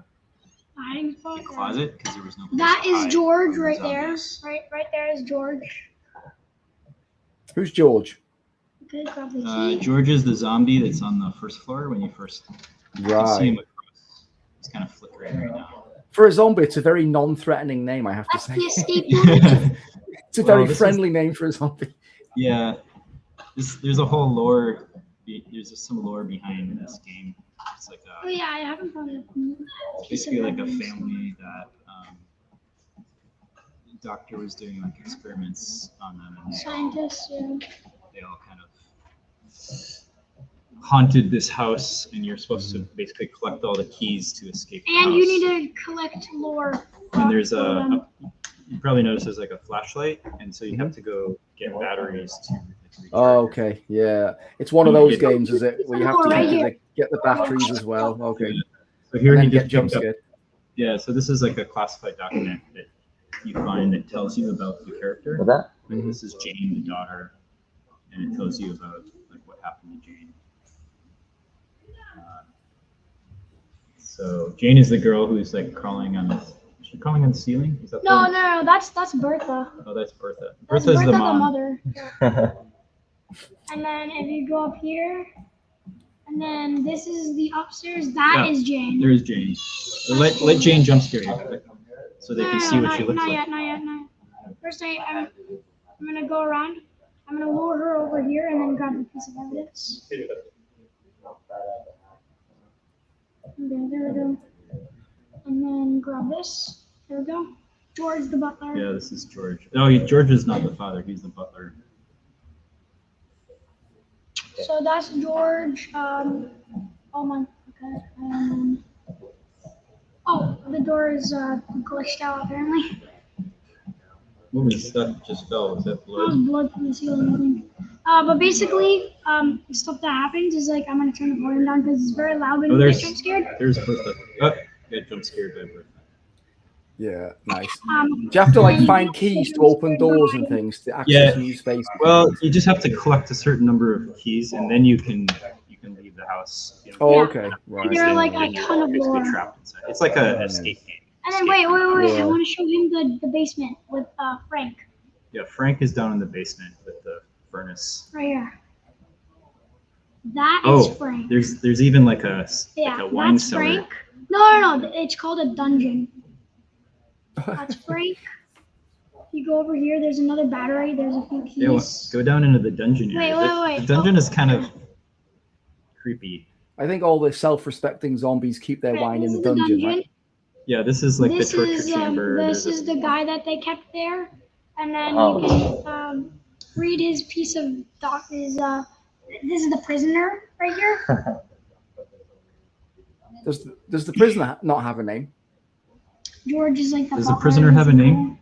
Speaker 13: Hiding spot.
Speaker 12: closet because there was no.
Speaker 13: That is George right there. Right there is George.
Speaker 7: Who's George?
Speaker 13: Okay, grab the key.
Speaker 12: George is the zombie that's on the first floor when you first see him
Speaker 7: Right.
Speaker 12: across. He's kind of flickering right now.
Speaker 7: For a zombie, it's a very non-threatening name, I have to say.
Speaker 13: The escape room.
Speaker 7: It's a very friendly name for a zombie.
Speaker 12: Yeah, there's a whole lore. There's just some lore behind this game. It's like
Speaker 13: Oh yeah, I haven't found it.
Speaker 12: it's basically like a family that the doctor was doing like experiments on them, and
Speaker 13: Scientists. Yeah.
Speaker 12: they all kind of haunted this house, and you're supposed to basically collect all the keys to escape the
Speaker 13: And
Speaker 12: house.
Speaker 13: you need to collect lore.
Speaker 12: And there's you probably notice there's like a flashlight, and so you have to go get batteries to.
Speaker 7: Oh, okay. Yeah. It's one of those games, is it? Where you have to get the batteries as well. Okay.
Speaker 12: So here
Speaker 7: and
Speaker 12: you
Speaker 7: then
Speaker 12: just
Speaker 7: get jump
Speaker 12: picked up-
Speaker 7: scared.
Speaker 12: Yeah, so this is like a classified document that you find that tells you about the character.
Speaker 8: What's that?
Speaker 12: Like this is Jane, the daughter, and it tells you about like what happened to Jane. So Jane is the girl who's like crawling on the. Is she crawling on the ceiling? Is that
Speaker 13: No, that's Bertha.
Speaker 12: Oh, that's Bertha.
Speaker 13: That's
Speaker 12: Bertha's
Speaker 13: Bertha,
Speaker 12: the mom.
Speaker 13: mother. And then if you go up here, and then this is the upstairs. That is Jane.
Speaker 12: There is Jane. So let Jane jump scare you, so they can see what she looks
Speaker 13: not
Speaker 12: like.
Speaker 13: Yet, not yet. First, I'm gonna go around. I'm gonna lure her over here and then grab the piece of evidence. Okay, there we go. And then grab this. There we go. George the butler.
Speaker 12: Yeah, this is George. No, George is not the father. He's the butler.
Speaker 13: So that's George. Oh my. Okay. Oh, the door is glitched out apparently.
Speaker 12: What was that just fell? Was that
Speaker 13: That was
Speaker 12: blood?
Speaker 13: blood from the ceiling, I think. But basically, stuff that happens is like I'm gonna turn the volume down because it's very loud when
Speaker 12: Oh,
Speaker 13: you get
Speaker 12: there's
Speaker 13: jump scared.
Speaker 12: Bertha. Oh, get jump scared by Bertha.
Speaker 7: Yeah, nice.
Speaker 13: Um,
Speaker 7: Do you have to like
Speaker 13: and
Speaker 7: find
Speaker 13: you get
Speaker 7: keys to
Speaker 13: jump
Speaker 7: open
Speaker 13: scared
Speaker 7: doors
Speaker 13: by-
Speaker 7: and things to access
Speaker 12: Yeah.
Speaker 7: new spaces?
Speaker 12: Well, you just have to collect a certain number of keys, and then you can leave the house. You know,
Speaker 7: Oh,
Speaker 13: Yeah.
Speaker 7: okay. Right.
Speaker 13: There are like a
Speaker 12: and you're
Speaker 13: ton of
Speaker 12: basically
Speaker 13: lore.
Speaker 12: trapped inside. It's like an escape game.
Speaker 13: And then wait. I
Speaker 7: Yeah.
Speaker 13: want to show him the basement with Frank
Speaker 12: Yeah, Frank is down in the basement with the furnace.
Speaker 13: right here. That is
Speaker 12: Oh,
Speaker 13: Frank.
Speaker 12: there's even like a
Speaker 13: Yeah,
Speaker 12: wine
Speaker 13: that's
Speaker 12: cellar.
Speaker 13: Frank. No. It's called a dungeon. That's Frank. You go over here. There's another battery. There's a few keys.
Speaker 12: Yeah, well, go down into the dungeon area.
Speaker 13: Wait.
Speaker 12: The dungeon is kind of creepy.
Speaker 7: I think all the self-respecting zombies keep their wine in
Speaker 13: This
Speaker 7: the
Speaker 13: is
Speaker 7: dungeon, right?
Speaker 12: Yeah, this is like
Speaker 13: This
Speaker 12: the torture
Speaker 13: is
Speaker 12: chamber.
Speaker 13: this
Speaker 12: There's
Speaker 13: is the guy that they kept there, and then
Speaker 8: Oh.
Speaker 13: you can read his piece of doc. This is the prisoner right here.
Speaker 7: Does the prisoner not have a name?
Speaker 13: George is like the.
Speaker 12: Does the
Speaker 13: butler.
Speaker 12: prisoner have a name?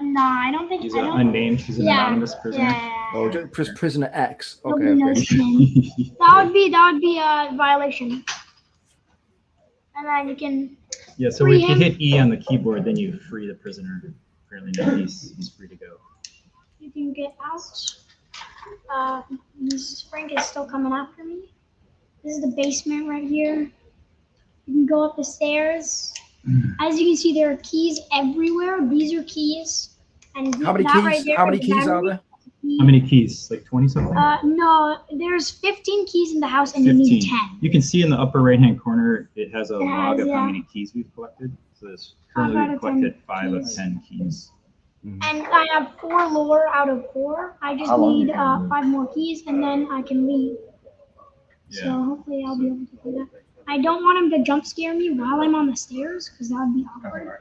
Speaker 13: Nah, I don't think.
Speaker 12: He's
Speaker 13: I don't,
Speaker 12: unnamed. He's an anonymous prisoner.
Speaker 13: Yeah.
Speaker 7: Oh, prisoner X.
Speaker 13: Nobody
Speaker 7: Okay,
Speaker 13: knows
Speaker 7: okay.
Speaker 13: his name. That would be a violation. And then you can.
Speaker 12: Yeah, so
Speaker 13: free
Speaker 12: if you
Speaker 13: him.
Speaker 12: hit E on the keyboard, then you free the prisoner. Apparently now he's free to go.
Speaker 13: You can get out. Mrs. Frank is still coming after me. This is the basement right here. You can go up the stairs. As you can see, there are keys everywhere. These are keys. And
Speaker 7: How many
Speaker 13: that
Speaker 7: keys?
Speaker 13: right there
Speaker 7: How many
Speaker 13: is
Speaker 7: keys are
Speaker 13: battery.
Speaker 7: there?
Speaker 12: How many keys? Like 20 something?
Speaker 13: No, there's 15 keys in the house, and you need 10.
Speaker 12: You can see in the upper right hand corner it has a
Speaker 13: It
Speaker 12: log
Speaker 13: has,
Speaker 12: of how
Speaker 13: yeah.
Speaker 12: many keys we've collected. So there's
Speaker 13: Five
Speaker 12: currently
Speaker 13: out
Speaker 12: we've
Speaker 13: of
Speaker 12: collected
Speaker 13: 10
Speaker 12: 5 of
Speaker 13: keys.
Speaker 12: 10 keys.
Speaker 13: And I have 4 lore out of 4. I just
Speaker 8: How long
Speaker 13: need
Speaker 8: you can
Speaker 13: 5 more keys, and then I can leave.
Speaker 12: Yeah.
Speaker 13: So hopefully I'll be able to do that. I don't want him to jump scare me while I'm on the stairs, because that would be awkward.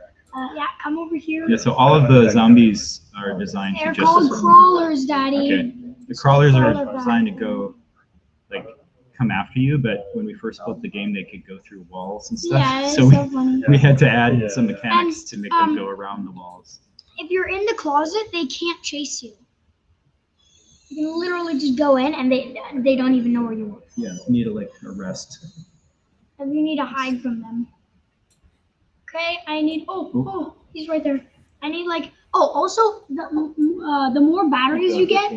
Speaker 13: Yeah, come over here.
Speaker 12: Yeah, so all of the zombies are designed
Speaker 13: They're
Speaker 12: to
Speaker 13: called
Speaker 12: just.
Speaker 13: crawlers, Daddy.
Speaker 12: Okay. The crawlers
Speaker 13: Crawler
Speaker 12: are designed to go, like, come after you, but when we first built the game, they could go through walls and stuff.
Speaker 13: Yeah, it's
Speaker 12: so
Speaker 13: so funny.
Speaker 12: we had to add some mechanics
Speaker 13: And,
Speaker 12: to make them go around the walls.
Speaker 13: If you're in the closet, they can't chase you. You can literally just go in, and they don't even know where you are.
Speaker 12: Yeah, you need to, like, arrest.
Speaker 13: And you need to hide from them. Okay, I need. Oh, he's right there. I need like. Oh, also the more batteries you get,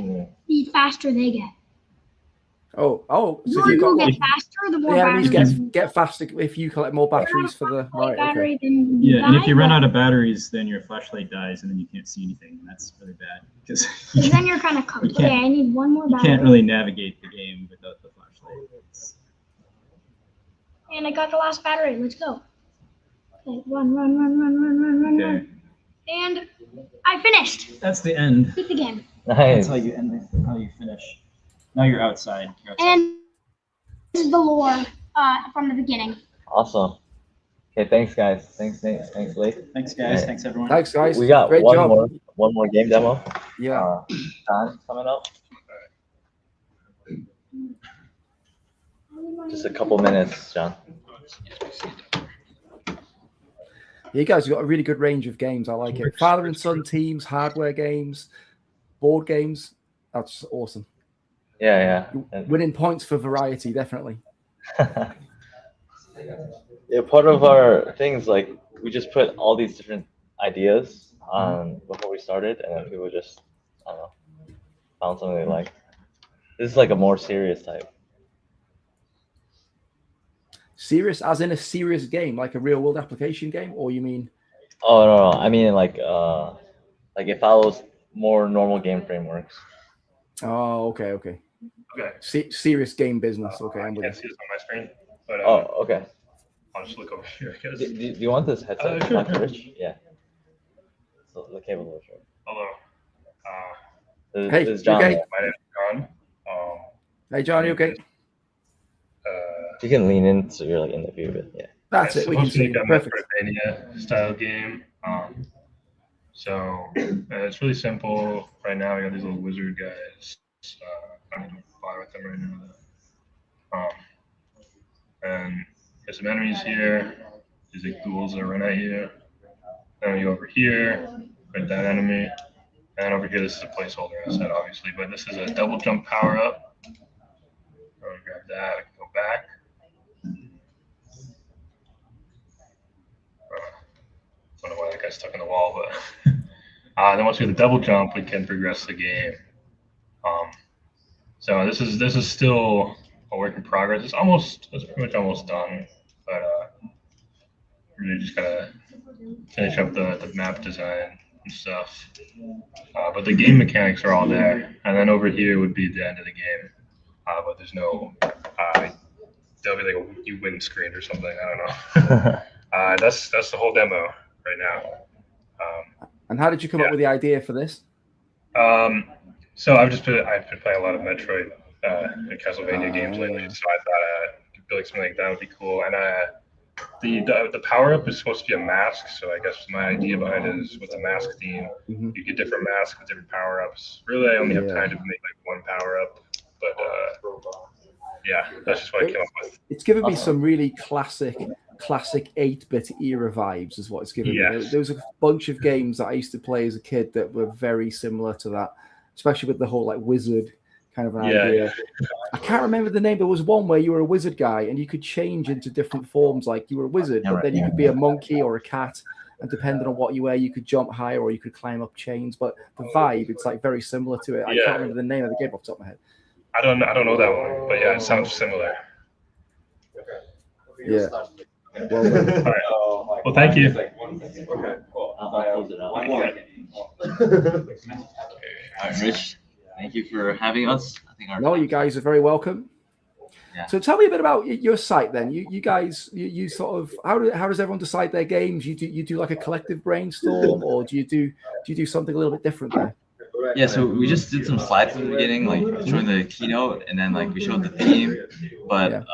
Speaker 13: the faster they get.
Speaker 7: Oh, so
Speaker 13: The
Speaker 7: you've
Speaker 13: more
Speaker 7: got
Speaker 13: you get faster, the more
Speaker 7: the enemies
Speaker 13: batteries.
Speaker 7: get faster if you collect more batteries for the right.
Speaker 13: Battery,
Speaker 7: Okay.
Speaker 13: then you
Speaker 12: Yeah, and if
Speaker 13: die,
Speaker 12: you run
Speaker 13: but-
Speaker 12: out of batteries, then your flashlight dies, and then you can't see anything. And that's really bad because
Speaker 13: Because then you're kind of cooked.
Speaker 12: You can't-
Speaker 13: Okay, I need one more
Speaker 12: you
Speaker 13: battery.
Speaker 12: can't really navigate the game without the flashlight.
Speaker 13: And I got the last battery. Let's go. Okay, run.
Speaker 12: Okay,
Speaker 13: And I finished.
Speaker 12: that's the end.
Speaker 13: Beat the game.
Speaker 12: That's
Speaker 8: Nice.
Speaker 12: how you end. How you finish. Now you're outside. You're outside.
Speaker 13: And this is the lore from the beginning.
Speaker 8: Awesome. Okay, thanks guys. Thanks Nate. Thanks Lee.
Speaker 12: Thanks guys.
Speaker 8: Yeah.
Speaker 12: Thanks everyone.
Speaker 7: Thanks, guys.
Speaker 8: We got
Speaker 7: Great
Speaker 8: one
Speaker 7: job.
Speaker 8: more game demo.
Speaker 7: Yeah.
Speaker 8: John coming up. Just a couple minutes, John.
Speaker 7: You guys have got a really good range of games. I like it. Father and son teams, hardware games, board games. That's awesome.
Speaker 8: Yeah. And,
Speaker 7: Winning points for variety, definitely.
Speaker 8: yeah, part of our things, like, we just put all these different ideas on before we started, and then people just, I don't know, found something they like. This is like a more serious type.
Speaker 7: Serious, as in a serious game, like a real world application game, or you mean?
Speaker 8: Oh no, I mean like it follows more normal game frameworks.
Speaker 7: Oh, okay.
Speaker 10: Okay.
Speaker 7: Serious game business. Okay,
Speaker 10: I
Speaker 7: I'm with
Speaker 10: can't
Speaker 7: you.
Speaker 10: see this on my screen, but
Speaker 8: Oh, okay.
Speaker 10: I'll just look over here, I guess.
Speaker 8: Do you want this headset?
Speaker 10: Sure.
Speaker 8: Not rich? Yeah. So the cable is short.
Speaker 10: Hello.
Speaker 7: Hey,
Speaker 8: This is John.
Speaker 7: okay?
Speaker 8: Yeah.
Speaker 10: My name is John.
Speaker 7: Hey, John, you okay?
Speaker 8: You can lean in so you're like in the view, but yeah.
Speaker 7: That's it. We can see.
Speaker 10: a
Speaker 7: Perfect.
Speaker 10: Metroidvania style game. So it's really simple. Right now, I got these little wizard guys. I'm gonna fly with them right now. And there's some enemies here. There's like ghouls that run at you. Then we go over here, fight that enemy. And then over here, this is a placeholder asset, obviously, but this is a double jump power up. I'm gonna grab that. I can go back. I don't know why that guy's stuck in the wall, but then once we get the double jump, we can progress the game. So this is still a work in progress. It's pretty much almost done, but really just gotta finish up the map design and stuff. But the game mechanics are all there, and then over here would be the end of the game. But there's no there'll be like a you win screen or something. I don't know. That's the whole demo right now.
Speaker 7: And how did you come up with the idea for this?
Speaker 10: So I've been playing a lot of Metroid and Castlevania games lately, so I thought building something like that would be cool. And the power up is supposed to be a mask, so I guess my idea behind it is with the mask theme, you get different masks with different power ups. Really, I only have time to make like one power up, but yeah, that's just what I came up with.
Speaker 7: It's given me some really classic 8-bit era vibes is what it's given me. There was a bunch of games that I used to play as a kid that were very similar to that, especially with the whole like wizard kind of an idea. I can't remember the name. There was one where you were a wizard guy and you could change into different forms. Like you were a wizard, but then you could be a monkey or a cat, and depending on what you were, you could jump higher or you could climb up chains. But the vibe, it's like very similar to it. I can't remember the name of the game off the top of my head.
Speaker 10: I don't know that one, but yeah, it sounds similar.
Speaker 7: Yeah.
Speaker 10: Well, well, thank you.
Speaker 11: All right, Rich, thank you for having us. I think
Speaker 7: No, you guys are very welcome.
Speaker 11: Yeah.
Speaker 7: So tell me a bit about your site then. You guys, you sort of how does everyone decide their games? You do like a collective brainstorm, or do you do something a little bit different there?
Speaker 11: Yeah, so we just did some slides in the beginning, like showing the keynote, and then like we showed the theme. But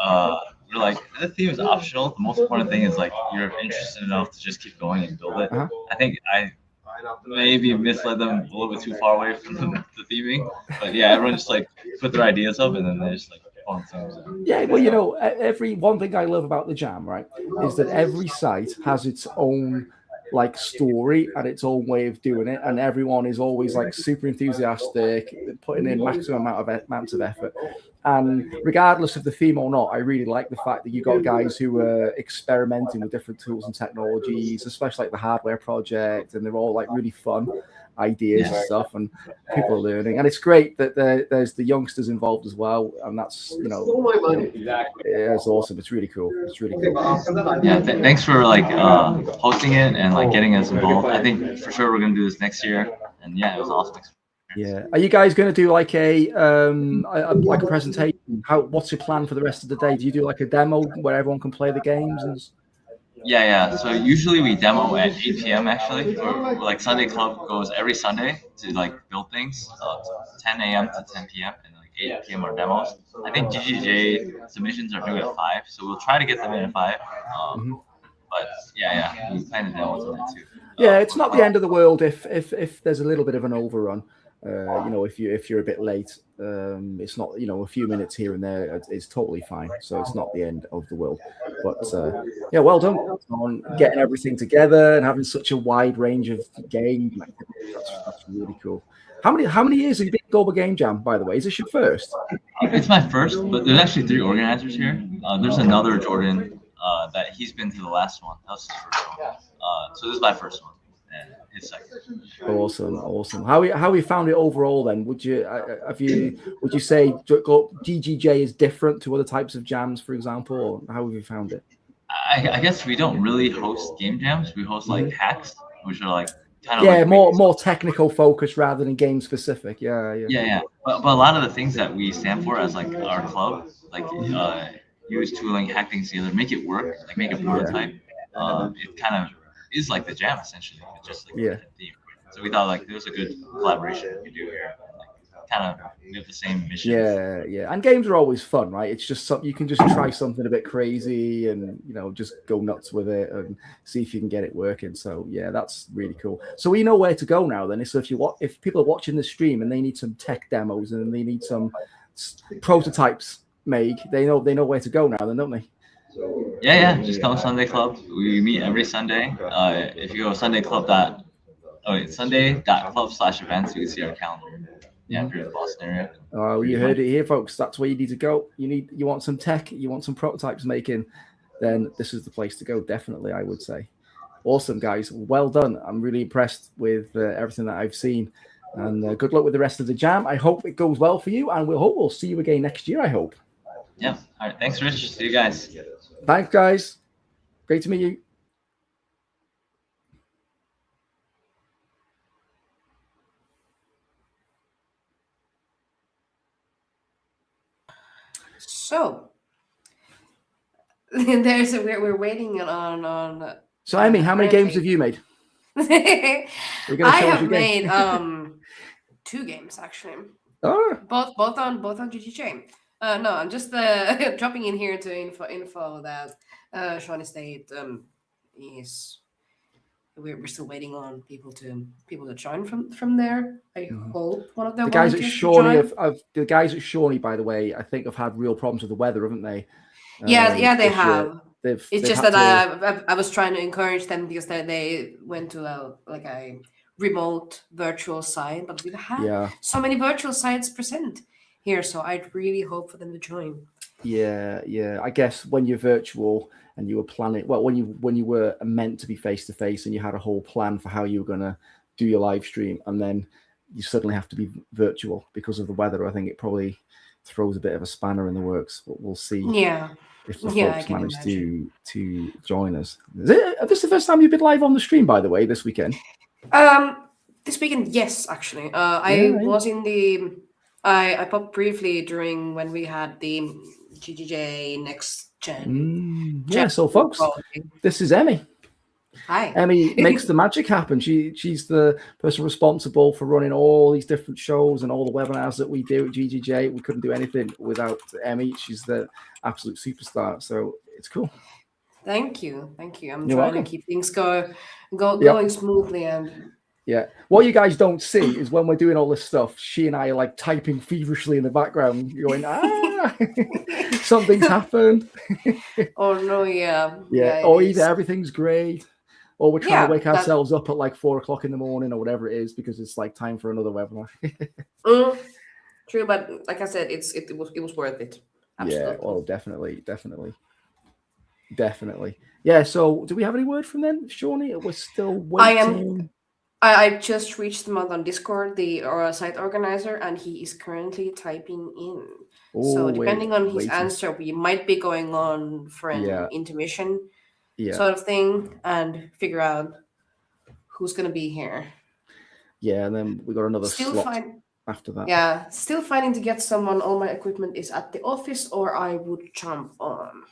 Speaker 11: we're like, the theme is optional. The most important thing is like you're interested enough to just keep going and build it. I think I maybe misled them a little bit too far away from the theming, but yeah, everyone just like put their ideas up, and then they just like fun things.
Speaker 7: Yeah, well, you know, every one thing I love about the Jam, right, is that every site has its own like story and its own way of doing it, and everyone is always like super enthusiastic, putting in maximum amounts of effort. And regardless of the theme or not, I really like the fact that you got guys who are experimenting with different tools and technologies, especially like the hardware project, and they're all like really fun ideas and stuff, and people are learning. And it's great that there's the youngsters involved as well, and that's it's awesome. It's really cool. It's really cool.
Speaker 11: Yeah, thanks for like hosting it and like getting us involved. I think for sure we're gonna do this next year, and yeah, it was awesome.
Speaker 7: Yeah, are you guys going to do like a presentation? What's your plan for the rest of the day? Do you do like a demo where everyone can play the games? And
Speaker 11: Yeah. So usually we demo at 8 p.m. actually. We're like Sunday Club goes every Sunday to like build things, 10 a.m. to 10 p.m. and like 8 p.m. are demos. I think GGJ submissions are due at 5, so we'll try to get them in at 5. But yeah, we plan to demos on that too.
Speaker 7: Yeah, it's not the end of the world if there's a little bit of an overrun. You know, if you're a bit late, it's not, you know, a few minutes here and there is totally fine. So it's not the end of the world. But yeah, well done on getting everything together and having such a wide range of games. That's really cool. How many years have you been at Global Game Jam, by the way? Is this your first?
Speaker 11: It's my first, but there's actually 3 organizers here. There's another Jordan that he's been to the last one. That was his first one. So this is my first one. His second.
Speaker 7: Awesome. How you found it overall then? Would you say GGJ is different to other types of jams, for example, or how have you found it?
Speaker 11: I guess we don't really host game jams. We host like hacks, which are like kind of
Speaker 7: like more technical focus rather than game specific. Yeah.
Speaker 11: But a lot of the things that we stand for as like our club, like use tooling, hack things together, make it work, like make a prototype. It kind of is like the jam essentially, just like the theme. So we thought like it was a good collaboration we could do here. Like, kind of we have the same mission.
Speaker 7: Yeah. And games are always fun, right? It's just something you can just try something a bit crazy and just go nuts with it and see if you can get it working. So yeah, that's really cool. So we know where to go now then. So if people are watching the stream and they need some tech demos and they need some prototypes made, they know where to go now then, don't they?
Speaker 11: Yeah. Just come to Sunday Club. We meet every Sunday. If you go to sundayclub.com,
Speaker 8: Oh wait, Sunday.club/events. You can see our calendar. Yeah, if you're in the Boston area.
Speaker 7: Oh, you heard it here, folks. That's where you need to go. You want some tech, you want some prototypes making, then this is the place to go. Definitely, I would say. Awesome, guys. Well done. I'm really impressed with everything that I've seen. And good luck with the rest of the jam. I hope it goes well for you, and we'll see you again next year, I hope.
Speaker 8: Yeah. All right. Thanks, Rich. See you guys.
Speaker 7: Thanks, guys. Great to meet you.
Speaker 4: So we're waiting on.
Speaker 7: So, Emmy, how many games have you made?
Speaker 4: I have made 2 games actually.
Speaker 7: Oh.
Speaker 4: Both on GGJ. No, I'm just dropping in here to info that Shawnee State is. We're still waiting on people to join from there. I hope one of them.
Speaker 7: The guys at Shawnee the guys at Shawnee, by the way, I think have had real problems with the weather, haven't they?
Speaker 4: Yeah, they have.
Speaker 7: They've
Speaker 4: just
Speaker 7: had
Speaker 4: that I was trying to encourage them because they went to a remote virtual site, but we have so many virtual sites present here, so I'd really hope for them to join.
Speaker 7: Yeah. I guess when you're virtual and you were planning, well, when you were meant to be face to face and you had a whole plan for how you were gonna do your live stream, and then you suddenly have to be virtual because of the weather, I think it probably throws a bit of a spanner in the works. But we'll see.
Speaker 4: Yeah.
Speaker 7: If the folks manage to join us. Is this the first time you've been live on the stream, by the way, this weekend?
Speaker 4: This weekend, yes, actually. I was in the. I popped briefly during when we had the GGJ Next Gen.
Speaker 7: So folks, this is Emmy.
Speaker 4: Hi.
Speaker 7: Emmy makes the magic happen. She's the person responsible for running all these different shows and all the webinars that we do at GGJ. We couldn't do anything without Emmy. She's the absolute superstar. So it's cool.
Speaker 4: Thank you. I'm
Speaker 7: You're
Speaker 4: trying
Speaker 7: welcome.
Speaker 4: to keep things going smoothly and.
Speaker 7: Yeah. What you guys don't see is when we're doing all this stuff, she and I are like typing feverishly in the background, going, something's happened.
Speaker 4: Oh no, yeah.
Speaker 7: Or either everything's great, or we're trying to wake
Speaker 4: that-
Speaker 7: ourselves up at like 4 o'clock in the morning or whatever it is because it's like time for another webinar.
Speaker 4: True, but like I said, it was worth it. Absolutely.
Speaker 7: Yeah. Oh, definitely. Yeah. So, do we have any word from them, Shawnee? We're still waiting.
Speaker 4: I just reached him out on Discord, the site organizer, and he is currently typing in. So depending on his answer, we might be going on for an intermission sort of thing and figure out who's going to be here.
Speaker 7: Yeah, and then we got another slot after that.
Speaker 4: Yeah, still fighting to get someone. All my equipment is at the office, or I would jump on.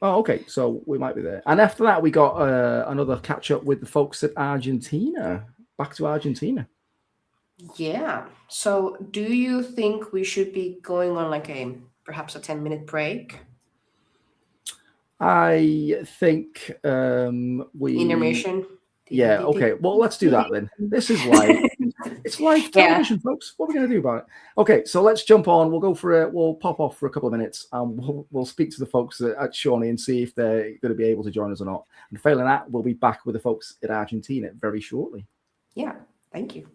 Speaker 7: Oh, okay. So we might be there. And after that, we got another catch up with the folks at Argentina. Back to Argentina.
Speaker 4: Yeah. So do you think we should be going on perhaps a 10-minute break?
Speaker 7: I think we...
Speaker 4: Intermission?
Speaker 7: Yeah, okay. Well, let's do that then. This is live. It's live television, folks. What are we going to do about it? Okay, so let's jump on. We'll go for it. We'll pop off for a couple of minutes. We'll speak to the folks at Shawnee and see if they're going to be able to join us or not. And failing that, we'll be back with the folks at Argentina very shortly.
Speaker 4: Yeah, thank you.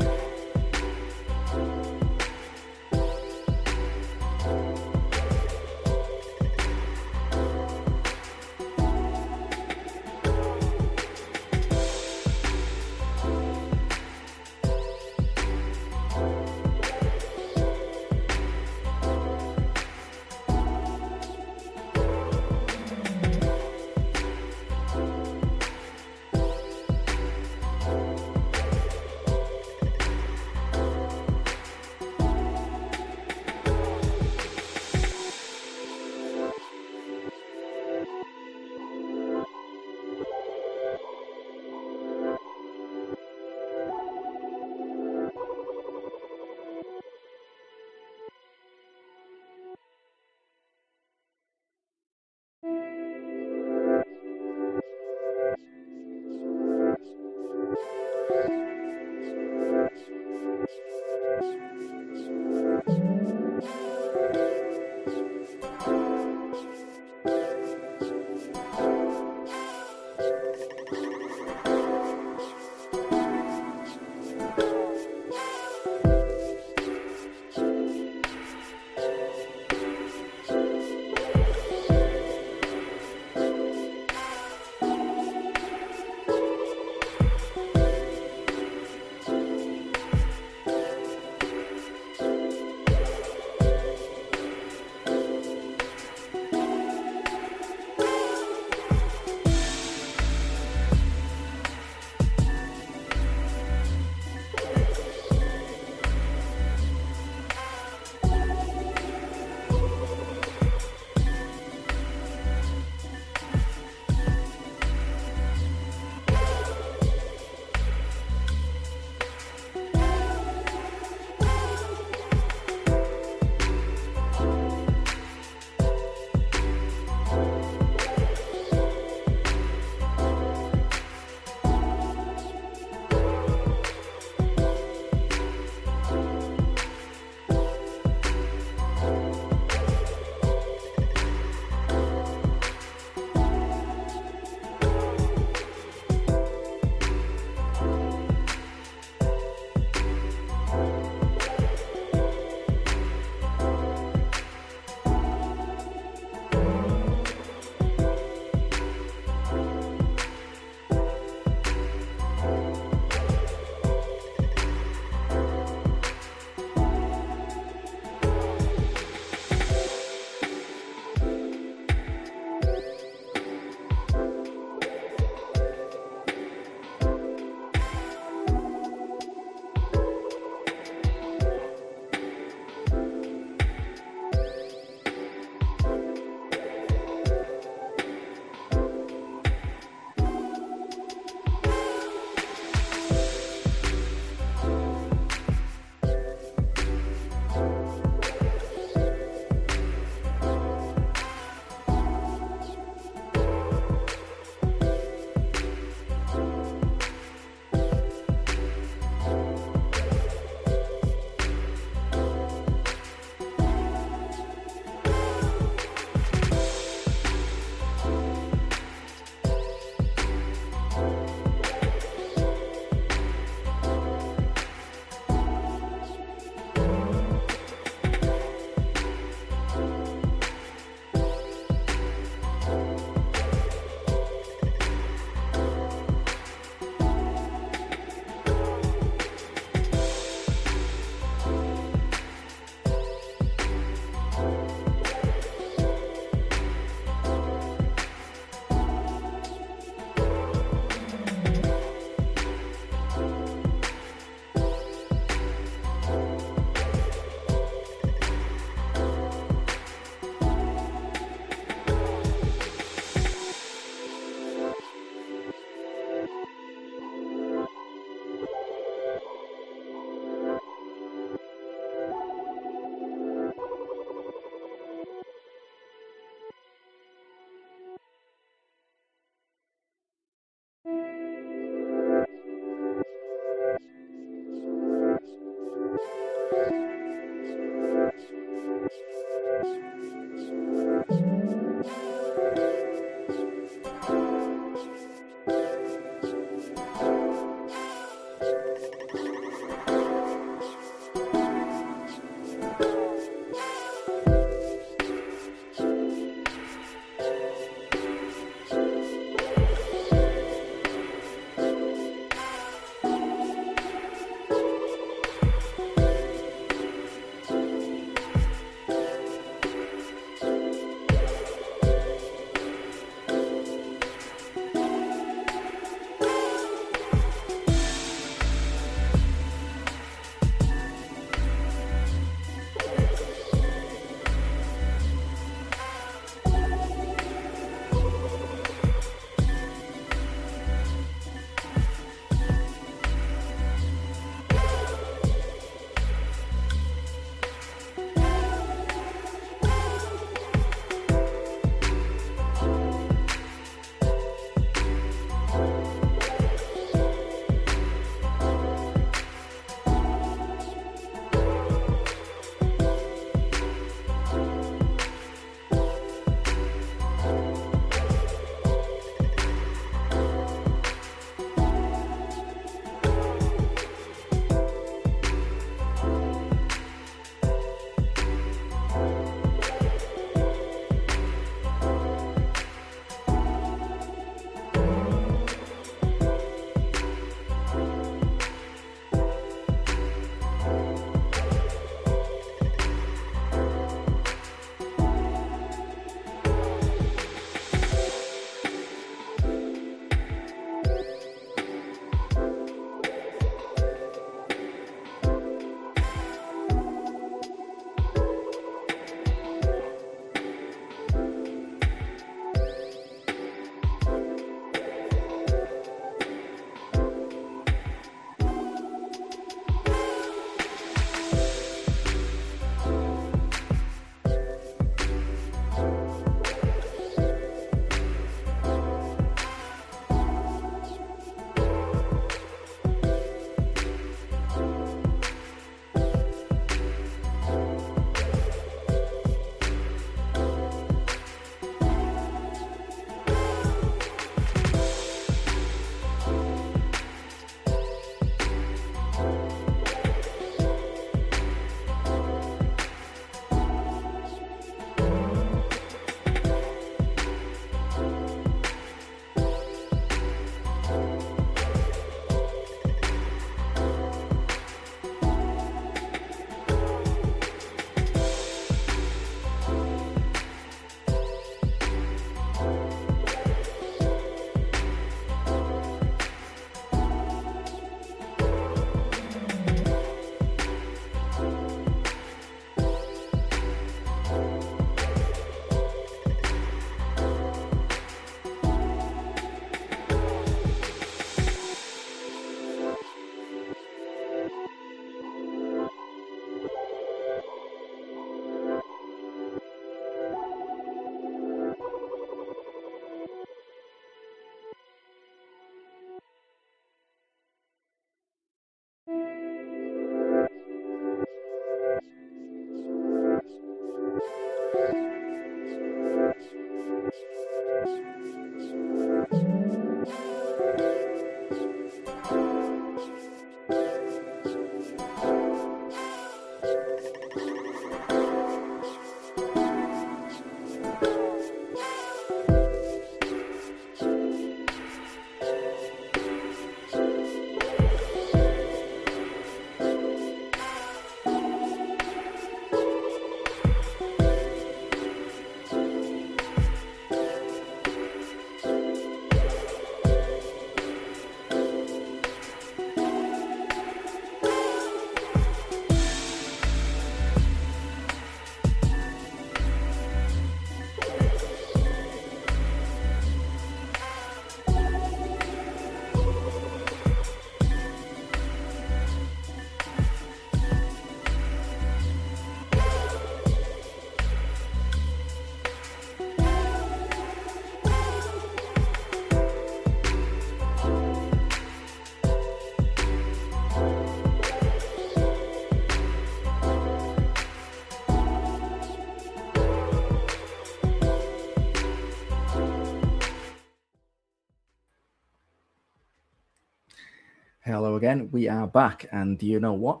Speaker 7: Hello again. We are back, and do you know what?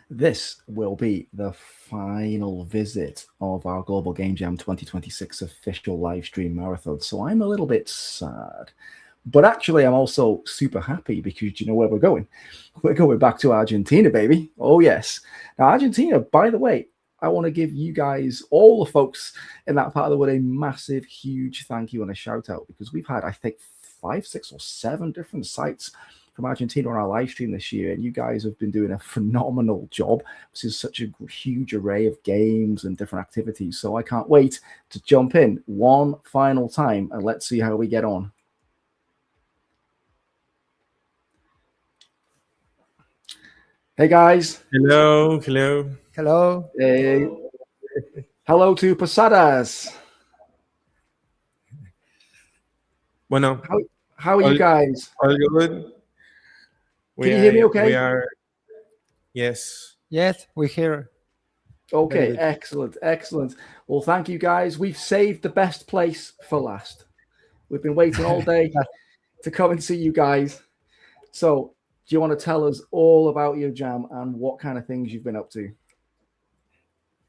Speaker 7: This will be the final visit of our Global Game Jam 2026 official live stream marathon. So I'm a little bit sad. But actually, I'm also super happy because you know where we're going? We're going back to Argentina, baby. Oh, yes. Now, Argentina, by the way, I want to give you guys, all the folks in that part of the world, a massive, huge thank you and a shout out because we've had, I think, 5, 6, or 7 different sites from Argentina on our live stream this year, and you guys have been doing a phenomenal job. This is such a huge array of games and different activities, so I can't wait to jump in one final time and let's see how we get on. Hey guys.
Speaker 9: Hello.
Speaker 14: Hello.
Speaker 7: Hey. Hello to Posadas.
Speaker 9: Bueno.
Speaker 7: How are you guys?
Speaker 9: All good.
Speaker 7: Can you hear me okay?
Speaker 9: We are. Yes.
Speaker 14: Yes, we hear.
Speaker 7: Okay, excellent, excellent. Well, thank you guys. We've saved the best place for last. We've been waiting all day to come and see you guys. So, do you want to tell us all about your jam and what kind of things you've been up to?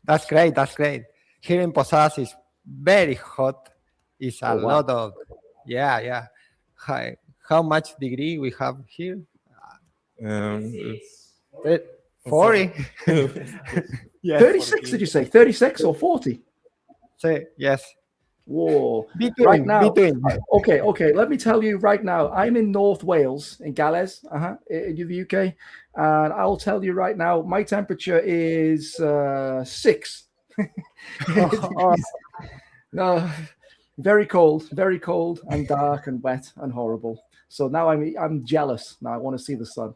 Speaker 14: That's great. That's great. Here in Posadas is very hot. It's a lot of, yeah. How much degree we have here? 40.
Speaker 7: Yes, 36, did you say? 36 or 40?
Speaker 14: Say yes.
Speaker 7: Whoa.
Speaker 14: Between,
Speaker 7: right now.
Speaker 14: between.
Speaker 7: Okay. Let me tell you right now. I'm in North Wales, in Gales, in the UK. And I'll tell you right now, my temperature is 6. No, very cold and dark and wet and horrible. So now I'm jealous. Now I want to see the sun.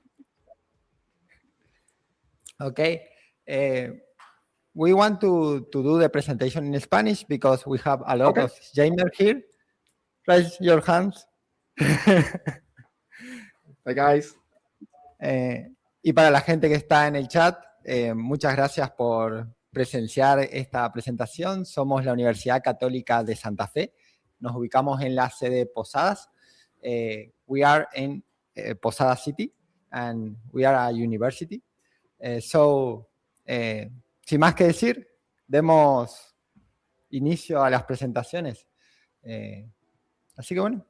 Speaker 14: Okay. We want to do the presentation in Spanish because we have a lot of gamers here. Raise your hands.
Speaker 7: Hey guys.
Speaker 14: Y para la gente que está en el chat, muchas gracias por presenciar esta presentación. Somos la Universidad Católica de Santa Fe. Nos ubicamos en la sede Posadas. We are in Posada City and we are a university. Sin más que decir, demos inicio a las presentaciones. Así que bueno,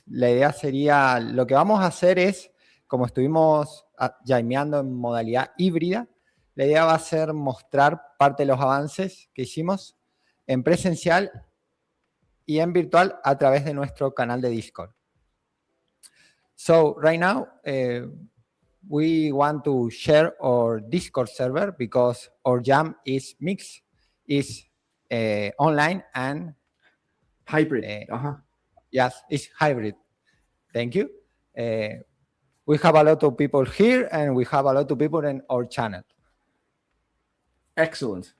Speaker 14: la idea sería, lo que vamos a hacer es, como estuvimos jameando en modalidad híbrida, la idea va a ser mostrar parte de los avances que hicimos en presencial y en virtual a través de nuestro canal de Discord. So right now, we want to share our Discord server because our jam is mixed, is online and
Speaker 7: hybrid.
Speaker 14: Yes, it's hybrid. Thank you. We have a lot of people here and we have a lot of people in our channel.
Speaker 7: Excellent.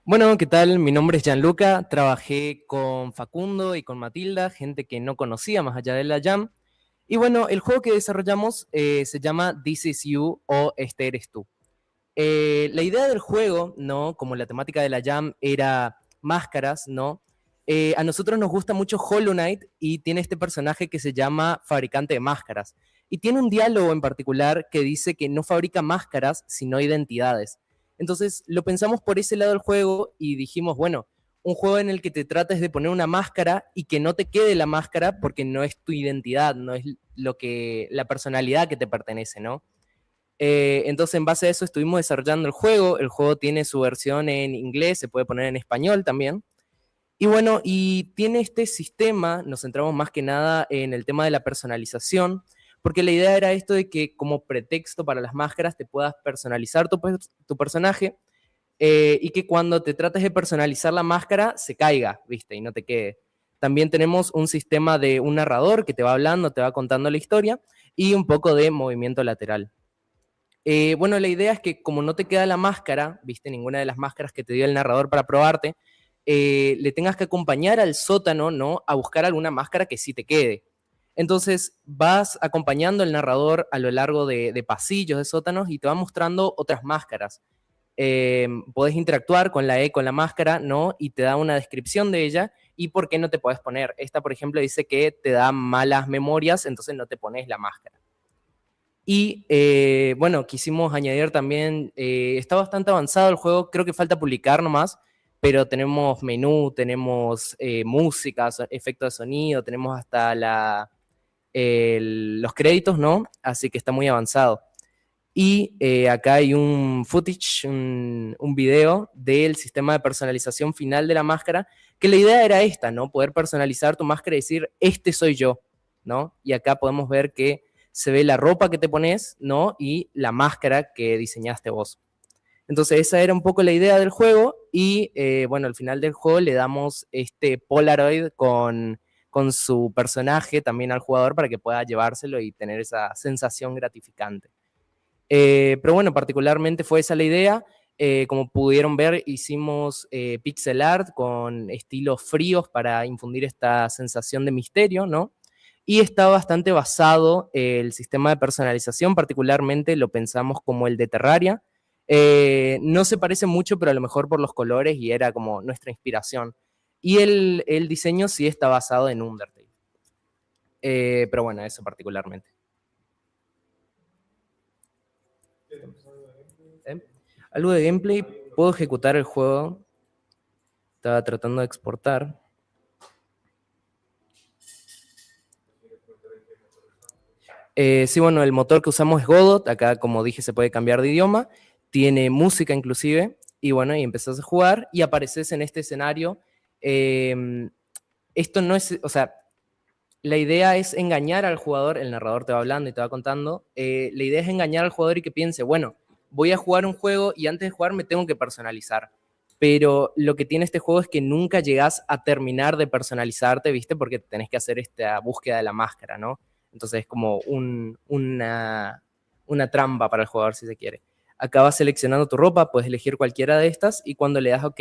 Speaker 15: Bueno, ¿qué tal? Mi nombre es Gianluca, trabajé con Facundo y con Matilda, gente que no conocía más allá de la Jam. Y bueno, el juego que desarrollamos se llama This Is You o Este Eres Tú. La idea del juego, ¿no? Como la temática de la Jam era máscaras, ¿no? A nosotros nos gusta mucho Hollow Knight y tiene este personaje que se llama Fabricante de Máscaras. Y tiene un diálogo en particular que dice que no fabrica máscaras, sino identidades. Entonces lo pensamos por ese lado del juego y dijimos, bueno, un juego en el que te trates de poner una máscara y que no te quede la máscara porque no es tu identidad, no es la personalidad que te pertenece, ¿no? Entonces en base a eso estuvimos desarrollando el juego tiene su versión en inglés, se puede poner en español también. Y bueno, y tiene este sistema, nos centramos más que nada en el tema de la personalización, porque la idea era esto de que como pretexto para las máscaras te puedas personalizar tu personaje y que cuando te trates de personalizar la máscara se caiga, ¿viste? Y no te quede. También tenemos un sistema de un narrador que te va hablando, te va contando la historia y un poco de movimiento lateral. Bueno, la idea es que como no te queda la máscara, ¿viste? Ninguna de las máscaras que te dio el narrador para probarte, le tengas que acompañar al sótano, ¿no? A buscar alguna máscara que sí te quede. Entonces vas acompañando al narrador a lo largo de pasillos, de sótanos, y te va mostrando otras máscaras. Podés interactuar con la máscara, ¿no? Y te da una descripción de ella, y por qué no te podés poner. Esta, por ejemplo, dice que te da malas memorias, entonces no te pones la máscara. Y bueno, quisimos añadir también, está bastante avanzado el juego, creo que falta publicar nomás, pero tenemos menú, tenemos música, efectos de sonido, tenemos hasta los créditos, ¿no? Así que está muy avanzado. Y acá hay un footage, un video del sistema de personalización final de la máscara, que la idea era esta, ¿no? Poder personalizar tu máscara y decir, este soy yo, ¿no? Y acá podemos ver que se ve la ropa que te pones, ¿no? Y la máscara que diseñaste vos. Entonces esa era un poco la idea del juego y bueno, al final del juego le damos este Polaroid con su personaje también al jugador para que pueda llevárselo y tener esa sensación gratificante. Pero bueno, particularmente fue esa la idea. Como pudieron ver, hicimos pixel art con estilos fríos para infundir esta sensación de misterio, ¿no? Y está bastante basado el sistema de personalización, particularmente lo pensamos como el de Terraria. No se parece mucho, pero a lo mejor por los colores y era como nuestra inspiración. Y el diseño sí está basado en Undertale. Pero bueno, eso particularmente. Algo de gameplay, puedo ejecutar el juego. Estaba tratando de exportar. Sí, bueno, el motor que usamos es Godot. Acá, como dije, se puede cambiar de idioma. Tiene música inclusive. Y bueno, y empezás a jugar y apareces en este escenario. Esto no es, o sea, la idea es engañar al jugador. El narrador te va hablando y te va contando. La idea es engañar al jugador y que piense, bueno, voy a jugar un juego y antes de jugar me tengo que personalizar. Pero lo que tiene este juego es que nunca llegás a terminar de personalizarte, ¿viste? Porque tenés que hacer esta búsqueda de la máscara, ¿no? Entonces es como una trampa para el jugador, si se quiere. Acá vas seleccionando tu ropa, puedes elegir cualquiera de estas y cuando le das OK,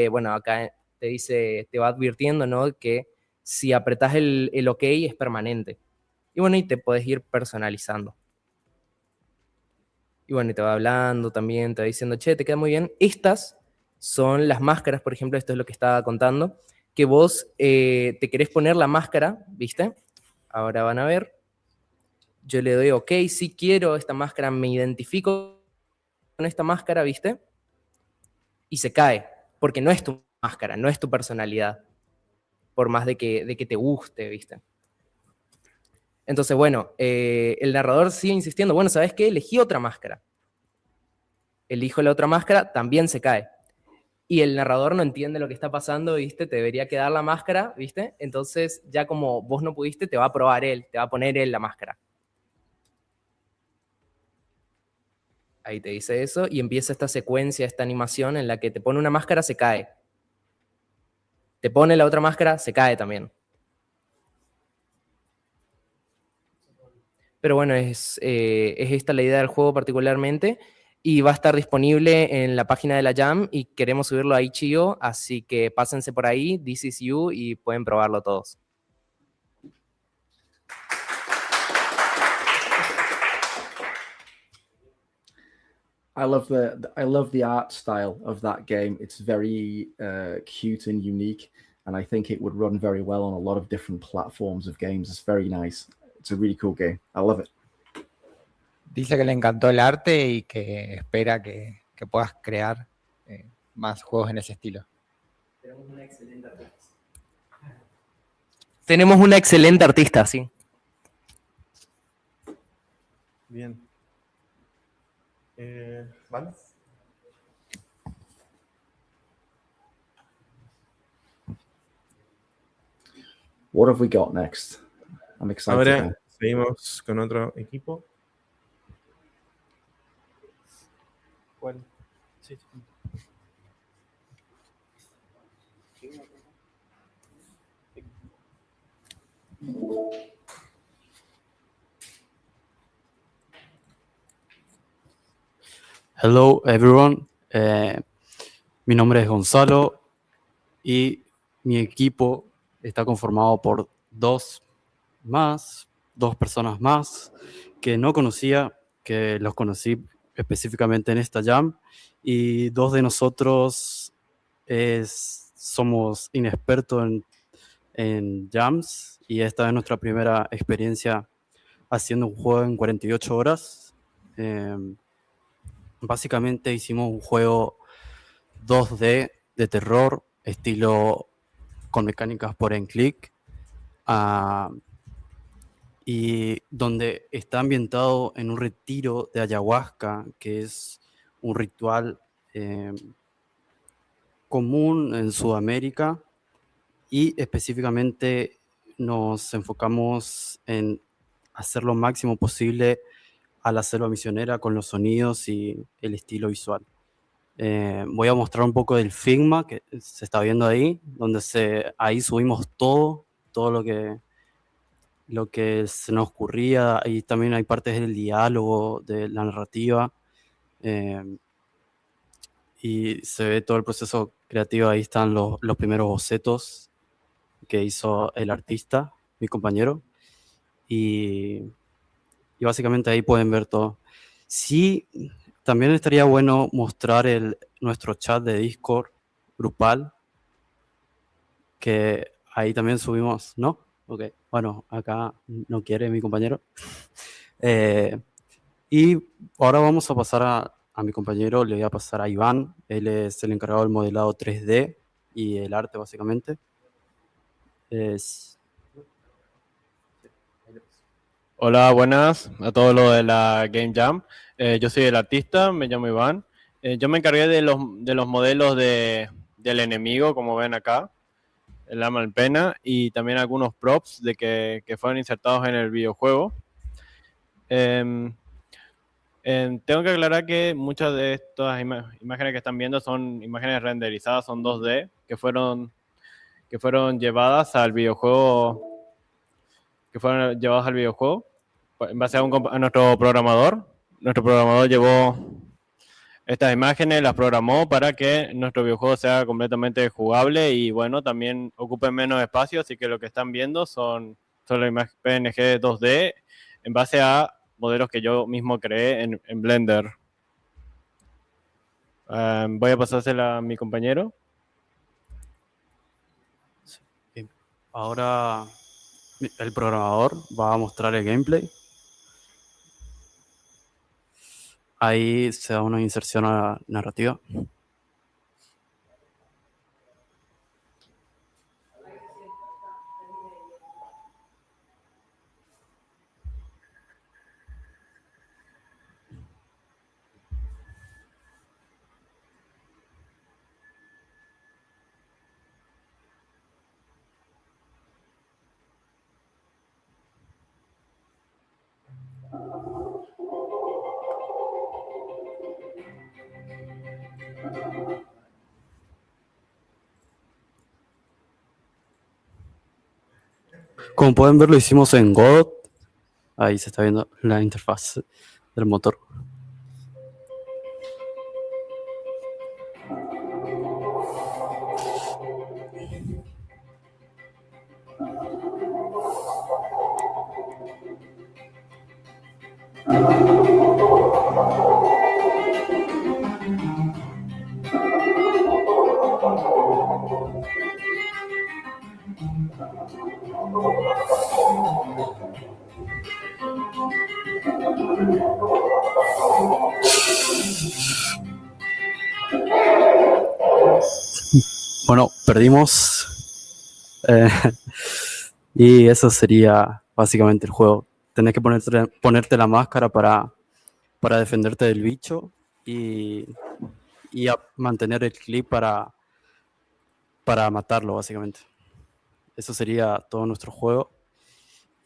Speaker 15: bueno, acá te dice, te va advirtiendo, ¿no? Que si apretás el OK es permanente. Y bueno, y te puedes ir personalizando. Y bueno, y te va hablando también, te va diciendo, che, te queda muy bien. Estas son las máscaras, por ejemplo, esto es lo que estaba contando, que vos te querés poner la máscara, ¿viste? Ahora van a ver. Yo le doy OK, si quiero esta máscara, me identifico con esta máscara, ¿viste? Y se cae, porque no es tu máscara, no es tu personalidad, por más de que te guste, ¿viste? Entonces, bueno, el narrador sigue insistiendo, bueno, ¿sabes qué? Elegí otra máscara. Elijo la otra máscara, también se cae. Y el narrador no entiende lo que está pasando, ¿viste? Te debería quedar la máscara, ¿viste? Entonces, ya como vos no pudiste, te va a probar él, te va a poner él la máscara. Ahí te dice eso y empieza esta secuencia, esta animación en la que te pone una máscara, se cae. Te pone la otra máscara, se cae también. Pero bueno, es esta la idea del juego particularmente y va a estar disponible en la página de la Jam y queremos subirlo a itch.io, así que pásense por ahí, This is You, y pueden probarlo todos.
Speaker 7: I love the art style of that game. It's very cute and unique, and I think it would run very well on a lot of different platforms of games. It's very nice. It's a really cool game. I love it.
Speaker 14: Dice que le encantó el arte y que espera que puedas crear más juegos en ese estilo.
Speaker 15: Tenemos una excelente artista. Tenemos una excelente artista, sí.
Speaker 9: Bien. ¿Vale?
Speaker 7: What have we got next? I'm excited.
Speaker 9: Ahora seguimos con otro equipo. ¿Cuál? Sí.
Speaker 16: Hello everyone, mi nombre es Gonzalo y mi equipo está conformado por dos personas más que no conocía, que los conocí específicamente en esta jam, y dos de nosotros somos inexpertos en en jams y esta es nuestra primera experiencia haciendo un juego en 48 horas. Básicamente hicimos un juego 2D de terror, estilo con mecánicas por en click, y donde está ambientado en un retiro de ayahuasca, que es un ritual común en Sudamérica, y específicamente nos enfocamos en hacer lo máximo posible a la selva misionera con los sonidos y el estilo visual. Voy a mostrar un poco del Figma que se está viendo ahí, donde ahí subimos todo lo que se nos ocurría. Ahí también hay partes del diálogo, de la narrativa, y se ve todo el proceso creativo. Ahí están los primeros bocetos que hizo el artista, mi compañero, y básicamente ahí pueden ver todo. Sí, también estaría bueno mostrar nuestro chat de Discord grupal, que ahí también subimos, ¿no? Ok, bueno, acá no quiere mi compañero. Y ahora vamos a pasar a mi compañero, le voy a pasar a Iván, él es el encargado del modelado 3D y el arte básicamente.
Speaker 17: Hola, buenas a todos los de la Game Jam. Yo soy el artista, me llamo Iván. Yo me encargué de los modelos del enemigo, como ven acá, el arma en pena, y también algunos props que fueron insertados en el videojuego. Tengo que aclarar que muchas de estas imágenes que están viendo son imágenes renderizadas, son 2D, que fueron llevadas al videojuego, en base a nuestro programador. Nuestro programador llevó estas imágenes, las programó para que nuestro videojuego sea completamente jugable y bueno, también ocupe menos espacio, así que lo que están viendo son las PNG 2D en base a modelos que yo mismo creé en Blender. Voy a pasársela a mi compañero.
Speaker 16: Ahora el programador va a mostrar el gameplay. Ahí se da una inserción a la narrativa. Como pueden ver, lo hicimos en Godot. Ahí se está viendo la interfaz del motor. Bueno, perdimos. Y eso sería básicamente el juego. Tenés que ponerte la máscara para defenderte del bicho y mantener el clip para matarlo, básicamente. Eso sería todo nuestro juego.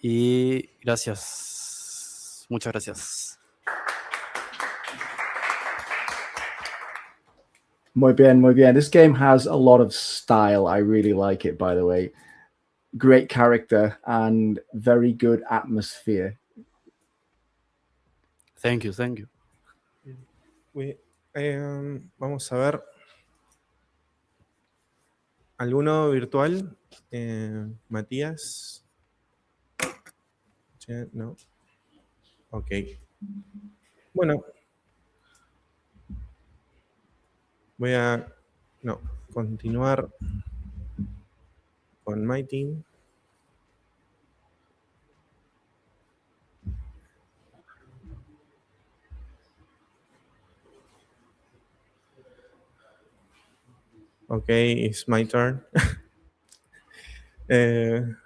Speaker 16: Y gracias. Muchas gracias.
Speaker 7: Muy bien, muy bien. This game has a lot of style. I really like it, by the way. Great character and very good atmosphere.
Speaker 16: Thank you, thank you.
Speaker 9: Vamos a ver. ¿Alguno virtual? Matías. No. Ok. Bueno. Voy a continuar. con My Team. Ok, it's my turn. En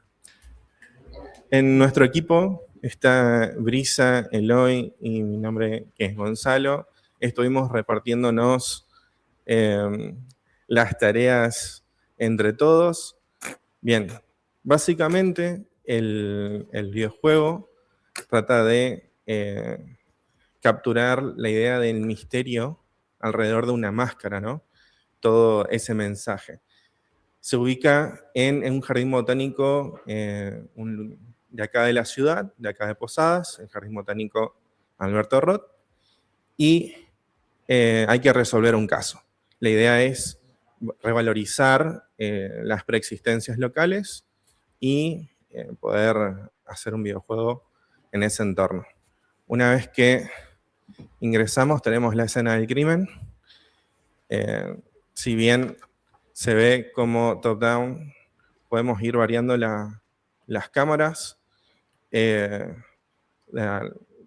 Speaker 9: nuestro equipo está Brisa, Eloy y mi nombre que es Gonzalo. Estuvimos repartiéndonos las tareas entre todos. Bien, básicamente el videojuego trata de capturar la idea del misterio alrededor de una máscara, ¿no? Todo ese mensaje. Se ubica en un jardín botánico de acá de la ciudad, de acá de Posadas, el jardín botánico Alberto Roth, y hay que resolver un caso. La idea es revalorizar las preexistencias locales y poder hacer un videojuego en ese entorno. Una vez que ingresamos, tenemos la escena del crimen. Si bien se ve como top-down, podemos ir variando las cámaras.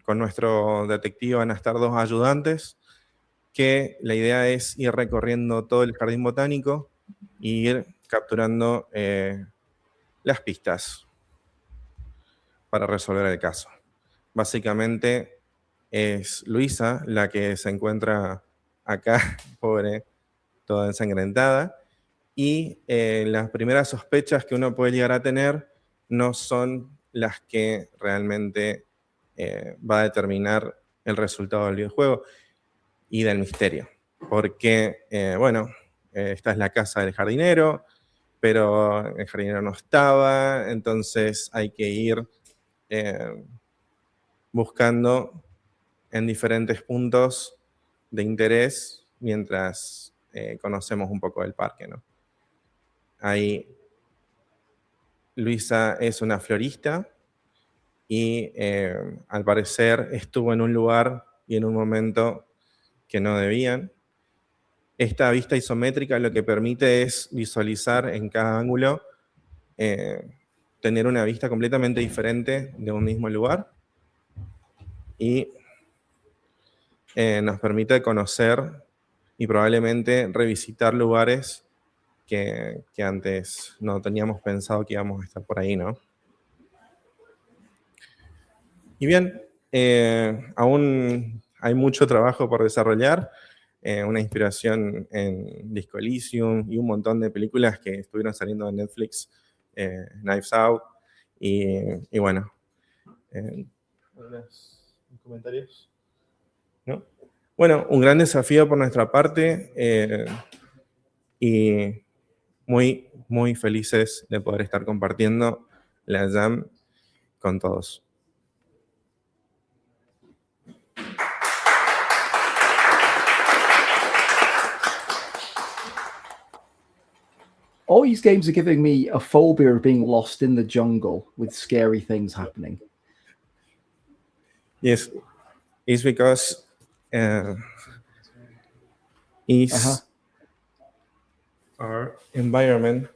Speaker 9: Con nuestro detective van a estar 2 ayudantes, que la idea es ir recorriendo todo el jardín botánico e ir capturando las pistas para resolver el caso. Básicamente es Luisa la que se encuentra acá, pobre, toda ensangrentada, y las primeras sospechas que uno puede llegar a tener no son las que realmente va a determinar el resultado del videojuego y del misterio. Porque, bueno, esta es la casa del jardinero, pero el jardinero no estaba, entonces hay que ir buscando en diferentes puntos de interés mientras conocemos un poco del parque, ¿no? Ahí Luisa es una florista y al parecer estuvo en un lugar y en un momento que no debían. Esta vista isométrica lo que permite es visualizar en cada ángulo, tener una vista completamente diferente de un mismo lugar y nos permite conocer y probablemente revisitar lugares que antes no teníamos pensado que íbamos a estar por ahí, ¿no? Y bien, aún hay mucho trabajo por desarrollar, una inspiración en Disco Elysium y un montón de películas que estuvieron saliendo en Netflix, Knives Out, y bueno. ¿Comentarios? ¿No? Bueno, un gran desafío por nuestra parte y muy, muy felices de poder estar compartiendo la Jam con todos.
Speaker 7: All these games are giving me a phobia of being lost in the jungle with scary things happening.
Speaker 9: Yes, it's because our environment.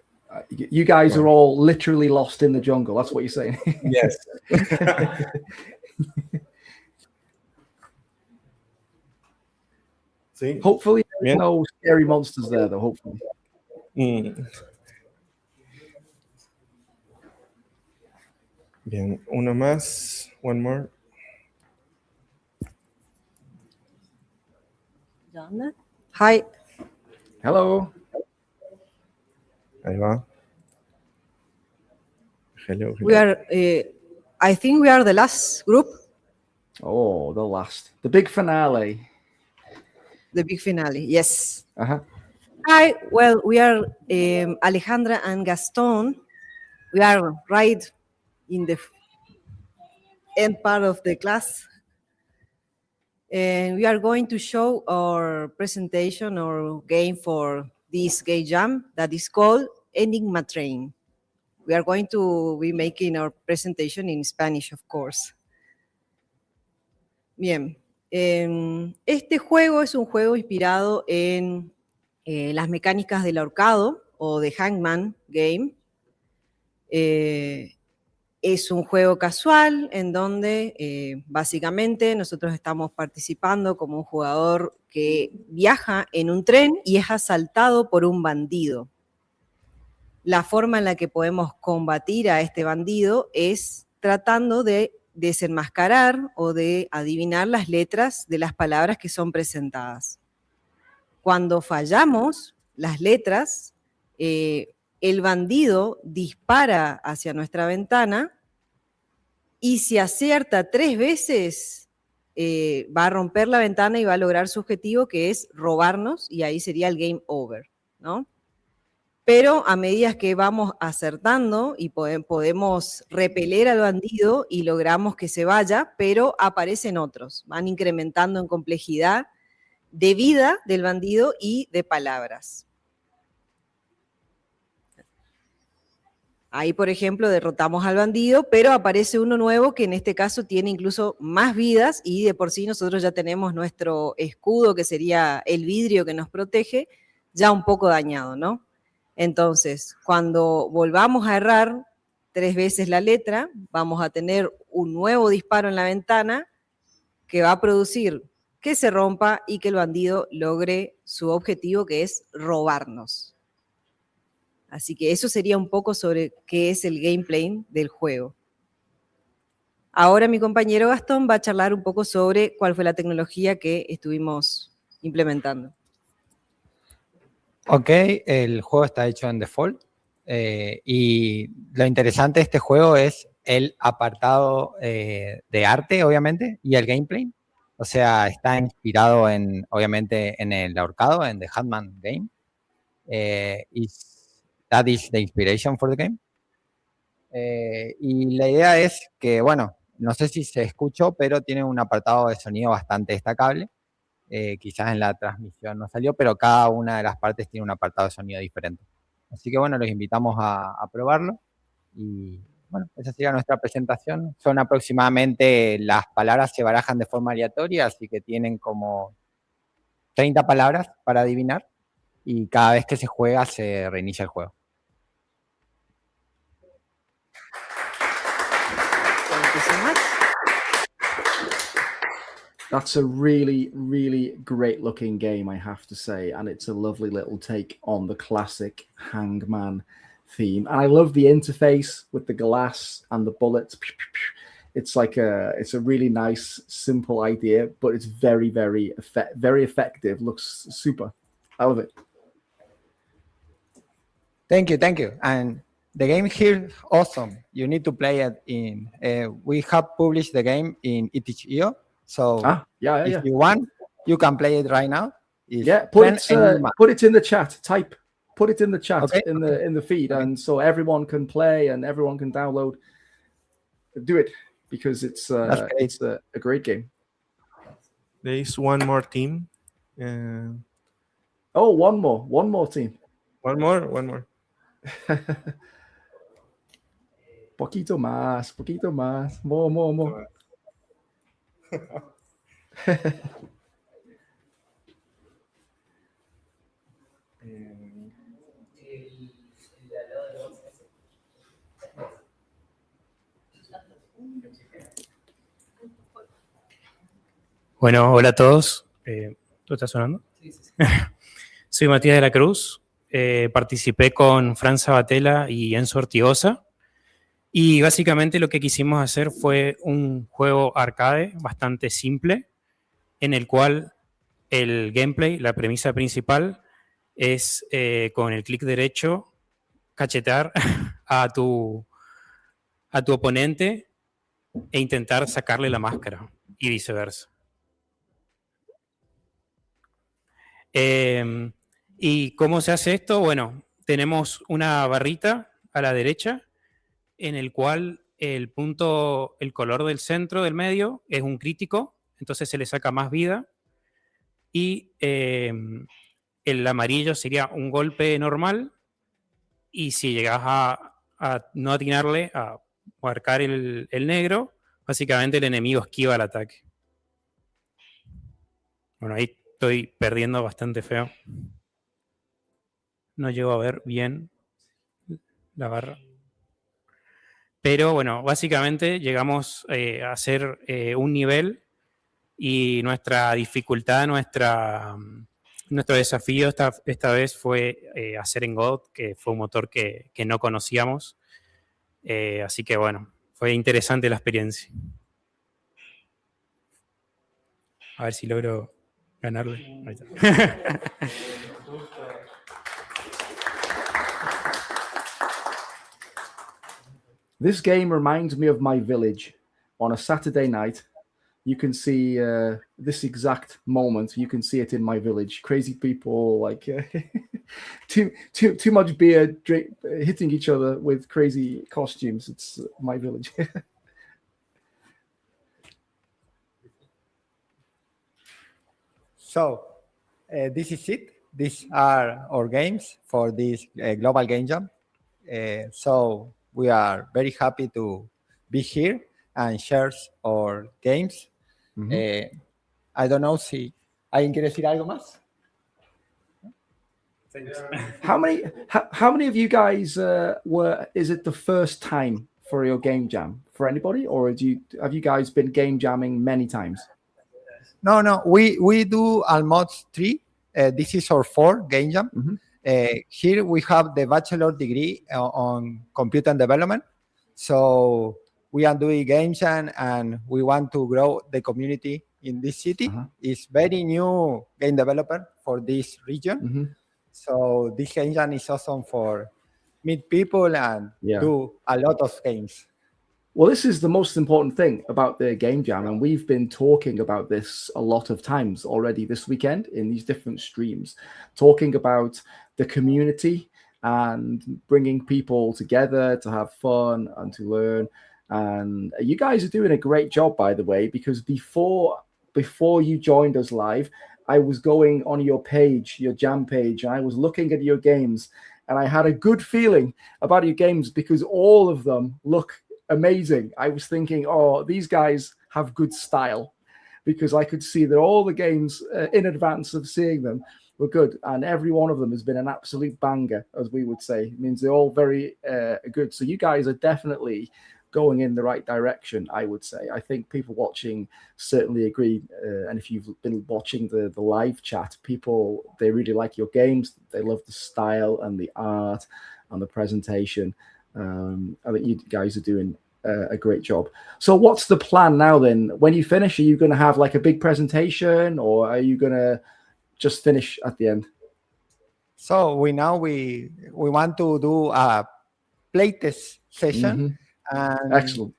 Speaker 7: You guys are all literally lost in the jungle. That's what you're saying.
Speaker 9: Yes. Sí.
Speaker 7: Hopefully, there's
Speaker 9: Bien.
Speaker 7: no scary monsters there, though. Hopefully.
Speaker 9: Bien, uno más. One more.
Speaker 18: Hi.
Speaker 7: Hello.
Speaker 9: Ahí va. Hello, hello.
Speaker 18: We are, I think we are the last group.
Speaker 7: Oh, the last. The big finale.
Speaker 18: The big finale, yes.
Speaker 7: Uh-huh.
Speaker 18: Hi, well, we are Alejandra and Gaston. We are right in the end part of the class. And we are going to show our presentation or game for this game jam that is called Enigma Train. We are going to be making our presentation in Spanish, of course. Bien, este juego es un juego inspirado en las mecánicas del ahorcado o de Hangman Game. Es un juego casual en donde básicamente nosotros estamos participando como un jugador que viaja en un tren y es asaltado por un bandido. La forma en la que podemos combatir a este bandido es tratando de desenmascarar o de adivinar las letras de las palabras que son presentadas. Cuando fallamos las letras, el bandido dispara hacia nuestra ventana y si acierta 3 veces, va a romper la ventana y va a lograr su objetivo, que es robarnos, y ahí sería el game over, ¿no? Pero a medida que vamos acertando y podemos repeler al bandido y logramos que se vaya, pero aparecen otros, van incrementando en complejidad de vida del bandido y de palabras. Ahí, por ejemplo, derrotamos al bandido, pero aparece uno nuevo que en este caso tiene incluso más vidas y de por sí nosotros ya tenemos nuestro escudo, que sería el vidrio que nos protege, ya un poco dañado, ¿no? Entonces, cuando volvamos a errar 3 veces la letra, vamos a tener un nuevo disparo en la ventana que va a producir que se rompa y que el bandido logre su objetivo, que es robarnos. Así que eso sería un poco sobre qué es el gameplay del juego. Ahora mi compañero Gastón va a charlar un poco sobre cuál fue la tecnología que estuvimos implementando.
Speaker 14: Ok, el juego está hecho en default y lo interesante de este juego es el apartado de arte, obviamente, y el gameplay. O sea, está inspirado obviamente, en el ahorcado, en The Hatman Game. That is the inspiration for the game. Y la idea es que, bueno, no sé si se escuchó, pero tiene un apartado de sonido bastante destacable. Quizás en la transmisión no salió, pero cada una de las partes tiene un apartado de sonido diferente. Así que bueno, los invitamos a probarlo. Y bueno, esa sería nuestra presentación. Son aproximadamente, las palabras se barajan de forma aleatoria, así que tienen como 30 palabras para adivinar. Y cada vez que se juega, se reinicia el juego.
Speaker 18: Thank you so much.
Speaker 7: That's a really, really great looking game, I have to say. And it's a lovely little take on the classic Hangman theme. And I love the interface with the glass and the bullets. It's like it's a really nice, simple idea, but it's very, very effective. Looks super. I love it.
Speaker 14: Thank you, thank you. And the game here is awesome. You need to play it in. We have published the game in itch.io. So if you want, you can play it right now.
Speaker 7: Put it in the chat. Put it in the chat, okay. in the feed, okay. And so everyone can play and everyone can download. Do it because it's a great game.
Speaker 9: There is one more team.
Speaker 7: Oh, one more team.
Speaker 9: One more.
Speaker 7: Poquito más. More.
Speaker 19: Bueno, hola a todos. ¿Tú estás sonando? Sí. Soy Matías de la Cruz. Participé con Fran Sabatella y Enzo Ortigosa. Y básicamente lo que quisimos hacer fue un juego arcade bastante simple, en el cual el gameplay, la premisa principal, es con el clic derecho cachetar a tu oponente e intentar sacarle la máscara y viceversa. ¿Y cómo se hace esto? Bueno, tenemos una barrita a la derecha en el cual el color del centro del medio es un crítico, entonces se le saca más vida, y el amarillo sería un golpe normal, y si llegas a no atinarle, a marcar el negro, básicamente el enemigo esquiva el ataque. Bueno, ahí estoy perdiendo bastante feo. No llego a ver bien la barra. Pero bueno, básicamente llegamos a hacer un nivel y nuestra dificultad, nuestro desafío esta vez fue hacer en God, que fue un motor que no conocíamos. Así que bueno, fue interesante la experiencia. A ver si logro ganarle. Ahí está.
Speaker 7: This game reminds me of my village. On a Saturday night, you can see this exact moment. You can see it in my village. Crazy people, like too much beer, hitting each other with crazy costumes. It's my village.
Speaker 14: So this is it. These are our games for this Global Game Jam. So we are very happy to be here and share our games. I don't know si alguien quiere decir algo más.
Speaker 7: How many of you guys were? Is it the first time for your game jam for anybody, or have you guys been game jamming many times?
Speaker 14: No. We do almost 3. This is our 4th game jam. Here we have the bachelor degree on computer development. So we are doing game jam and we want to grow the community in this city. It's very new game developer for this region. So this game jam is awesome for meet people and do a lot of games.
Speaker 7: Well, this is the most important thing about the game jam, and we've been talking about this a lot of times already this weekend in these different streams, talking about the community and bringing people together to have fun and to learn. And you guys are doing a great job, by the way, because before you joined us live, I was going on your page, your jam page, and I was looking at your games, and I had a good feeling about your games because all of them look amazing. I was thinking, oh, these guys have good style, because I could see that all the games in advance of seeing them were good, and every one of them has been an absolute banger, as we would say. It means they're all very good. So you guys are definitely going in the right direction, I would say. I think people watching certainly agree, and if you've been watching the live chat, people, they really like your games. They love the style and the art and the presentation. I think you guys are doing a great job. So what's the plan now then? When you finish, are you going to have like a big presentation, or are you going to just finish at the end?
Speaker 14: So we want to do a playtest session. And
Speaker 7: excellent.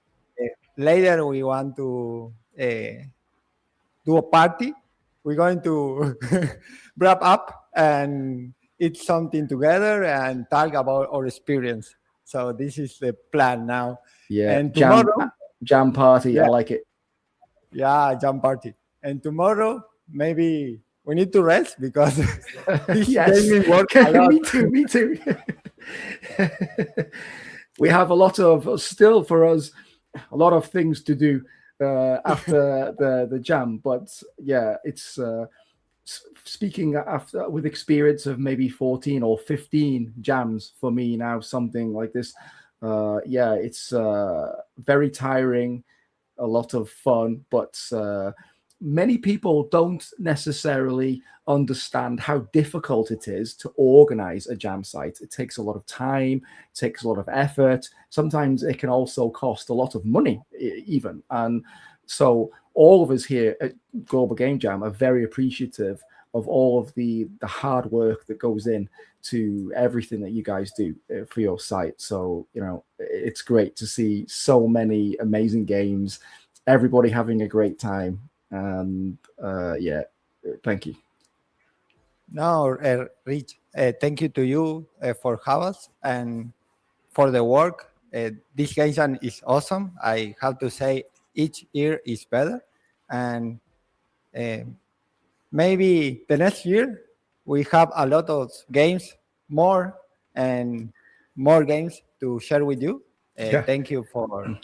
Speaker 14: Later we want to do a party. We're going to wrap up and eat something together and talk about our experience. So this is the plan now.
Speaker 7: Yeah,
Speaker 14: and tomorrow,
Speaker 7: jam party. I like it.
Speaker 14: Yeah, jam party. And tomorrow, maybe we need to rest because this gaming work a lot.
Speaker 7: Me too. We have a lot of, still for us, a lot of things to do after the jam. But yeah, it's speaking after with experience of maybe 14 or 15 jams for me now, something like this. Yeah, it's very tiring, a lot of fun, but many people don't necessarily understand how difficult it is to organize a jam site. It takes a lot of time, it takes a lot of effort. Sometimes it can also cost a lot of money even. And so all of us here at Global Game Jam are very appreciative of all of the hard work that goes in to everything that you guys do for your site. So, you know, it's great to see so many amazing games, everybody having a great time. And yeah, thank you.
Speaker 14: No, Rich, thank you to you for having us and for the work. This game jam is awesome. I have to say each year is better. And maybe the next year we have a lot of games, more games to share with you. Thank you for...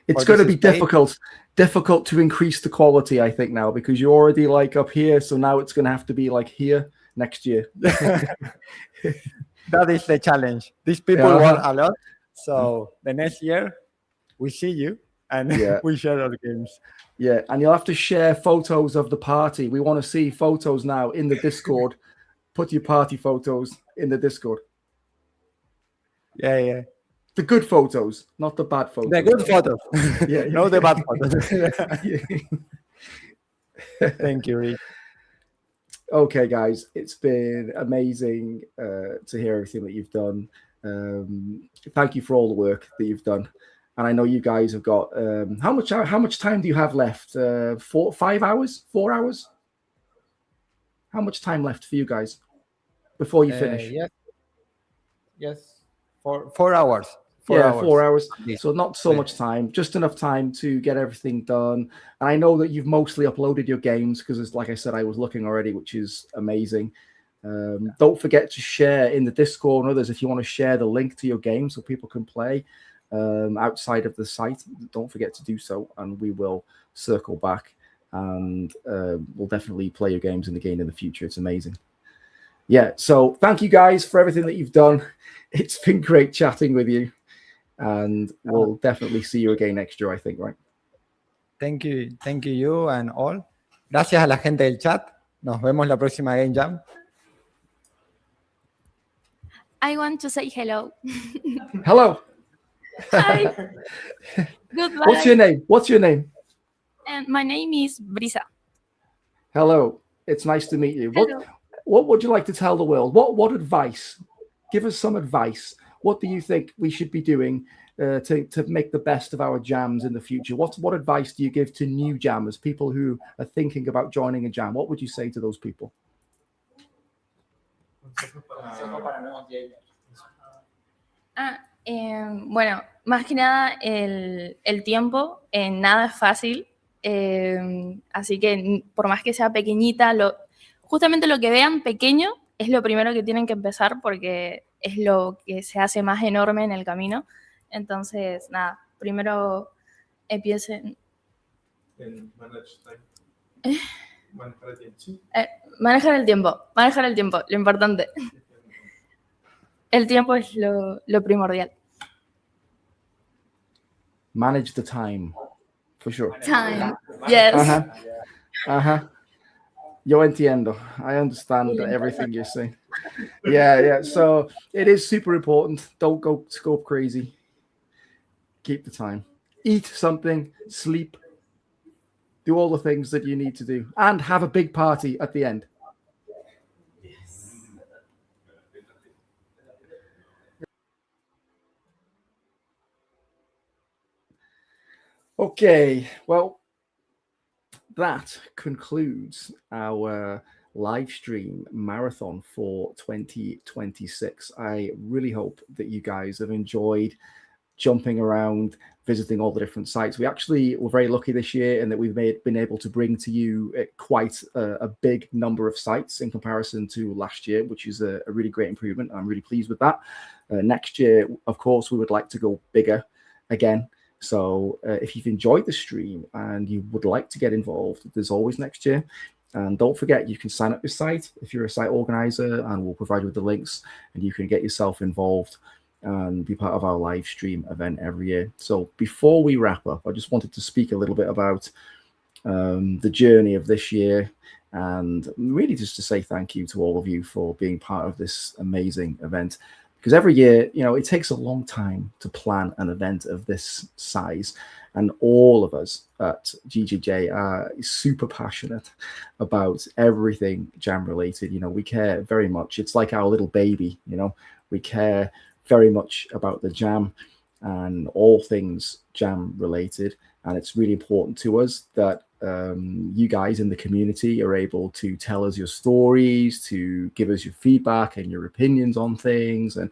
Speaker 7: It's going to be difficult to increase the quality, I think, now, because you're already like up here. So now it's going to have to be like here next year.
Speaker 14: That is the challenge. These people want a lot. So the next year we see you and
Speaker 7: Yeah.
Speaker 14: we share our games.
Speaker 7: Yeah, and you'll have to share photos of the party. We want to see photos now in the Discord. Put your party photos in the Discord.
Speaker 14: Yeah.
Speaker 7: The good photos, not the bad photos.
Speaker 14: The good photos.
Speaker 7: Yeah,
Speaker 14: No the bad photos. Thank you, Rick.
Speaker 7: Okay, guys, it's been amazing to hear everything that you've done. Thank you for all the work that you've done. And I know you guys have got how much time do you have left? 5 hours? 4 hours? How much time left for you guys before you finish?
Speaker 14: Yes. 4 hours.
Speaker 7: 4 hours.
Speaker 14: Yeah.
Speaker 7: So not so much time, just enough time to get everything done. And I know that you've mostly uploaded your games because, like I said, I was looking already, which is amazing. Don't forget to share in the Discord and others if you want to share the link to your game so people can play outside of the site. Don't forget to do so, and we will circle back and we'll definitely play your games in the game in the future. It's amazing. Yeah, so thank you guys for everything that you've done. It's been great chatting with you, and we'll definitely see you again next year, I think, right?
Speaker 14: Thank you you and all. Gracias a la gente del chat. Nos vemos la próxima Game Jam.
Speaker 5: I want to say hello.
Speaker 7: Hello.
Speaker 5: Hi. Good luck.
Speaker 7: What's your name?
Speaker 5: And my name is Brisa.
Speaker 7: Hello. It's nice to meet you.
Speaker 5: Hello.
Speaker 7: What would you like to tell the world? What advice? Give us some advice. What do you think we should be doing to make the best of our jams in the future? What advice do you give to new jammers, people who are thinking about joining a jam? What would you say to those people?
Speaker 5: Bueno, más que nada el tiempo, nada es fácil, así que por más que sea pequeñita, justamente lo que vean pequeño es lo primero que tienen que empezar porque es lo que se hace más enorme en el camino. Entonces, nada, primero empiecen... Manejar el tiempo, lo importante. El tiempo es lo primordial.
Speaker 7: Manage the time, for sure.
Speaker 5: Time, yes.
Speaker 7: Yo entiendo. I understand everything you're saying. Yeah. So it is super important. Don't go scope crazy. Keep the time. Eat something, sleep, do all the things that you need to do, and have a big party at the end. Okay, well, that concludes our live stream marathon for 2026. I really hope that you guys have enjoyed jumping around, visiting all the different sites. We actually were very lucky this year in that we've been able to bring to you quite a big number of sites in comparison to last year, which is a really great improvement. I'm really pleased with that. Next year, of course, we would like to go bigger again. So if you've enjoyed the stream and you would like to get involved, there's always next year. And don't forget, you can sign up your site if you're a site organizer, and we'll provide you with the links, and you can get yourself involved and be part of our live stream event every year. So before we wrap up, I just wanted to speak a little bit about the journey of this year, and really just to say thank you to all of you for being part of this amazing event. Because every year, it takes a long time to plan an event of this size. And all of us at GGJ are super passionate about everything jam related. We care very much. It's like our little baby, we care very much about the jam and all things jam related. And it's really important to us that you guys in the community are able to tell us your stories, to give us your feedback and your opinions on things, and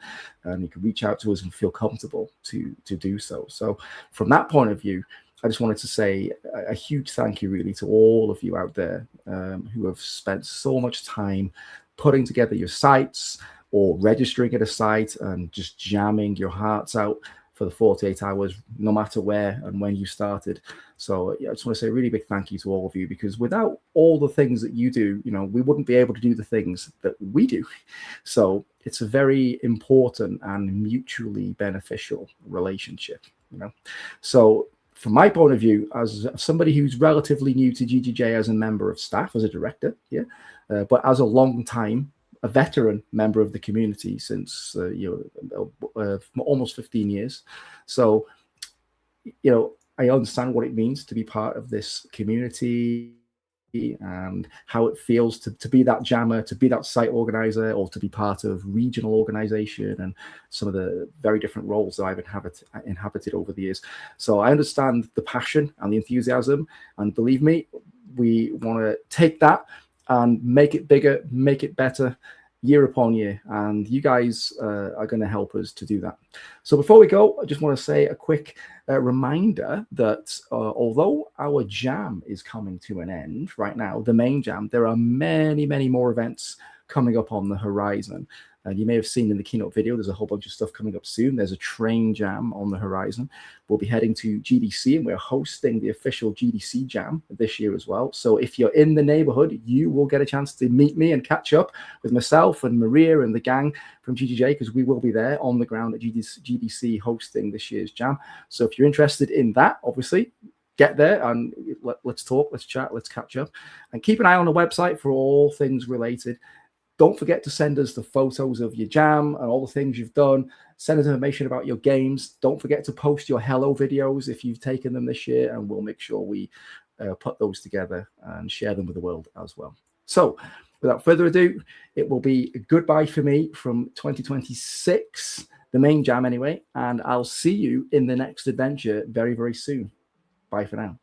Speaker 7: you can reach out to us and feel comfortable to do so. So from that point of view, I just wanted to say a huge thank you really to all of you out there who have spent so much time putting together your sites or registering at a site and just jamming your hearts out for the 48 hours, no matter where and when you started. So I just want to say a really big thank you to all of you, because without all the things that you do, we wouldn't be able to do the things that we do. So it's a very important and mutually beneficial relationship. you know. So from my point of view, as somebody who's relatively new to GGJ as a member of staff, as a director, but as a veteran member of the community since almost 15 years. So, I understand what it means to be part of this community and how it feels to be that jammer, to be that site organizer, or to be part of regional organization and some of the very different roles that I've inhabited over the years. So I understand the passion and the enthusiasm, and believe me, we want to take that and make it bigger, make it better year upon year, and you guys are going to help us to do that. So before we go, I just want to say a quick reminder that although our jam is coming to an end right now, the main jam, there are many, many more events coming up on the horizon. And you may have seen in the keynote video, there's a whole bunch of stuff coming up soon. There's a train jam on the horizon. We'll be heading to GDC, and we're hosting the official GDC jam this year as well. So if you're in the neighborhood, you will get a chance to meet me and catch up with myself and Maria and the gang from GGJ, because we will be there on the ground at GDC hosting this year's jam. So if you're interested in that, obviously, get there and let's talk, let's chat, let's catch up. And keep an eye on the website for all things related. Don't forget to send us the photos of your jam and all the things you've done. Send us information about your games. Don't forget to post your hello videos if you've taken them this year, and we'll make sure we put those together and share them with the world as well. So without further ado, it will be goodbye for me from 2026, the main jam anyway, and I'll see you in the next adventure very, very soon. Bye for now.